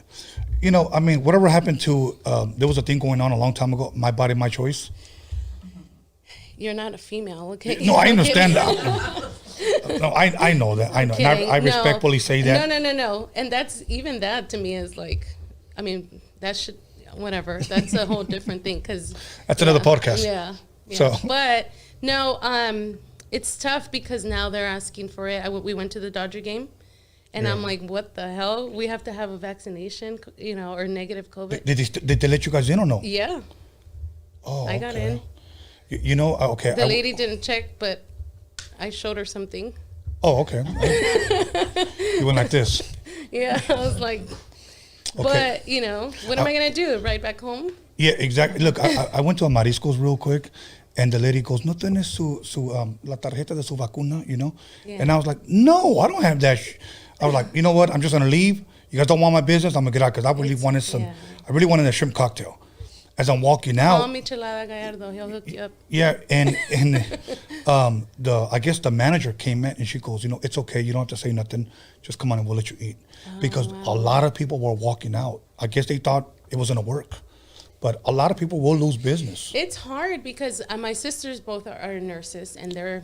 whatever happened to, there was a thing going on a long time ago, My Body, My Choice. You're not a female, okay? No, I I'm understand kidding. that. No, I know that. I know. And I Kidding. respectfully say that. No. And that's, even that to me is like, I mean, that should, whatever. That's a whole different thing because. That's another podcast. Yeah. So. But no, it's tough because now they're asking for it. We went to the Dodger game and I'm like, what the hell? We have to have a vaccination, or negative COVID. Did they let you guys in or no? Yeah. Oh, I got in. Okay. The lady didn't check, but I showed her something. Oh, okay. You went like this. Yeah, I was like, Okay. but, what am I going to do? Ride back home? Yeah, exactly. Look, I went to a Mariscos real quick, and the lady goes, "No tienes la tarjeta de su vacuna," Yeah. And I was like, "No, I don't have that." I was like, "You know what? I'm just gonna leave. You guys don't want my business. I'm gonna get out because I really wanted some. Yeah. I really wanted a shrimp cocktail." As I'm walking out, Call me Chelada Gallardo. He'll hook you up. yeah, and I guess the manager came in and she goes, "It's okay. You don't have to say nothing. Just come on and we'll let you eat." Because a lot of people were walking out. I guess they thought it was gonna work. But a lot of people will lose business. It's hard because my sisters both are nurses and they're,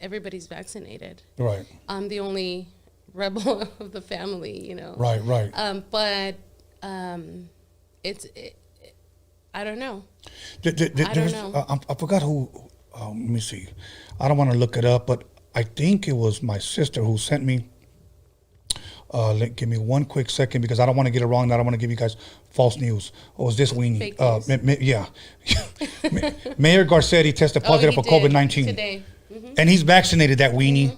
everybody's vaccinated. Right. I'm the only rebel of the family, Right. I don't know. I don't know. I forgot who, let me see. I don't want to look it up, but I think it was my sister who sent me. Give me one quick second because I don't want to get it wrong. I don't want to give you guys false news. Or was this weenie? Yeah. Mayor Garcetti tested positive for COVID-19. Today. And he's vaccinated, that weenie.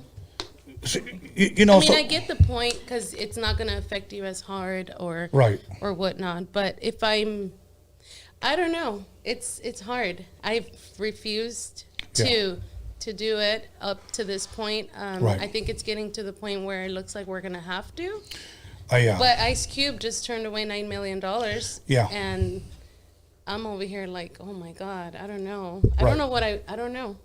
So, I get the point because it's not going to affect you as hard or whatnot. But if I don't know. It's hard. I've refused to do it up to this point. I think it's getting to the point where it looks like we're going to have to. But Ice Cube just turned away $9 million. Yeah. And I'm over here like, oh my God, I don't know. I don't know.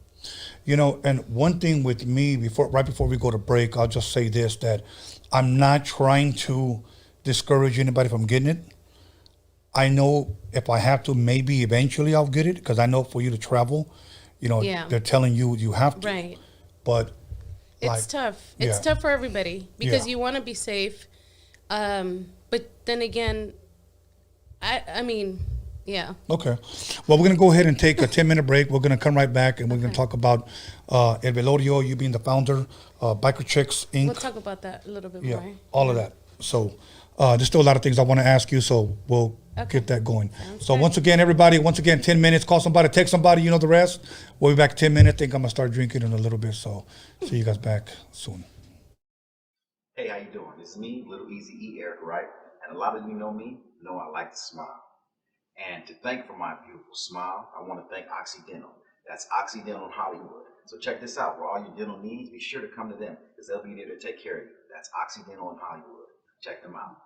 And one thing with me, right before we go to break, I'll just say this, that I'm not trying to discourage anybody from getting it. I know if I have to, maybe eventually I'll get it because I know for you to travel, they're telling you have to. Right. But it's tough. It's tough for everybody because you want to be safe. But then again, I mean, yeah. Okay. Well, we're going to go ahead and take a 10-minute break. We're going to come right back and we're going to talk about El Velorio, you being the founder, Biker Chicks, Inc. We'll talk about that a little bit more. All of that. So there's still a lot of things I want to ask you, so we'll get that going. Once again, everybody, 10 minutes. Call somebody, text somebody, you know the rest. We'll be back in 10 minutes. I think I'm going to start drinking in a little bit, so see you guys back soon. Hey, how you doing? It's me, Little Easy E, Eric Wright, And a lot of you know me, know I like to smile. And to thank for my beautiful smile, I want to thank Occidental. That's Occidental in Hollywood. So check this out. For all your dental needs, be sure to come to them because they'll be there to take care of you. That's Occidental in Hollywood. Check them out.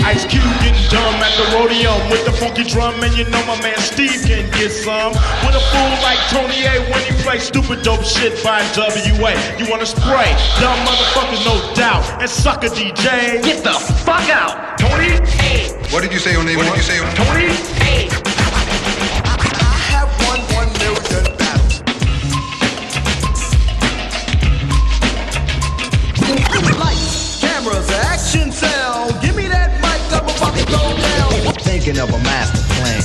Ice Cube getting dumb at the Roadium with the funky drum, and you know my man Steve can get some. With a fool like Tony A when he plays stupid dope shit by WA. You wanna spray? Dumb motherfuckers, no doubt. And sucker DJ, get the fuck out. Tony A. What did you say your name was? What did you say? Tony A. I have won 1 million battles. Lights, cameras, action sound. Give me that mic, I'm about to go down. Thinking of a master plan.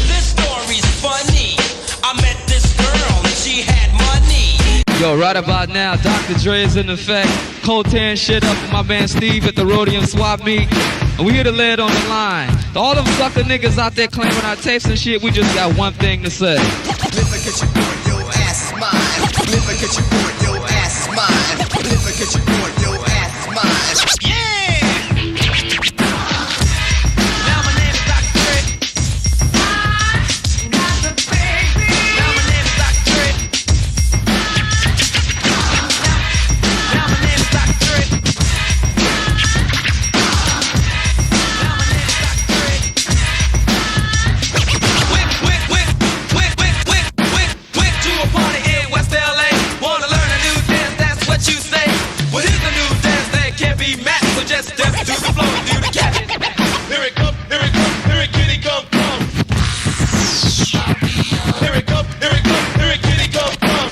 This story's funny. I met this girl and she had money. Yo, right about now, Dr. Dre is in effect. Cold tearing shit up with my man Steve at the Roadium swap meet. And we here to lay it on the line. To all them sucker niggas out there claiming our tapes and shit, we just got one thing to say. Live and get your boy, your ass is mine. Live and get your boy, your ass is mine. Live and get your boy, your ass is mine. Yeah! Now my name is Dr. Dre. Now my name is Dr. Dre. Now my name is Dr. Dre. Now my name is Dr. Dre. Went to a party in West LA. Wanna learn a new dance, that's what you say. What is the new dance that can't be matched? So just dance to the flow, do the catch. Here it come, here it come, here it kitty come, come. Here it come, here it come, here it kitty come, come.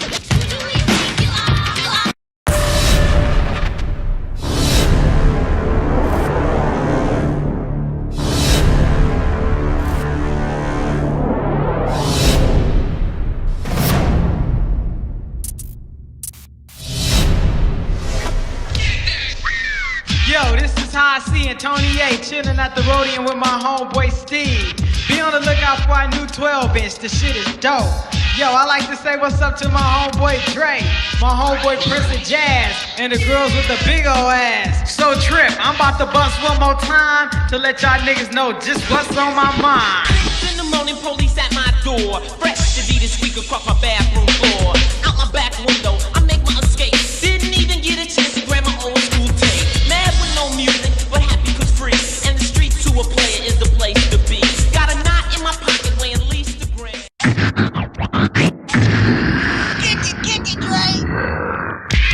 Yo, this is how I see it. Tony A chilling at the Roadium with my homeboy Steve. Be on the lookout for our new 12-inch. The shit is dope. Yo, I like to say what's up to my homeboy Dre, my homeboy Prince of Jazz, and the girls with the big ol' ass. So Trip, I'm about to bust one more time to let y'all niggas know just what's on my mind. In the morning, police at my door. Fresh to be this week across my bathroom floor. Out my back window, I make my escape. Didn't even get a chance to grab my old school tape. Mad with no music, but happy cause free. And the street to a player is the place to be. Got a knot in my pocket weighing at least a gram. Get you, Dre.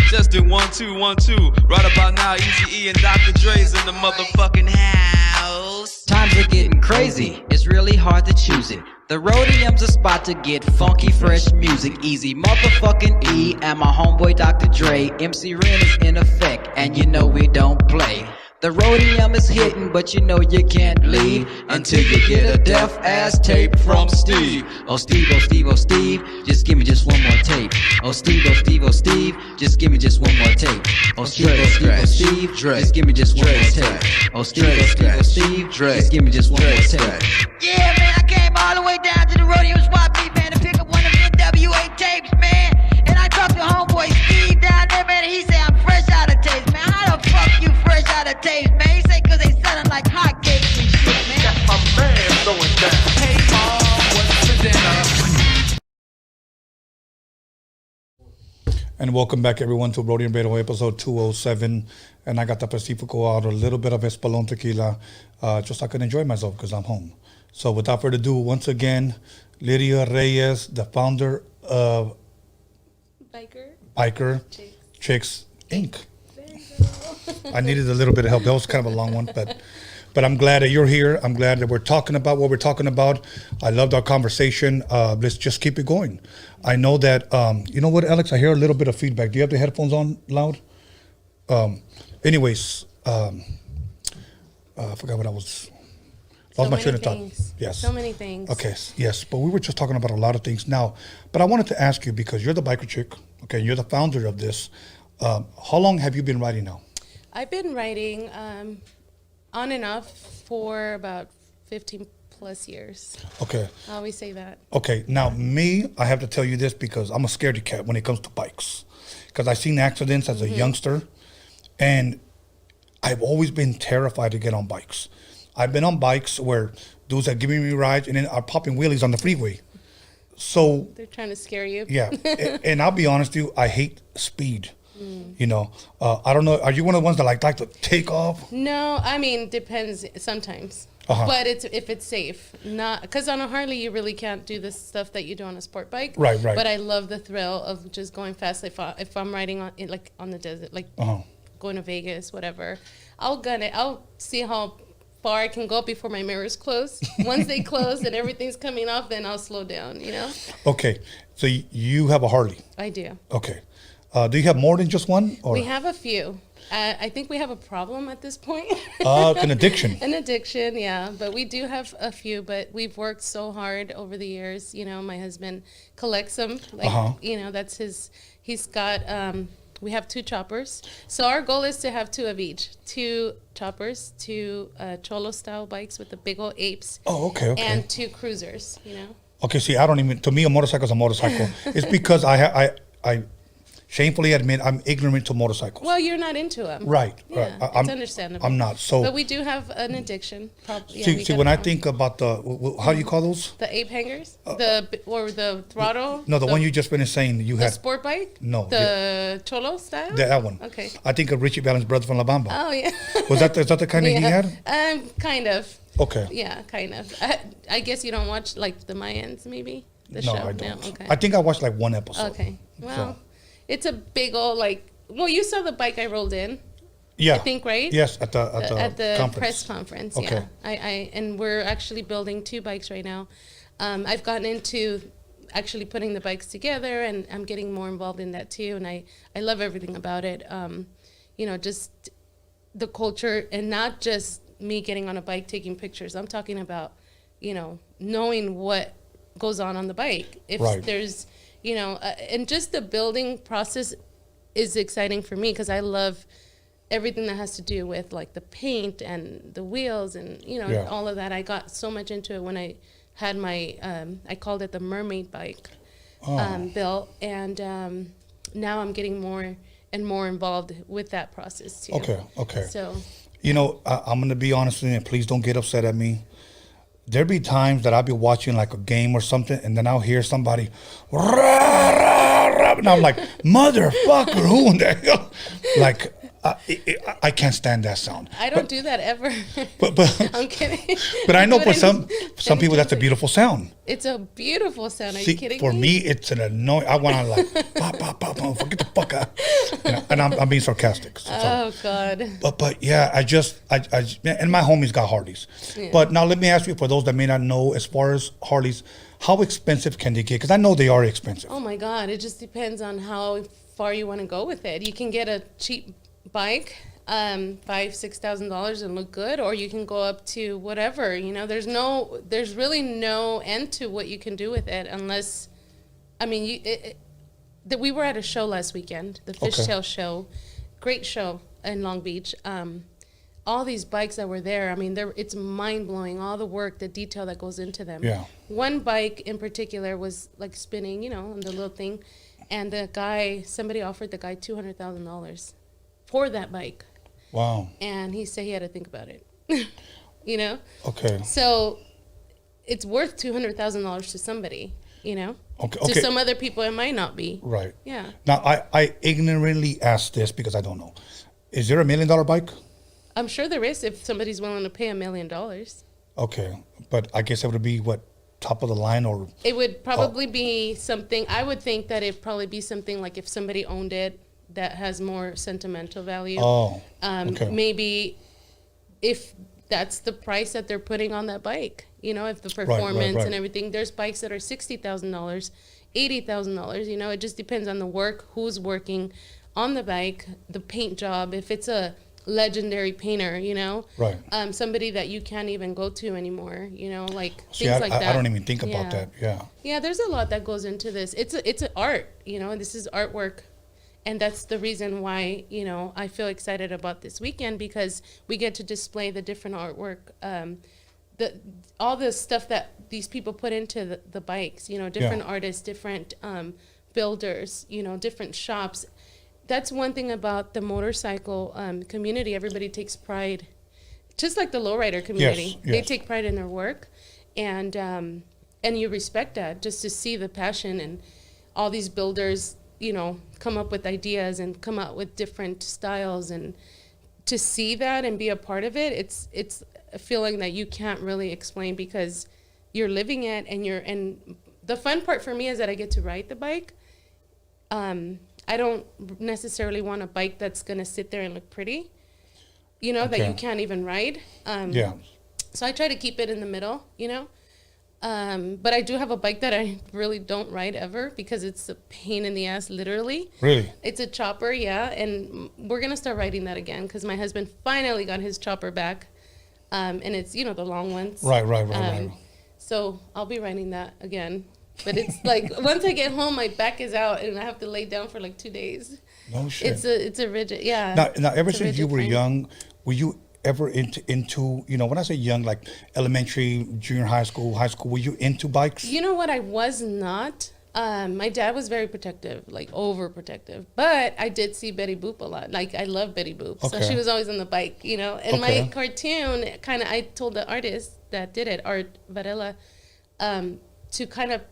Just do 1 2 1 2. Right about now, Eazy-E and Dr. Dre's in the motherfucking house. Times are getting crazy, it's really hard to choose it. The Roadium's a spot to get funky, fresh music. Easy motherfucking E and my homeboy Dr. Dre. MC Ren is in effect, and you know we don't play. The Roadium is hitting, but you know you can't leave until you get a deaf ass tape from Steve. Oh Steve, oh Steve, oh Steve, just give me just one more tape. Oh Steve, oh Steve, oh Steve, just give me just one more tape. Oh Steve, oh Steve, oh Steve, just give me just one more tape. Oh Steve, oh Steve, oh Steve, just give me just one more tape. Yeah, man, I came all the way down to the Roadium swap meet, man, to pick up one of the NWA tapes, man. And I talked to homeboy Steve down there, man, and he said I'm fresh out of tapes, man. How the fuck you fresh out of tapes, man? He said cause they selling like hotcakes and shit, man. Got my man going down. Hey, mom, what's for dinner? And welcome back, everyone, to Roadium Radio episode 207. And I got the Pacifico out, a little bit of Espolón tequila, just so I can enjoy myself because I'm home. So without further ado, once again, Lidia Reyes, the founder of Biker Chicks Inc. I needed a little bit of help. That was kind of a long one, but I'm glad that you're here. I'm glad that we're talking about what we're talking about. I loved our conversation. Let's just keep it going. I know that, you know what, Alex? I hear a little bit of feedback. Do you have the headphones on loud? Anyways, I forgot what I was... Lost my train of thought. Yes. So many things. Okay, yes. But we were just talking about a lot of things now. But I wanted to ask you, because you're the biker chick, okay, you're the founder of this. How long have you been writing now? I've been writing on and off for about 15 plus years. Okay. I always say that. Okay. Now, me, I have to tell you this because I'm a scaredy cat when it comes to bikes. Because I've seen accidents as a youngster. And I've always been terrified to get on bikes. I've been on bikes where dudes are giving me rides and then are popping wheelies on the freeway. So they're trying to scare you. Yeah, and I'll be honest with you, I hate speed. You know, I don't know. Are you one of the ones that like to take off? No, I mean depends sometimes. But if it's safe, not because on a Harley you really can't do the stuff that you do on a sport bike. Right. But I love the thrill of just going fast. If I'm riding on the desert, like going to Vegas, whatever, I'll gun it. I'll see how far I can go before my mirrors close. Once they close and everything's coming off, then I'll slow down. You know. Okay, so you have a Harley. I do. Okay, do you have more than just one? Or? We have a few. I think we have a problem at this point. An addiction. An addiction, yeah. But we do have a few, but we've worked so hard over the years. You know, my husband collects them. Like, you know, that's his, he's got, we have 2 choppers. So our goal is to have 2 of each. 2 choppers, 2 Cholo-style bikes with the big old apes. Oh, okay. And 2 cruisers, you know. Okay, see, I don't even, to me, a motorcycle is a motorcycle. It's because I shamefully admit I'm ignorant to motorcycles. Well, you're not into them. Right. Yeah, right. it's understandable. I'm not. So, but we do have an addiction. Probably. See, when I think about how do you call those? The ape hangers? The throttle? No, the one you just finished saying you had. The sport bike? No. The Cholo style? That one. Okay. I think of Richie Valens' brother from La Bamba. Oh, yeah. Is that the kind that he had? Kind of. Okay. Yeah, kind of. I guess you don't watch like the Mayans, maybe? The no, show? I don't. No? Okay. I think I watched like one episode. Okay. Well, it's a big old well, you saw the bike I rolled in. Yeah. I think, right? Yes, at the conference. Press conference. Okay. Yeah. And we're actually building 2 bikes right now. I've gotten into actually putting the bikes together, and I'm getting more involved in that too. And I love everything about it. You know, just the culture, and not just me getting on a bike taking pictures. I'm talking about, you know, knowing what goes on the bike. If there's, you know, and just the building process is exciting for me because I love everything that has to do with like the paint and the wheels and, you know, all of that. I got so much into it when I had my, I called it the mermaid bike built. And now I'm getting more and more involved with that process too. Okay. So, you know, I'm going to be honest with you, and please don't get upset at me. There'd be times that I'll be watching like a game or something, and then I'll hear somebody, rah, rah, rah, and I'm like, motherfucker, who in the hell? Like, I can't stand that sound. I don't do that ever. But I'm kidding. But I know for some people that's a beautiful sound. It's a beautiful sound. Are you kidding for me? me, it's an annoying. I want to like, pop, get the fuck out. You know, and I'm being sarcastic. So. Oh God. But yeah, I and my homies got Harleys. Yeah. But now let me ask you, for those that may not know, as far as Harleys, how expensive can they get? Because I know they are expensive. Oh my God, it just depends on how far you want to go with it. You can get a cheap bike, $5,000-$6,000 and look good, or you can go up to whatever. You know, there's really no end to what you can do with it, unless, I mean, we were at a show last weekend, the Fishtail show, great show in Long Beach. All these bikes that were there, I mean, it's mind blowing. All the work, the detail that goes into them. Yeah. One bike in particular was like spinning, you know, on the little thing, and somebody offered the guy $200,000 for that bike. Wow. And he said he had to think about it. You know? Okay. So it's worth $200,000 to somebody, you know? Okay. To some other people, it might not be. Right. Yeah. Now, I ignorantly asked this because I don't know. Is there $1 million bike? I'm sure there is if somebody's willing to pay $1 million. Okay. But I guess it would be what? Top of the line, or? It would probably be something, I would think that it'd probably be something like if somebody owned it, that has more sentimental value. Oh, okay. Maybe if that's the price that they're putting on that bike, you know, if the performance and everything. There's bikes that are $60,000, $80,000. You know, it just depends on the work, who's working on the bike, the paint job. If it's a legendary painter, you know, somebody that you can't even go to anymore. You know, like things like that. I don't even think about that. Yeah. Yeah, there's a lot that goes into this. It's an art. You know, this is artwork. And that's the reason why, you know, I feel excited about this weekend, because we get to display the different artwork, all the stuff that these people put into the bikes, you know, different artists, different builders, you know, different shops. that's one thing about the motorcycle community. Everybody takes pride, just like the lowrider community. Yes. They take pride in their work, and you respect that, just to see the passion and all these builders, you know, come up with ideas and come out with different styles, and to see that and be a part of it, it's a feeling that you can't really explain, because you're living it, and the fun part for me is that I get to ride the bike. I don't necessarily want a bike that's gonna sit there and look pretty, you know, that you can't even ride. So I try to keep it in the middle, you know. But I do have a bike that I really don't ride ever, because it's a pain in the ass, literally. Really? It's a chopper, yeah, and we're gonna start riding that again, because my husband finally got his chopper back, and it's, you know, the long ones. Right. So I'll be riding that again. But it's like, once I get home, my back is out, and I have to lay down for like 2 days. No shit. It's a rigid, yeah. Now ever It's a since you rigid were frame. young, were you ever into, you know, when I say young, like elementary, junior high school, were you into bikes? You know what? I was not. My dad was very protective, like overprotective. But I did see Betty Boop a lot. Like, I love Betty Boop. So she was always on the bike, you know. And my cartoon, I told the artist that did it, Art Varela, to kind of,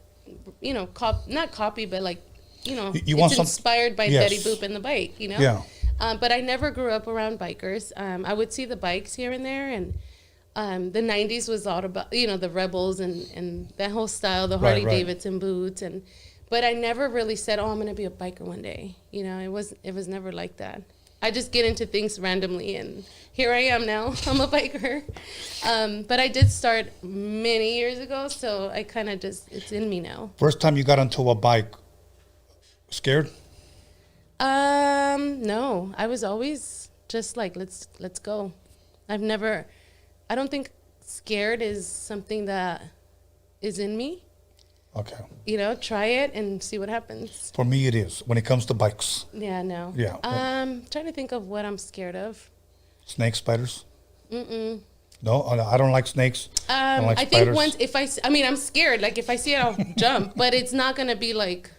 you know, not copy, but like, you know, it's inspired by Betty Boop and the bike, you know. Yeah. But I never grew up around bikers. I would see the bikes here and there, and the 90s was all about, you know, the Rebels and that whole style, the Harley Davidson boots, but I never really said, oh, I'm going to be a biker one day. You know, it was never like that. I just get into things randomly, and here I am now. I'm a biker. But I did start many years ago, so I kind of just, it's in me now. First time you got onto a bike, scared? No, I was always just like, let's go. I don't think scared is something that is in me. Okay. You know, try it and see what happens. For me, it is, when it comes to bikes. Yeah, no. Yeah. Trying to think of what I'm scared of. Snake spiders? Mm-mm. No, I don't like snakes. I don't like I spiders. think I'm scared. Like, if I see it, I'll jump, but it's not going to be like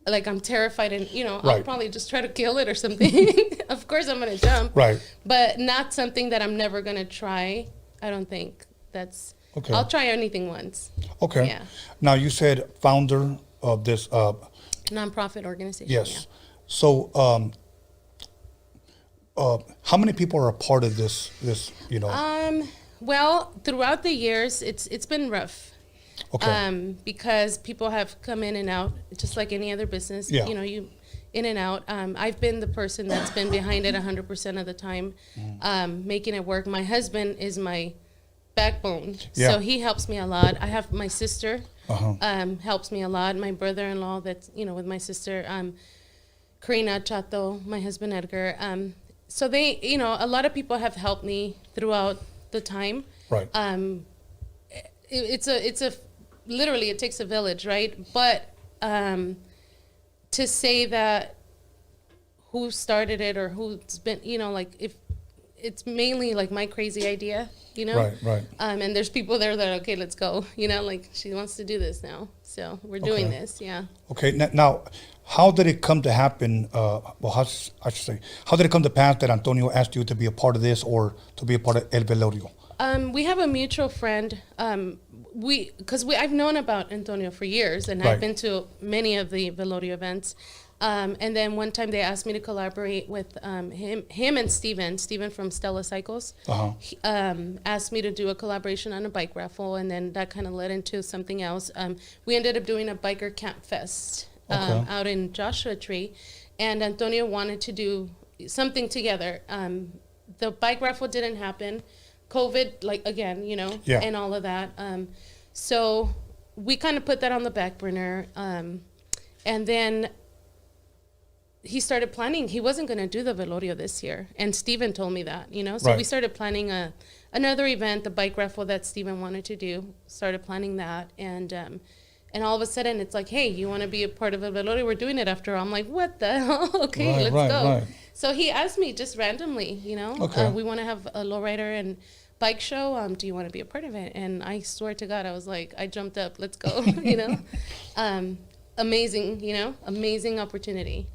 I'm terrified, and, you know, I'll probably just try to kill it or something. Of course I'm going to jump. Right. But not something that I'm never going to try. I don't think that's, okay. I'll try anything once. Okay. Yeah. Now, you said founder of this. Nonprofit organization. Yes. Yeah. So, how many people are a part of this, you know? Well, throughout the years, it's been rough. Okay. Because people have come in and out, just like any other business. Yeah. You know, you in and out. I've been the person that's been behind it 100% of the time, making it work. My husband is my backbone, so he helps me a lot. I have my sister, helps me a lot. My brother-in-law, that's, you know, with my sister, Karina Chato, my husband Edgar. So they, you know, a lot of people have helped me throughout the time. Right. It's a literally, it takes a village, right? But to say that who started it or who's been, you know, like, if it's mainly like my crazy idea, you know? Right. And there's people there that, okay, let's go, you know, like, she wants to do this now. So we're doing this, yeah. Okay, now, how did it come to happen? How did it come to pass that Antonio asked you to be a part of this or to be a part of El Velorio? We have a mutual friend. I've known about Antonio for years, and I've been to many of the Velorio events. And then one time they asked me to collaborate with him and Steven from Stella Cycles. He, asked me to do a collaboration on a bike raffle, and then that kind of led into something else. We ended up doing a biker camp fest out in Joshua Tree, and Antonio wanted to do something together. The bike raffle didn't happen. COVID, like, again, you know, and all of that. So we kind of put that on the back burner. And then he started planning. He wasn't going to do the Velorio this year. And Steven told me that, you know. So we started planning another event, the bike raffle that Steven wanted to do. Started planning that. And all of a sudden, it's like, hey, you want to be a part of a Velorio? We're doing it after all. I'm like, what the hell? Okay, let's go. Right. So he asked me just randomly, you know, we want to have a lowrider and bike show. Do you want to be a part of it? And I swear to God, I was like, I jumped up. Let's go, you know. Amazing, you know, amazing opportunity.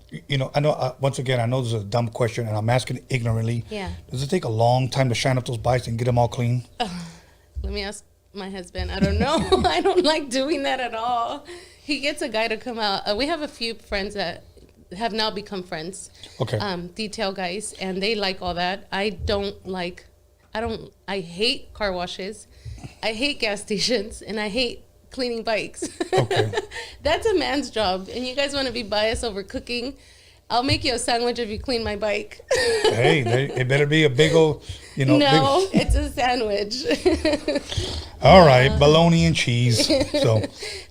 You know, I know, once again, I know this is a dumb question, and I'm asking ignorantly. Yeah. Does it take a long time to shine up those bikes and get them all clean? Let me ask my husband. I don't know. I don't like doing that at all. He gets a guy to come out. We have a few friends that have now become friends. Okay. Detail guys, and they like all that. I hate car washes. I hate gas stations, and I hate cleaning bikes. Okay. That's a man's job, and you guys want to be biased over cooking. I'll make you a sandwich if you clean my bike. Hey, it better be a big old, you know. No, it's a sandwich. All right, bologna and cheese. So,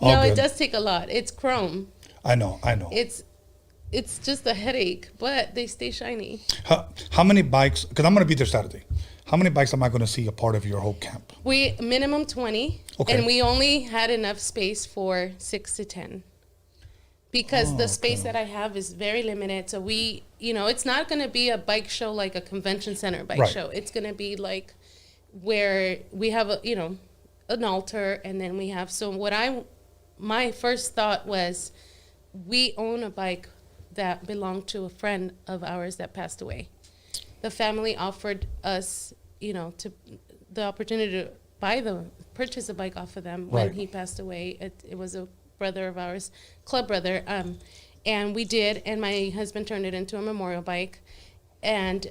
all no, good. it does take a lot. It's chrome. I know. It's just a headache, but they stay shiny. How many bikes? Because I'm going to be there Saturday. How many bikes am I going to see a part of your whole camp? We minimum 20, Okay. and we only had enough space for 6 to 10. Because the space that I have is very limited. So we, it's not going to be a bike show like a convention center bike show. It's going to be like where we have an altar, and then we have. So my first thought was, we own a bike that belonged to a friend of ours that passed away. The family offered us, the opportunity to purchase a bike off of them when he passed away. It was a brother of ours, club brother, and we did, and my husband turned it into a memorial bike. And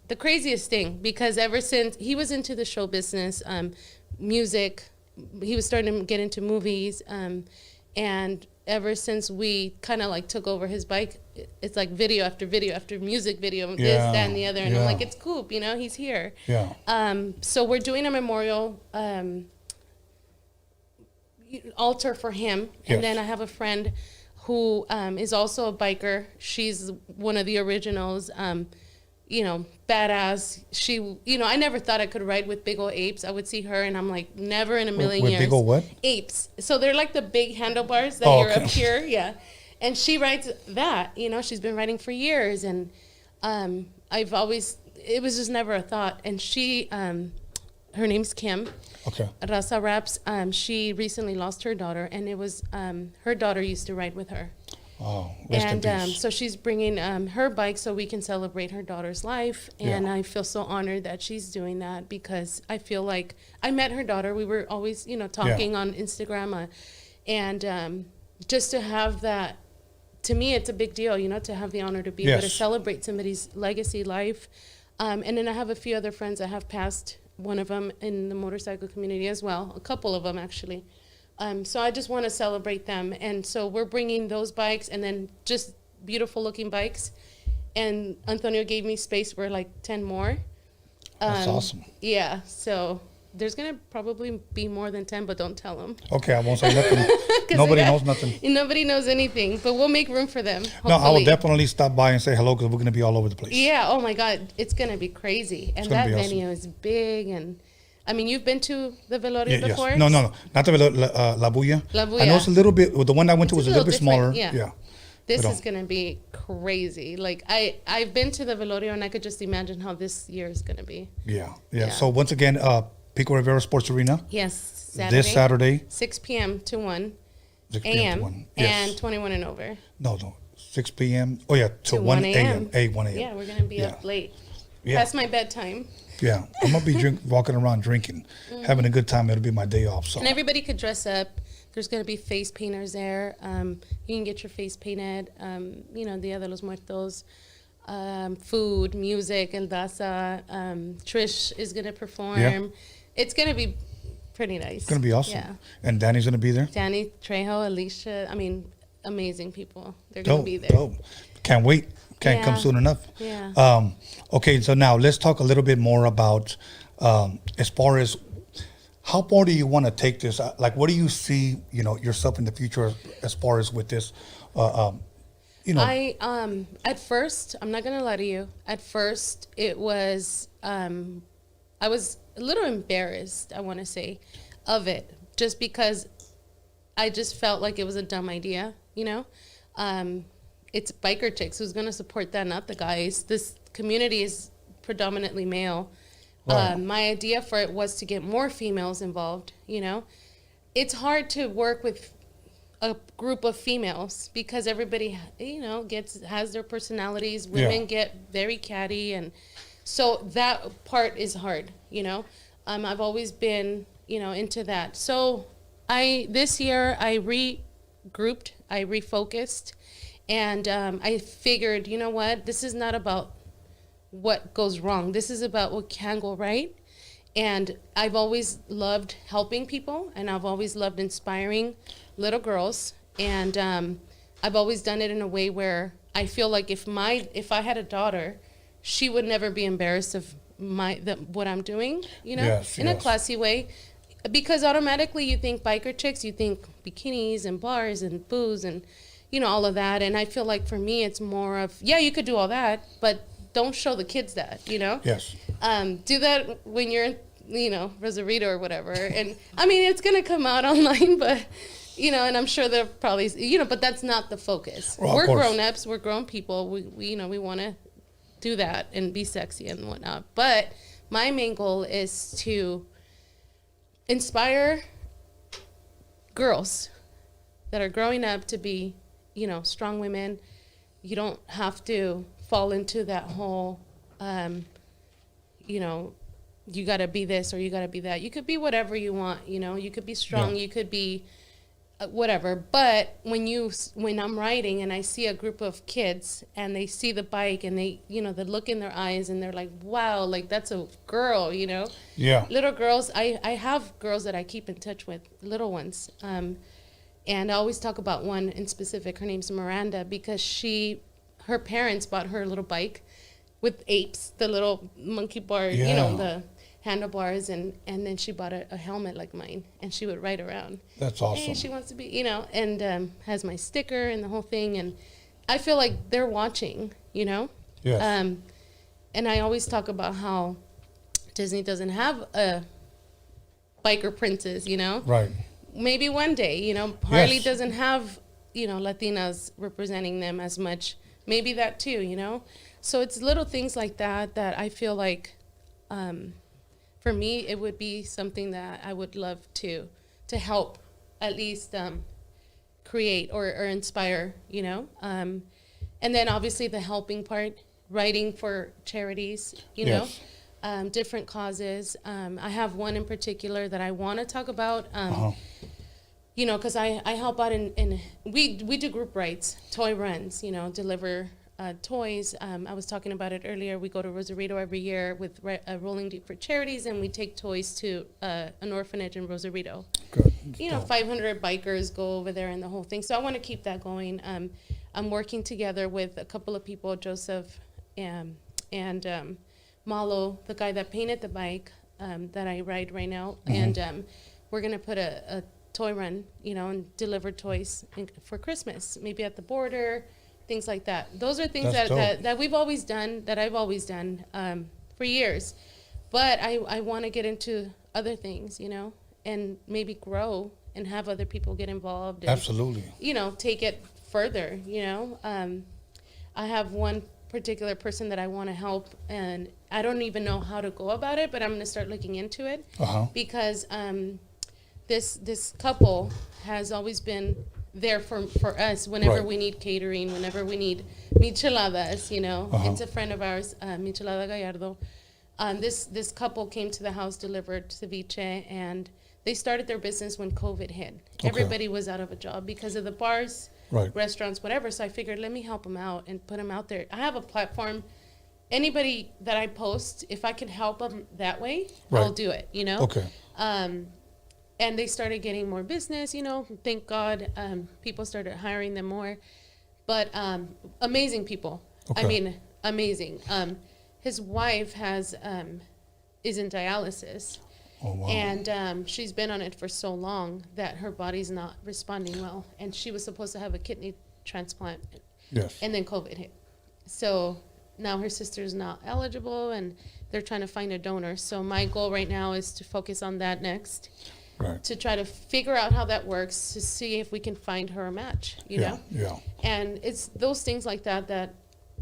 the craziest thing, because ever since he was into the show business, music, he was starting to get into movies, and ever since we kind of like took over his bike, it's like video after video after music video, this, that, and the other, and I'm like, it's Coop, he's here. Yeah. So we're doing a memorial altar for him, and then I have a friend who is also a biker. She's one of the originals. Badass. She, I never thought I could ride with big old apes. I would see her, and I'm like, never in a million years. With big old what? Apes. So they're like the big handlebars that you're up here, yeah. And she rides that. She's been riding for years, and it was just never a thought. And she, her name's Kim. Okay. Raza Raps. She recently lost her daughter, and it was her daughter used to ride with her. Oh, rest in peace. So she's bringing her bike so we can celebrate her daughter's life, and Yeah. I feel so honored that she's doing that, because I feel like I met her daughter. We were always, talking on Instagram, and just to have that, to me, it's a big deal, to have the honor to be able to celebrate somebody's legacy life. And then I have a few other friends that have passed. One of them in the motorcycle community as well, a couple of them actually. So I just want to celebrate them. And so we're bringing those bikes, and then just beautiful looking bikes. And Antonio gave me space for like 10 more. That's awesome. Yeah, so there's going to probably be more than 10, but don't tell them. Okay, I won't say nothing. Nobody knows nothing. Nobody knows anything, but we'll make room for them. Hopefully. No, I will definitely stop by and say hello, because we're going to be all over the place. Yeah, oh my God, it's going to be crazy. And that venue is big, and I mean, you've been to the Velorio before? No, not the La Bulla. La Bulla. I know it's a little bit, the one I went to was a little bit smaller. Yeah. This is going to be crazy. Like, I've been to the Velorio, and I could just imagine how this year is going to be. Yeah. So once again, Pico Rivera Sports Arena. Yes, Saturday. This Saturday. 6 p.m. to 1 6 p.m. to 1. Yes. And 21 and over. No. 6 p.m. Oh, yeah, to 1 a.m. 1 a.m. Yeah, we're going to be up late. Yeah. Past my bedtime. Yeah, I'm going to be walking around drinking, having a good time. It'll be my day off. So. And everybody could dress up. There's going to be face painters there. You can get your face painted. Dia de los Muertos. Food, music, El Daza. Trish is going to perform. Yeah. It's going to be pretty nice. It's going to be awesome. Yeah. And Danny's going to be there? Danny, Trejo, Alicia. I mean, amazing people. They're going to be there. Dope. Can't wait. Can't come soon enough. Yeah. Okay, so now let's talk a little bit more about as far as how far do you want to take this? Like, what do you see, yourself in the future as far as with this? I at first, I'm not gonna lie to you. At first, it was I was a little embarrassed, I want to say, of it, just because I just felt like it was a dumb idea. It's biker chicks who's going to support that, not the guys. This community is predominantly male. Right. My idea for it was to get more females involved, It's hard to work with a group of females, because everybody, you know, has their personalities. Women get very catty, and so that part is hard, you know. I've always been, you know, into that. So this year I regrouped, I refocused, and I figured, you know what, this is not about what goes wrong. This is about what can go right. And I've always loved helping people, and I've always loved inspiring little girls. And I've always done it in a way where I feel like if I had a daughter, she would never be embarrassed of what I'm doing, you know, in a classy way. Because automatically you think biker chicks, you think bikinis and bars and booze and, you know, all of that. And I feel like for me, it's more of, yeah, you could do all that, but don't show the kids that, you know? Yes. Do that when you're, you know, Rosarito or whatever. And I mean, it's going to come out online, but, you know, and I'm sure they're probably, you know, but that's not the focus. Well, we're grown-ups, we're grown people. We you know, we want to do that and be sexy and whatnot. But my main goal is to inspire girls that are growing up to be, you know, strong women. You don't have to fall into that whole, you know, you got to be this or you got to be that. You could be whatever you want, you know. You could be strong, you could be whatever. But when I'm riding and I see a group of kids and they see the bike and they, you know, the look in their eyes and they're like, wow, like that's a girl, you know. Yeah. Little girls, I have girls that I keep in touch with, little ones. And I always talk about one in specific. Her name's Miranda, because her parents bought her a little bike with apes, the little monkey bar, you know, the handlebars, and then she bought a helmet like mine, and she would ride around. That's awesome. And she wants to be, you know, and has my sticker and the whole thing, and I feel like they're watching, you know. Yes. And I always talk about how Disney doesn't have a biker princess, you know. Right. Maybe one day, you know, Harley doesn't have, you know, Latinas representing them as much. Maybe that too, you know. So it's little things like that that I feel like, for me, it would be something that I would love to help at least create or inspire, you know. And then obviously the helping part, writing for charities, you know, different causes. I have one in particular that I want to talk about. You know, because I help out we do group rides, toy runs, you know, deliver toys. I was talking about it earlier. We go to Rosarito every year with Rolling Deep for Charities, and we take toys to an orphanage in Rosarito. Good. You know, 500 bikers go over there and the whole thing. So I want to keep that going. I'm working together with a couple of people, Joseph and Malo, the guy that painted the bike that I ride right now. And we're going to put a toy run, you know, and deliver toys for Christmas, maybe at the border, things like that. Those are things that we've always done, that I've always done for years. But I want to get into other things, you know, and maybe grow and have other people get involved. And, absolutely. You know, take it further, you know. I have one particular person that I want to help, and I don't even know how to go about it, but I'm going to start looking into it because this couple has always been there for us whenever we need catering, whenever we need micheladas, you know. It's a friend of ours, Michelada Gallardo. This couple came to the house, delivered ceviche, and they started their business when COVID hit. Everybody was out of a job because of the bars, restaurants, whatever. So I figured, let me help them out and put them out there. I have a platform. Anybody that I post, if I can help them that way, I'll do it, you know. And they started getting more business, you know. Thank God, people started hiring them more. But amazing people. I mean, amazing. His wife is in dialysis. Oh, wow. And she's been on it for so long that her body's not responding well. And she was supposed to have a kidney transplant. And then COVID hit. So now her sister's not eligible, and they're trying to find a donor. So my goal right now is to focus on that next. To try to figure out how that works, to see if we can find her a match, you know? And it's those things like that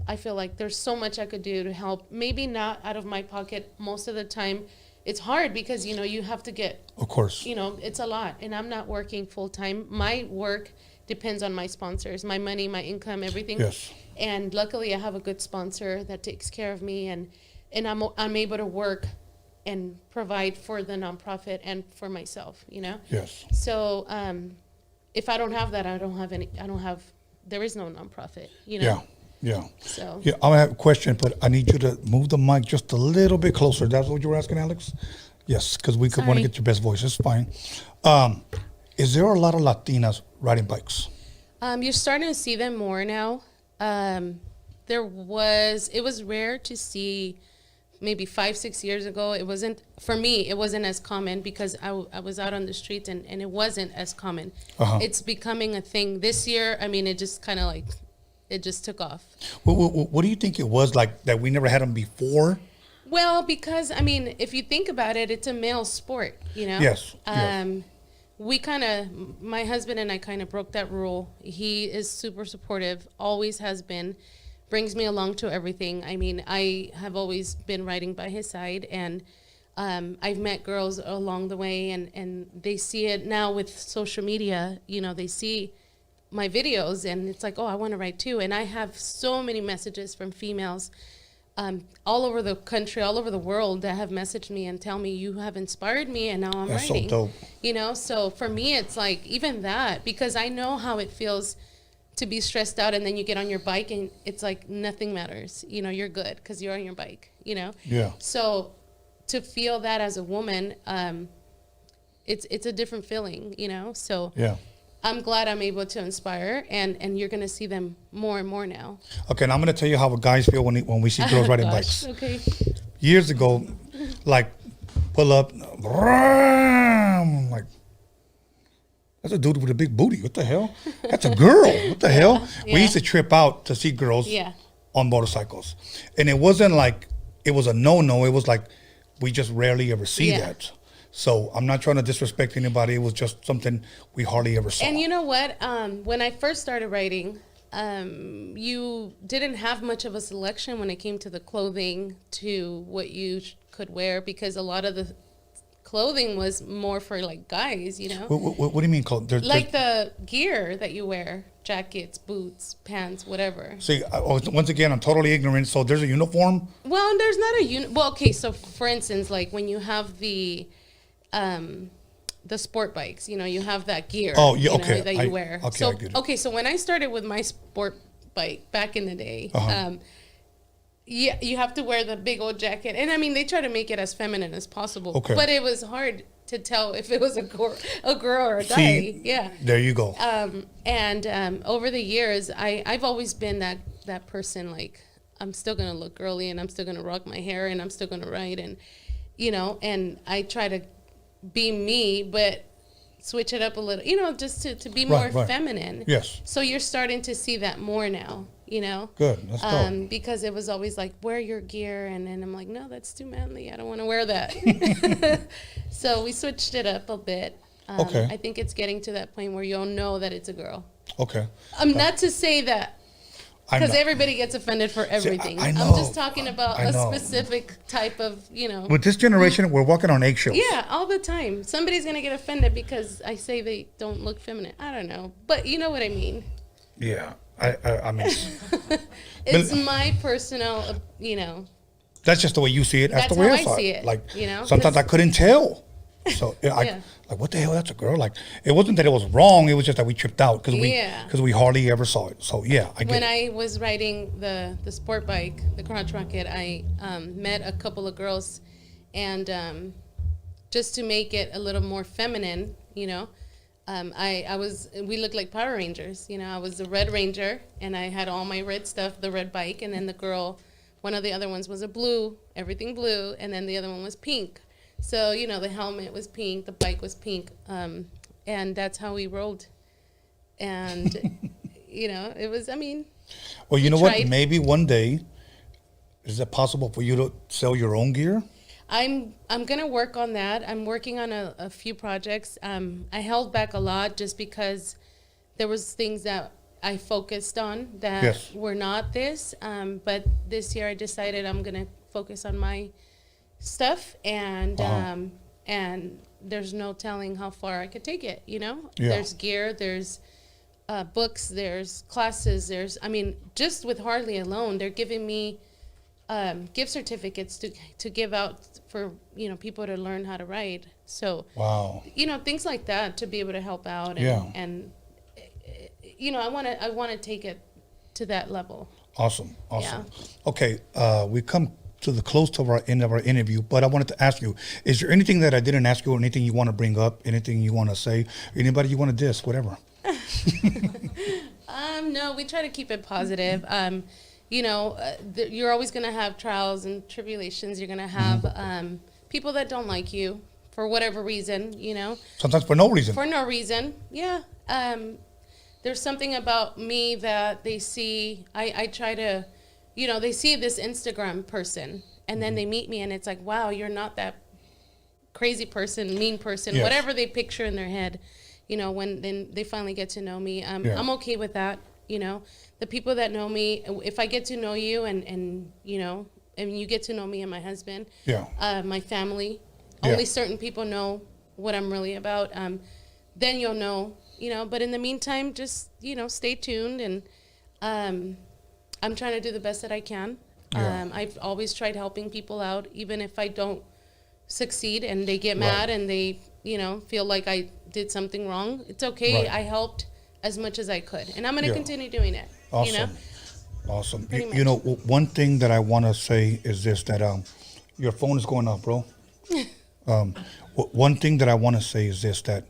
I feel like there's so much I could do to help. Maybe not out of my pocket most of the time. it's hard because, you know, you have to get, of course, you know, it's a lot. And I'm not working full time. My work depends on my sponsors, my money, my income, everything. Yes. And luckily I have a good sponsor that takes care of me, and I'm able to work and provide for the nonprofit and for myself, you know? Yes. So if I don't have that, there is no nonprofit, you know? Yeah. So. Yeah, I have a question, but I need you to move the mic just a little bit closer. That's what you were asking, Alex? Yes, because we want to get your best voice. It's fine. Is there a lot of Latinas riding bikes? You're starting to see them more now. It was rare to see maybe 5-6 years ago. It wasn't, for me, it wasn't as common because I was out on the streets and it wasn't as common. It's becoming a thing this year. I mean, it just kind of like, it just took off. What do you think it was like that we never had them before? Well, because, I mean, if you think about it, it's a male sport, you know? Yes. My husband and I kind of broke that rule. He is super supportive, always has been, brings me along to everything. I mean, I have always been riding by his side, and I've met girls along the way, and they see it now with social media. You know, they see my videos, and it's like, oh, I want to ride too. And I have so many messages from females all over the country, all over the world that have messaged me and tell me, you have inspired me, and now I'm That's riding. so dope. You know, so for me, it's like even that, because I know how it feels to be stressed out, and then you get on your bike and it's like nothing matters. You know, you're good because you're on your bike, you know? Yeah. So to feel that as a woman, it's a different feeling, you know? So yeah. I'm glad I'm able to inspire, and you're going to see them more and more now. Okay, and I'm going to tell you how guys feel when we see girls riding bikes. Okay. Years ago, like, pull up, like, that's a dude with a big booty. What the hell? That's a girl. What the hell? Yeah. We used to trip out to see girls on motorcycles. And it wasn't like it was a no-no. It was like we just rarely ever see that. So I'm not trying to disrespect anybody. It was just something we hardly ever saw. And you know what? When I first started writing, you didn't have much of a selection when it came to the clothing, to what you could wear, because a lot of the clothing was more for like guys, you know? What do you mean clothing? Like the gear that you wear, jackets, boots, pants, whatever. See, once again, I'm totally ignorant. So there's a uniform? Well, there's not a well, okay, so for instance, like when you have the sport bikes, you know, you have that gear that you wear. Okay, so, I get it. Okay, so when I started with my sport bike back in the day, you have to wear the big old jacket. And I mean, they try to make it as feminine as possible. Okay. But it was hard to tell if it was a girl or a guy. See, yeah. There you go. And over the years, I've always been that person, like, I'm still going to look girly, and I'm still going to rock my hair, and I'm still going to ride. And, you know, and I try to be me, but switch it up a little, you know, just to be more feminine. Yes. So you're starting to see that more now, you know? Good. That's dope. Because it was always like, wear your gear. And then I'm like, no, that's too manly. I don't want to wear that. So we switched it up a bit. Okay. I think it's getting to that point where you'll know that it's a girl. Okay. Not to say that, because everybody gets offended for everything. I know. I'm just talking about a specific type of, you know. With this generation, we're walking on eggshells. Yeah, all the time. Somebody's going to get offended because I say they don't look feminine. I don't know. But you know what I mean. Yeah. I mean. It's my personal, you know. That's just the way you see it. That's the way how I saw see it. it. Like, you know? sometimes I couldn't tell. So like, what the hell? That's a girl. Like, it wasn't that it was wrong. It was just that we tripped out because we hardly ever saw it. So yeah, I get when it. I was riding the sport bike, the crotch rocket, I met a couple of girls, and just to make it a little more feminine, you know, we looked like Power Rangers. You know, I was the Red Ranger, and I had all my red stuff, the red bike, and then the girl, one of the other ones was a blue, everything blue, and then the other one was pink. So, you know, the helmet was pink, the bike was pink, and that's how we rolled. And, you know, it was, I mean. Well, you know what? Maybe one day, is it possible for you to sell your own gear? I'm going to work on that. I'm working on a few projects. I held back a lot just because there was things that I focused on that were not this. But this year I decided I'm going to focus on my stuff, and there's no telling how far I could take it. You know, Yeah. there's gear, there's books, there's classes, I mean, just with Harley alone, they're giving me gift certificates to give out for, you know, people to learn how to ride. So, wow, you know, things like that to be able to help out. And, Yeah. and you know, I want to take it to that level. Awesome. Okay, we come to the close to our end of our interview, but I wanted to ask you, is there anything that I didn't ask you or anything you want to bring up, anything you want to say, anybody you want to diss, whatever? No, we try to keep it positive. You know, you're always going to have trials and tribulations. You're going to have people that don't like you for whatever reason, you know. Sometimes for no reason. For no reason, yeah. There's something about me that they see. I try to, you know, they see this Instagram person, and then they meet me, and it's like, wow, you're not that crazy person, mean person, Yes. whatever they picture in their head. You know, when then they finally get to know me, I'm okay with that. You know, the people that know me, if I get to know you and you know, and you get to know me and my husband, my family, only certain people know what I'm really about. Then you'll know, you know, but in the meantime, just, you know, stay tuned, and I'm trying to do the best that I can. I've always tried helping people out, even if I don't succeed and they get mad and they, you know, feel like I did something wrong. It's okay. I helped as much as I could, and I'm going to continue doing it. Awesome. You know? Awesome. You know, one thing that I want to say is this, that your phone is going off, bro. One thing that I want to say is this, that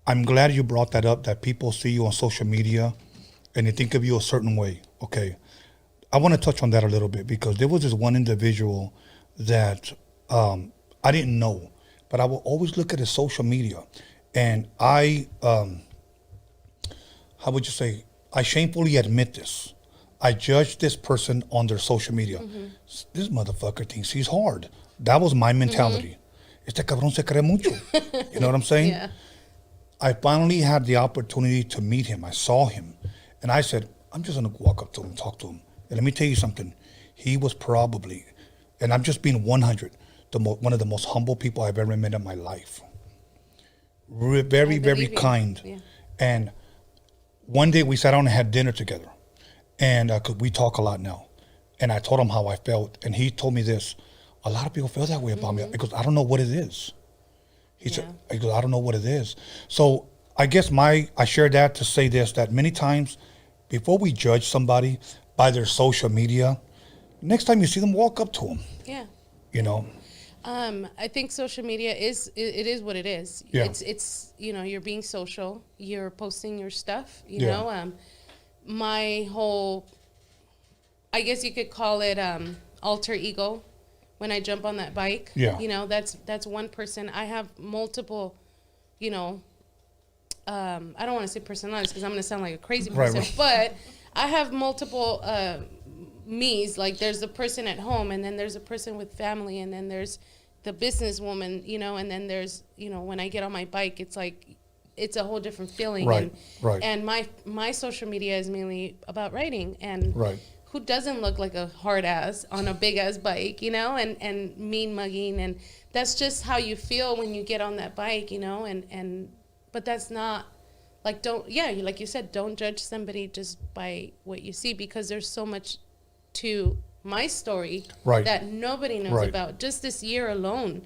I'm glad you brought that up, that people see you on social media and they think of you a certain way. Okay. I want to touch on that a little bit, because there was this one individual that I didn't know, but I will always look at his social media, and I, how would you say, I shamefully admit this. I judge this person on their social media. This motherfucker thinks he's hard. That was my mentality. Este cabrón se cree mucho. You know what I'm saying? Yeah. I finally had the opportunity to meet him. I saw him, and I said, I'm just gonna walk up to him and talk to him. And let me tell you something. He was probably, and I'm just being 100, one of the most humble people I've ever met in my life. Very, very kind. Yeah. And one day we sat down and had dinner together, and cause we talk a lot now. And I told him how I felt, and he told me this: a lot of people feel that way about me. Because I don't know what it is. He said, I don't know what it is. So I guess I share that to say this, that many times before we judge somebody by their social media, next time you see them, walk up to them. Yeah. You know. I think social media is what it is. Yeah. It's you know, you're being social, you're posting your stuff, you Yeah. know. My whole, I guess you could call it alter ego, when I jump on that bike. Yeah. You know, that's one person. I have multiple, you know, I don't want to say personalities because I'm going to sound like a crazy person, but I have multiple me's. Like, there's the person at home, and then there's a person with family, and then there's the businesswoman, you know, and then there's, you know, when I get on my bike, it's like, it's a whole different feeling. And my social media is mainly about writing, and who doesn't look like a hard ass on a big ass bike, you know, and mean mugging, and that's just how you feel when you get on that bike, you know, and but that's not like, like you said, don't judge somebody just by what you see, because there's so much to my story that nobody knows about. Just this year alone,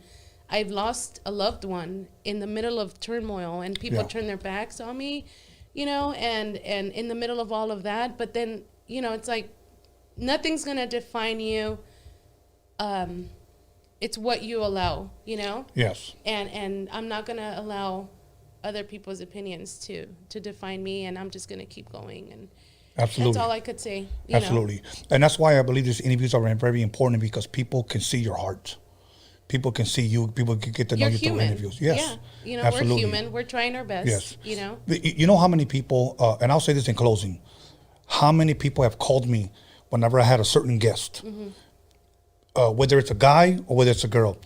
I've lost a loved one in the middle of turmoil, and people turn their backs on me, you know, and in the middle of all of that, but then, you know, it's like, nothing's gonna define you. It's what you allow, you know. Yes. And I'm not gonna allow other people's opinions to define me, and I'm just gonna keep going. And absolutely, that's all I could say. You absolutely, know? And that's why I believe these interviews are very important, because people can see your heart. People can see you. People can get to know you through interviews. Yes. Yeah. You know, absolutely. we're human. We're trying our best. Yes. You know. You know how many people, and I'll say this in closing, how many people have called me whenever I had a certain guest, whether it's a guy or whether it's a girl.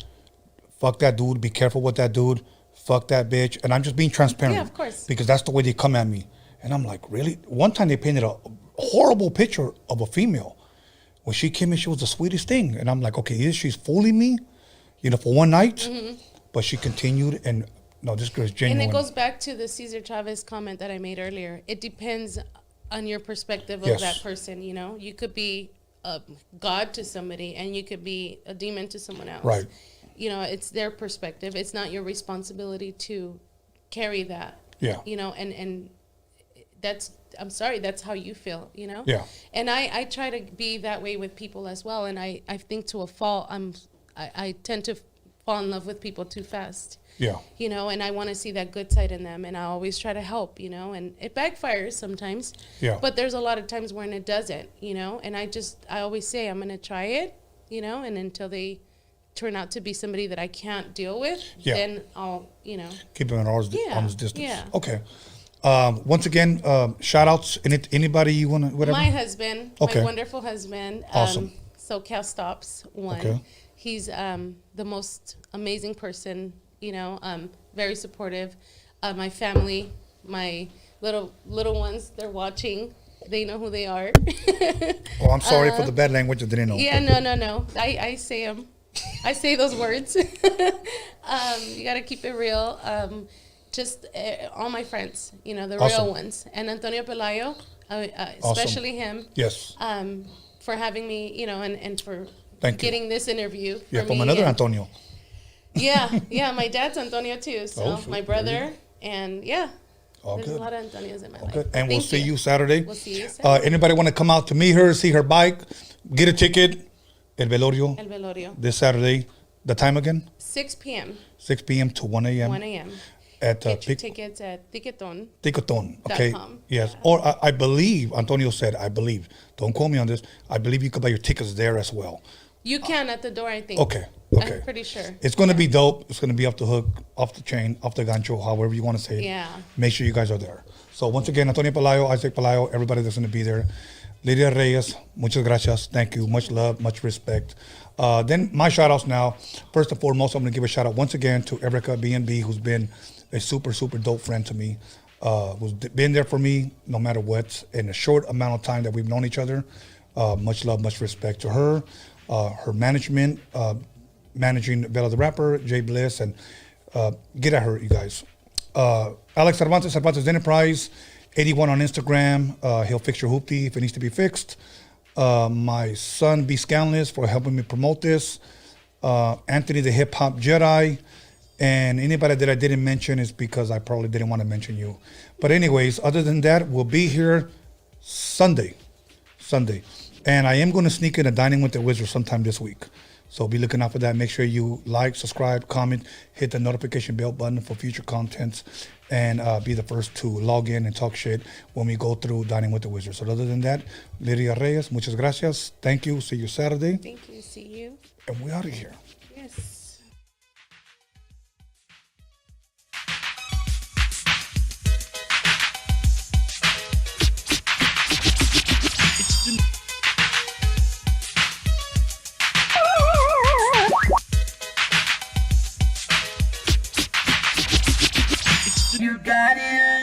Fuck that dude. Be careful with that dude. Fuck that bitch. And I'm just being transparent. Yeah, of course. Because that's the way they come at me. And I'm like, really? One time they painted a horrible picture of a female. When she came in, she was the sweetest thing. And I'm like, okay, either she's fooling me for one night, but she continued, and no, this girl is genuine. And it goes back to the Cesar Chavez comment that I made earlier. It depends on your perspective of that person, You could be a God to somebody, and you could be a demon to someone else. Right. It's their perspective. It's not your responsibility to carry that. Yeah. And that's, I'm sorry, that's how you feel, Yeah. And I try to be that way with people as well. And I think to a fault, I tend to fall in love with people too fast. Yeah. And I want to see that good side in them, and I always try to help, and it backfires sometimes. Yeah. But there's a lot of times when it doesn't, and I always say I'm going to try it, and until they turn out to be somebody that I can't deal with, then I'll, keep them at arm's distance. Yeah. Okay. Once again, shout outs. Anybody you want to, whatever? My husband, my wonderful husband. Awesome. SoCal Stops one. Okay. He's the most amazing person, very supportive. My family, my little ones, they're watching. They know who they are. Oh, I'm sorry for the bad language. I didn't know. Yeah, no. I say them. I say those words. You got to keep it real. Just all my friends, the real ones. And Antonio Pelayo, especially him. Yes. For having me, and for Thank you. getting this interview. Yeah, for from me. another And Antonio. yeah, my dad's Antonio too. So sure. my brother, and All there's good. a lot of Antonios in my life. Good. And we'll Thank see you Saturday. We'll see you Saturday. Anybody want to come out to meet her, see her bike, get a ticket? El Velorio. El Velorio. This Saturday. The time again? 6 p.m. 6 p.m. to 1 a.m. 1 a.m. At Get your tickets at Ticketon. Ticketon. Okay. .com. Yes. Or I believe, Antonio said, I believe, don't quote me on this, I believe you could buy your tickets there as well. You can at the door, I think. Okay. I'm pretty sure. It's going to be dope. It's going to be off the hook, off the chain, off the gancho, however you want to say it. Yeah. Make sure you guys are there. So once again, Antonio Pelayo, Isaac Pelayo, everybody that's going to be there. Lidia Reyes, muchas gracias. Thank you. Much love, much respect. Then my shout outs now. First and foremost, I'm going to give a shout out once again to Erica B&B, who's been a super, super dope friend to me. Who's been there for me no matter what in a short amount of time that we've known each other. Much love, much respect to her. Her management, managing Bella the Rapper, Jay Bliss, and get at her, you guys. Alex Cervantes Enterprise, 81 on Instagram. He'll fix your hoopty if it needs to be fixed. My son, B. Scanless, for helping me promote this. Anthony, the Hip Hop Jedi. And anybody that I didn't mention is because I probably didn't want to mention you. But anyways, other than that, we'll be here Sunday. And I am going to sneak in a Dining with the Wizard sometime this week. So be looking out for that. Make sure you like, subscribe, comment, hit the notification bell button for future contents, and be the first to log in and talk shit when we go through Dining with the Wizard. So other than that, Lidia Reyes, muchas gracias. Thank you. See you Saturday. Thank you. See you. And we're out of here. Yes. You got it.